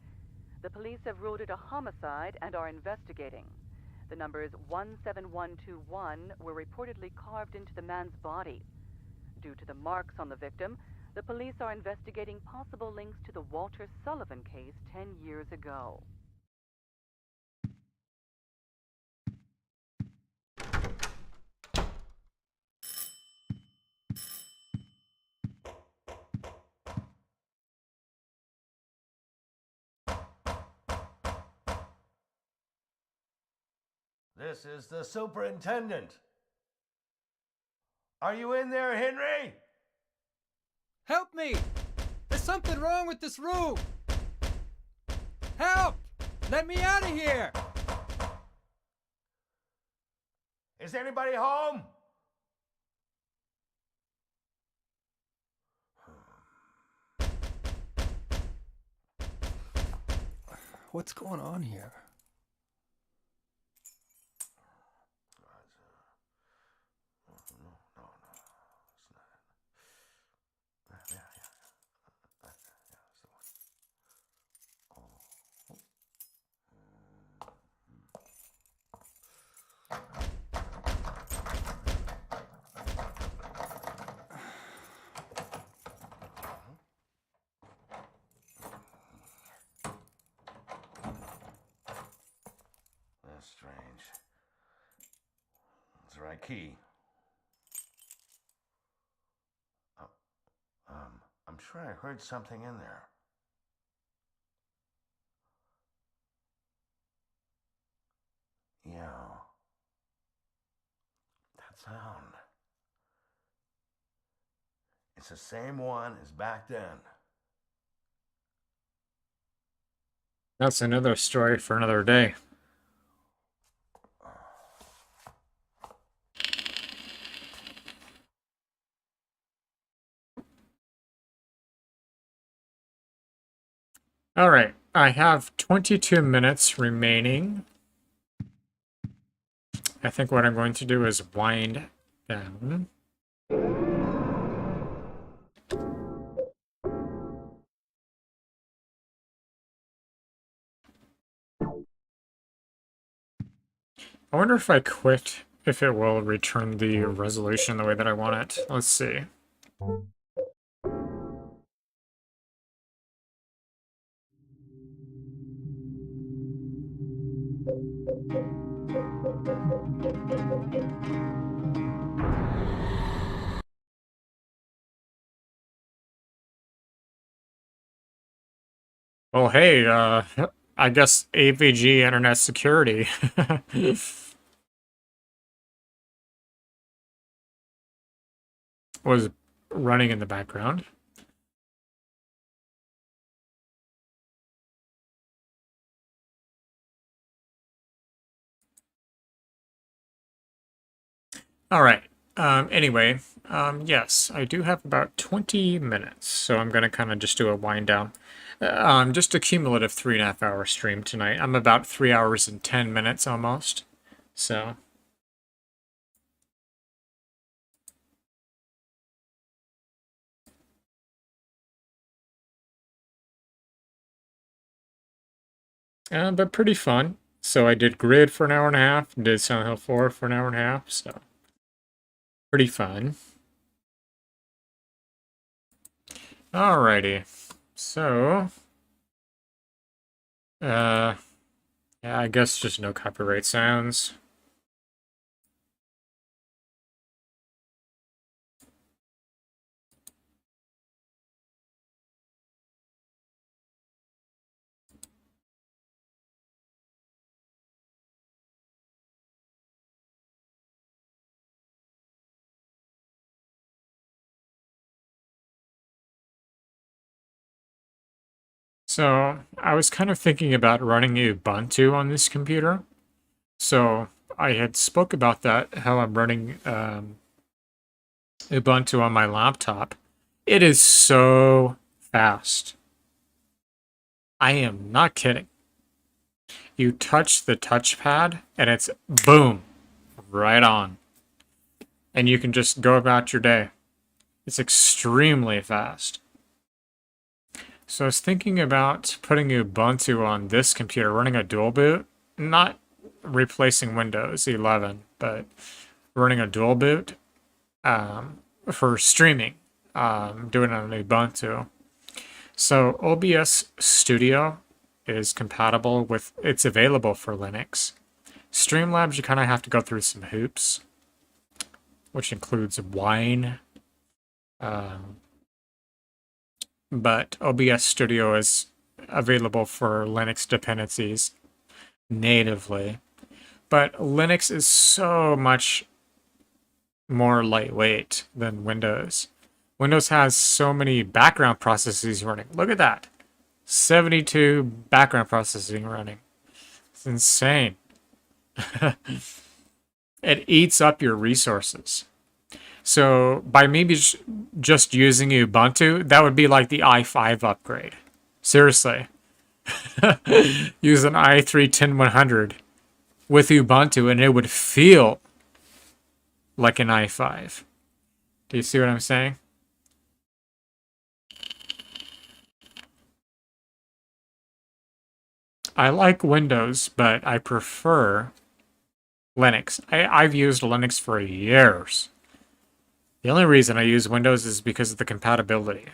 The police have ruled it a homicide and are investigating. The numbers 17121 were reportedly carved into the man's body. Due to the marks on the victim, the police are investigating possible links to the Walter Sullivan case 10 years ago. This is the superintendent. Are you in there, Henry? Help me! There's something wrong with this room! Help! Let me out of here! Is anybody home? What's going on here? That's strange. That's the right key. I'm sure I heard something in there. Yeah. That sound. It's the same one as back then. That's another story for another day. All right, I have 22 minutes remaining. I think what I'm going to do is wind down. I wonder if I quit, if it will return the resolution the way that I want it. Let's see. Well, hey, I guess AVG Internet Security was running in the background. All right. Anyway, yes, I do have about 20 minutes, so I'm gonna kind of just do a wind down. Just a cumulative 3.5 hour stream tonight. I'm about 3 hours and 10 minutes almost. So. But pretty fun. So I did Grid for an hour and a half, did Silent Hill 4 for an hour and a half, so pretty fun. Alrighty. So, yeah, I guess just no copyright sounds. So, I was kind of thinking about running Ubuntu on this computer. So, I had spoke about that, how I'm running Ubuntu on my laptop. It is so fast. I am not kidding. You touch the touchpad and it's boom, right on. And you can just go about your day. It's extremely fast. So I was thinking about putting Ubuntu on this computer, running a dual boot, not replacing Windows 11, but running a dual boot for streaming, doing it on Ubuntu. So OBS Studio is compatible with, it's available for Linux. Streamlabs, you kind of have to go through some hoops, which includes Wine. But OBS Studio is available for Linux dependencies natively. But Linux is so much more lightweight than Windows. Windows has so many background processes running. Look at that. 72 background processing running. It's insane. It eats up your resources. So by maybe just using Ubuntu, that would be like the i5 upgrade. Seriously. Use an i3 10100 with Ubuntu and it would feel like an i5. Do you see what I'm saying? I like Windows, but I prefer Linux. I've used Linux for years. The only reason I use Windows is because of the compatibility.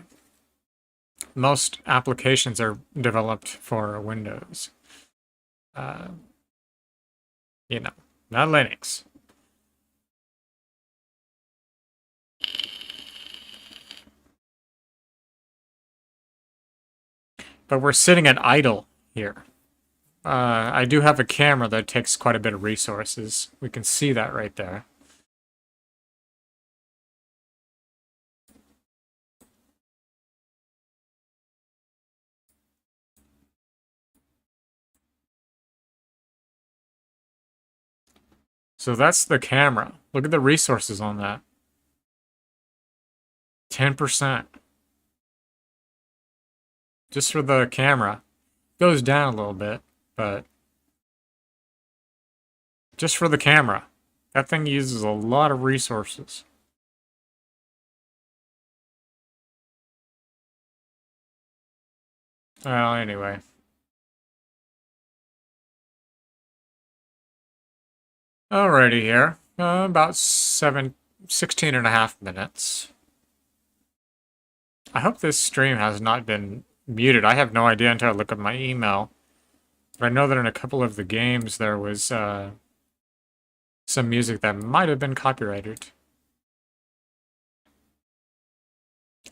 Most applications are developed for Windows. You know, not Linux. But we're sitting at idle here. I do have a camera that takes quite a bit of resources. We can see that right there. So that's the camera. Look at the resources on that. 10%. Just for the camera. Goes down a little bit, but just for the camera. That thing uses a lot of resources. Well, anyway. Alrighty here. About 16 and a half minutes. I hope this stream has not been muted. I have no idea until I look at my email. But I know that in a couple of the games there was some music that might have been copyrighted.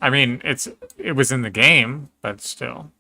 I mean, it was in the game, but still.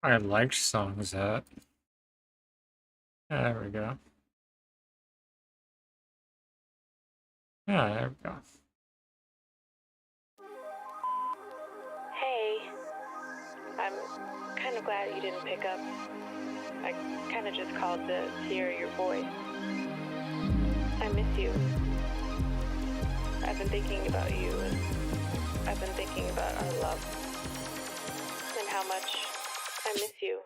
I liked songs that. There we go. Yeah, there we go. Hey, I'm kind of glad you didn't pick up. I kind of just called to hear your voice. I miss you. I've been thinking about you, and I've been thinking about our love, and how much I miss you.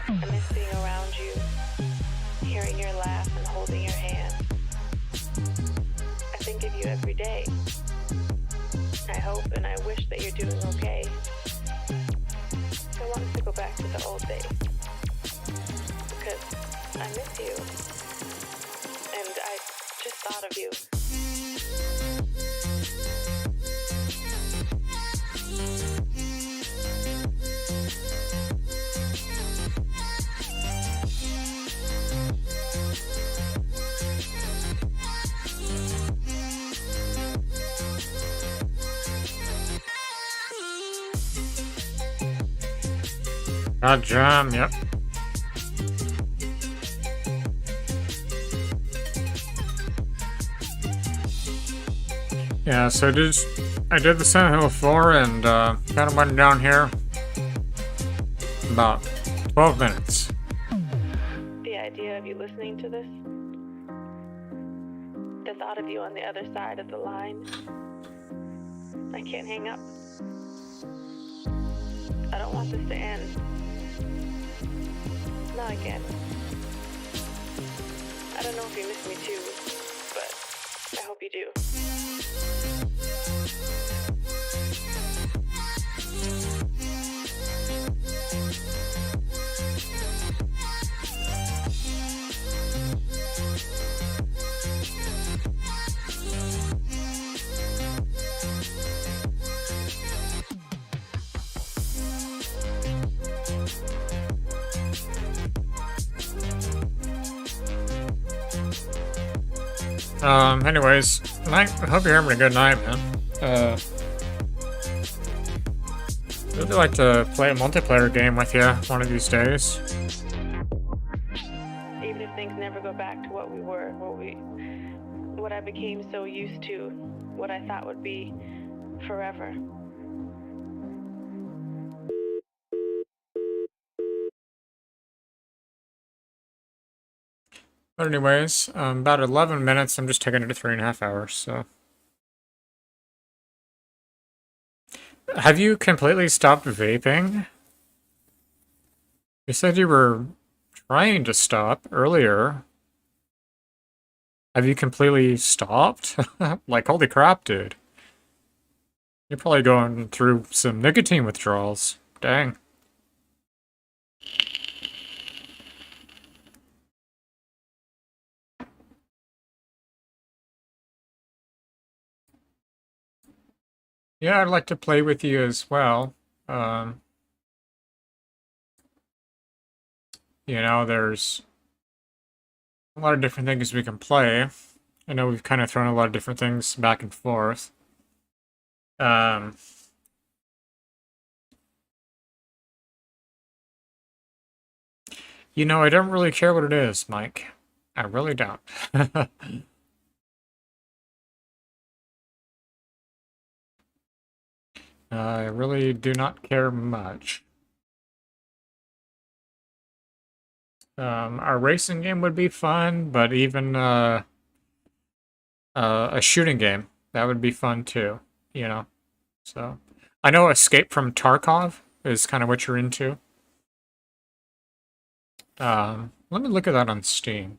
I miss being around you, hearing your laugh and holding your hand. I think of you every day. I hope and I wish that you're doing okay. I want us to go back to the old days. Because I miss you. And I just thought of you. God jam, yep. Yeah, so I did the Senate Hill 4 and kind of went down here about 12 minutes. The idea of you listening to this, the thought of you on the other side of the line, I can't hang up. I don't want this to end. Not again. I don't know if you miss me too, but I hope you do. Anyways, I hope you're having a good night, man. Really like to play a multiplayer game with you one of these days. Even if things never go back to what we were, what I became so used to, what I thought would be forever. But anyways, about 11 minutes, I'm just taking it to 3.5 hours, so. Have you completely stopped vaping? You said you were trying to stop earlier. Have you completely stopped? Like, holy crap, dude. You're probably going through some nicotine withdrawals. Dang. Yeah, I'd like to play with you as well. You know, there's a lot of different things we can play. I know we've kind of thrown a lot of different things back and forth. You know, I don't really care what it is, Mike. I really don't. I really do not care much. Our racing game would be fun, but even a shooting game, that would be fun too, you know? So, I know Escape from Tarkov is kind of what you're into. Let me look at that on Steam.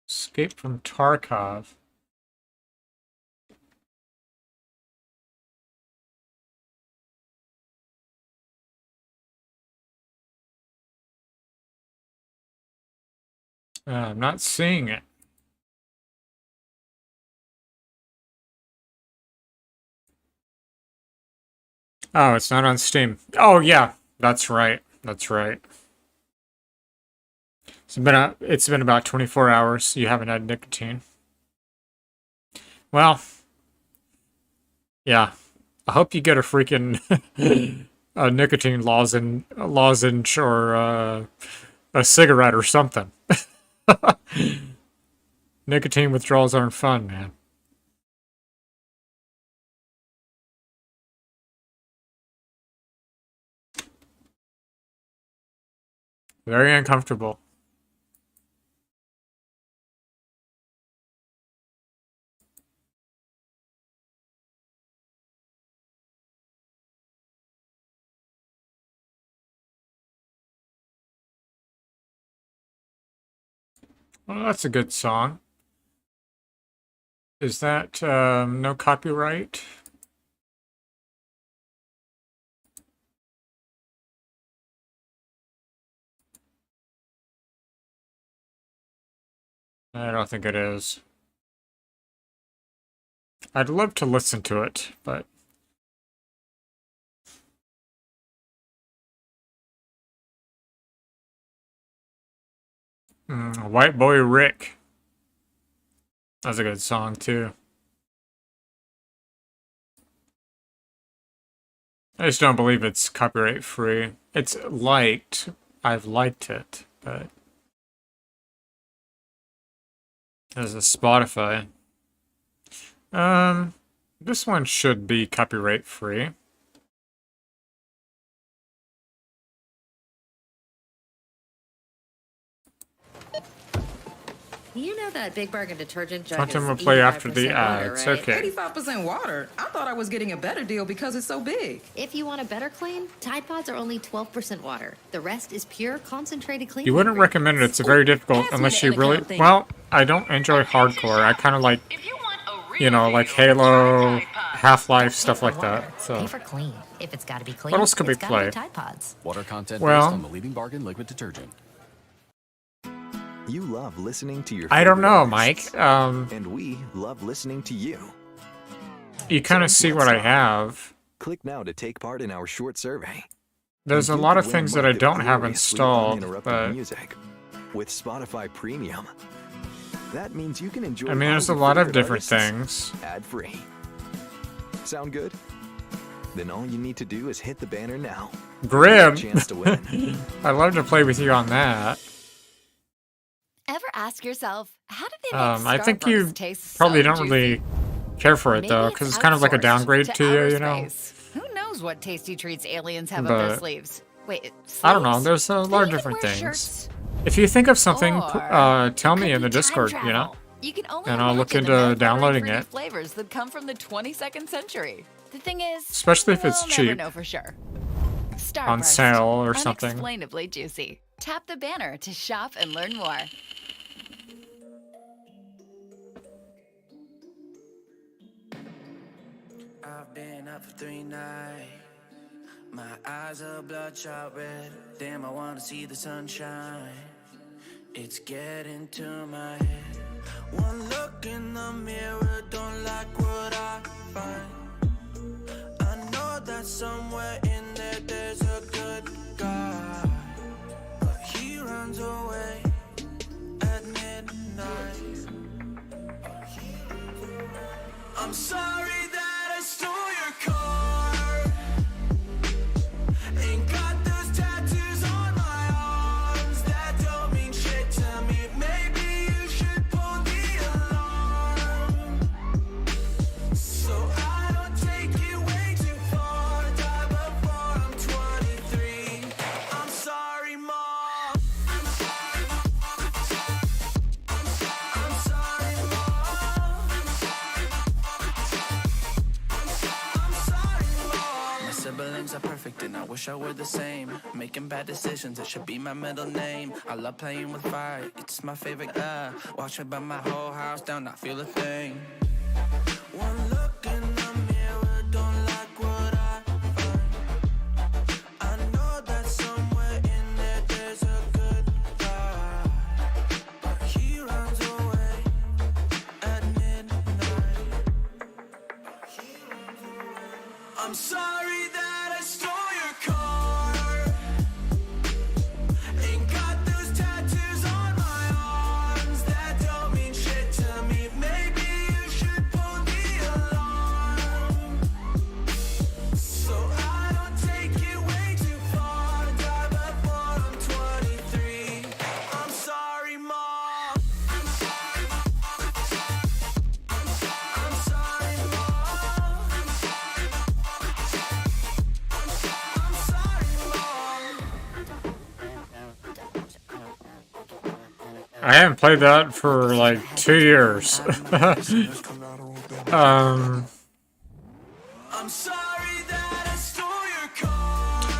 Escape from Tarkov. I'm not seeing it. Oh, it's not on Steam. Oh, yeah, that's right. That's right. It's been about 24 hours. You haven't had nicotine. Well, yeah. I hope you get a freaking a nicotine lozenge or a cigarette or something. Nicotine withdrawals aren't fun, man. Very uncomfortable. Well, that's a good song. Is that no copyright? I don't think it is. I'd love to listen to it, but... White Boy Rick. That's a good song, too. I just don't believe it's copyright free. It's liked. I've liked it, but... As a Spotify. This one should be copyright free. You know that Big Bargain detergent jug Content is will play after 85% the water, ads. right? Okay. 85% water? I thought I was getting a better deal because it's so big. If you want a better clean, Tide Pods are only 12% water. The rest is pure concentrated clean. You wouldn't recommend it. It's very difficult unless you really... Well, I don't enjoy hardcore. I kind of like, you know, like Halo, Half-Life, stuff like that. So. Pay for clean. If it's got to be clean, What else could we it's gotta play? be Tide Pods. Water content Well- based on the leading bargain liquid detergent. You love listening to your I don't favorite know, artists, Mike. and we love listening to you. You kind of see what I have. Click now to take part in our short survey. There's a And you lot could of win things a that I month of don't have gloriously installed, uninterrupted but... music with Spotify Premium. That means you can enjoy I mean, all there's a your lot of favorite different artists things. ad-free. Sound good? Then all you need to do is hit the banner now. Grim! Chance to win. I'd love to play with you on that. Ever ask yourself, how did they make I think you Starburst taste probably so don't juicy? really care for it, Maybe though, because it's kind of like a outsourced downgrade to you, outer you know? space. Who knows what tasty treats aliens have up their But- sleeves? Wait, I don't know, sleeves? there's a Do lot they of even different wear things. shirts? If you think of something, Or tell me could in the be time Discord, you know? travel. You can only And I'll look imagine into the mouth-watering downloading fruity it. flavors that come from the 22nd century. The thing is, Especially if it's we'll never cheap. know for sure. On Starburst, sale or something. unexplainably juicy. Tap the banner to shop and learn more. I've been up for 3 nights. My eyes are bloodshot red. Damn, I wanna see the sunshine. It's getting to my head. One look in the mirror, don't like what I find. I know that somewhere in there there's a good guy, but he runs away at midnight. I'm sorry that I stole your car. wish I were the same. Making bad decisions, it should be my middle name. I love playing with fire, it's my favorite. Watch me burn my whole house down, not feel a thing. One look in the mirror, don't like what I find. I know that somewhere in there there's a good guy, but he runs away at midnight. I'm sorry that I stole your car. Ain't got those tattoos on my arms that don't mean shit to me. Maybe you should pull the alarm, so I don't take it way too far. Die before I'm 23. I'm sorry, Mom. I'm sorry, Mom. I haven't played that for like 2 years. I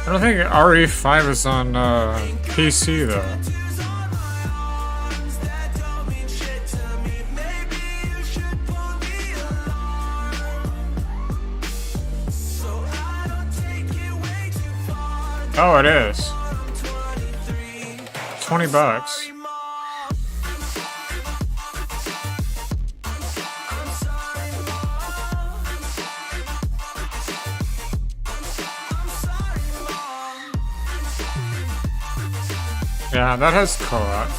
don't think RE5 is on PC though. Oh, it is. $20. Yeah, that has co-op.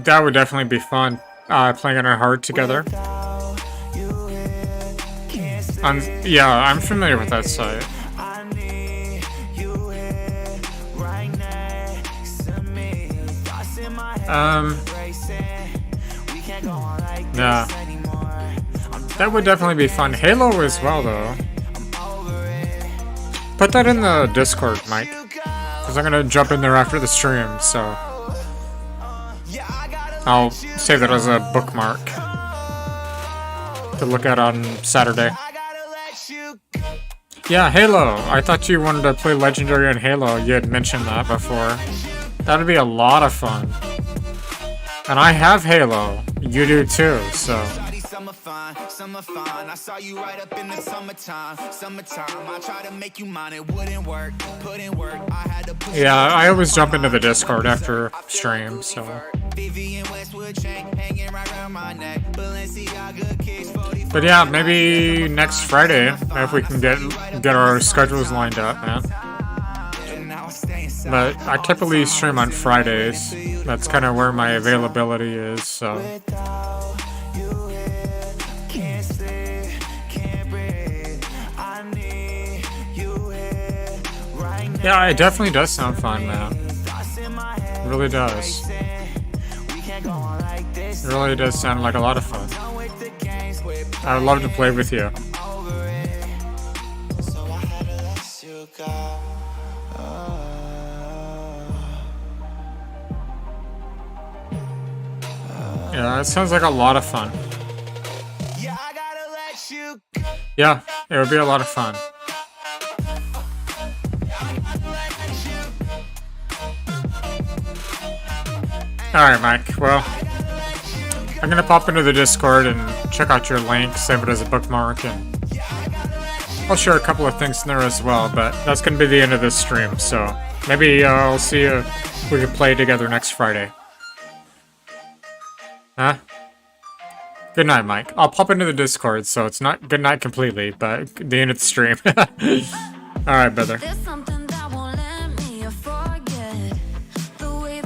That would definitely be fun, playing on our hard together. Yeah, I'm familiar with that site. Yeah. That would definitely be fun. Halo as well, though. Put that in the Discord, Mike. Because I'm gonna jump in there after the stream, so... I'll save that as a bookmark to look at on Saturday. Yeah, Halo. I thought you wanted to play Legendary on Halo. You had mentioned that before. That'd be a lot of fun. And I have Halo. You do too, so... Summer fun. I saw you right up in the summertime. I tried to make you mine, it wouldn't work. Put in work. I had to push. Yeah, I always jump into the Discord after stream, so. But yeah, maybe next Friday, if we can get our schedules lined up, man. But I typically stream on Fridays. That's kind of where my availability is, so. Yeah, it definitely does sound fun, man. It really does. It really does sound like a lot of fun. I would love to play with you. Yeah, it sounds like a lot of fun. Yeah, it would be a lot of fun. Alright, Mike. Well, I'm gonna pop into the Discord and check out your link, save it as a bookmark, and I'll share a couple of things in there as well, but that's gonna be the end of this stream, so maybe I'll see if we can play together next Friday. Huh? Good night, Mike. I'll pop into the Discord, so it's not good night completely, but the end of the stream. Alright, brother.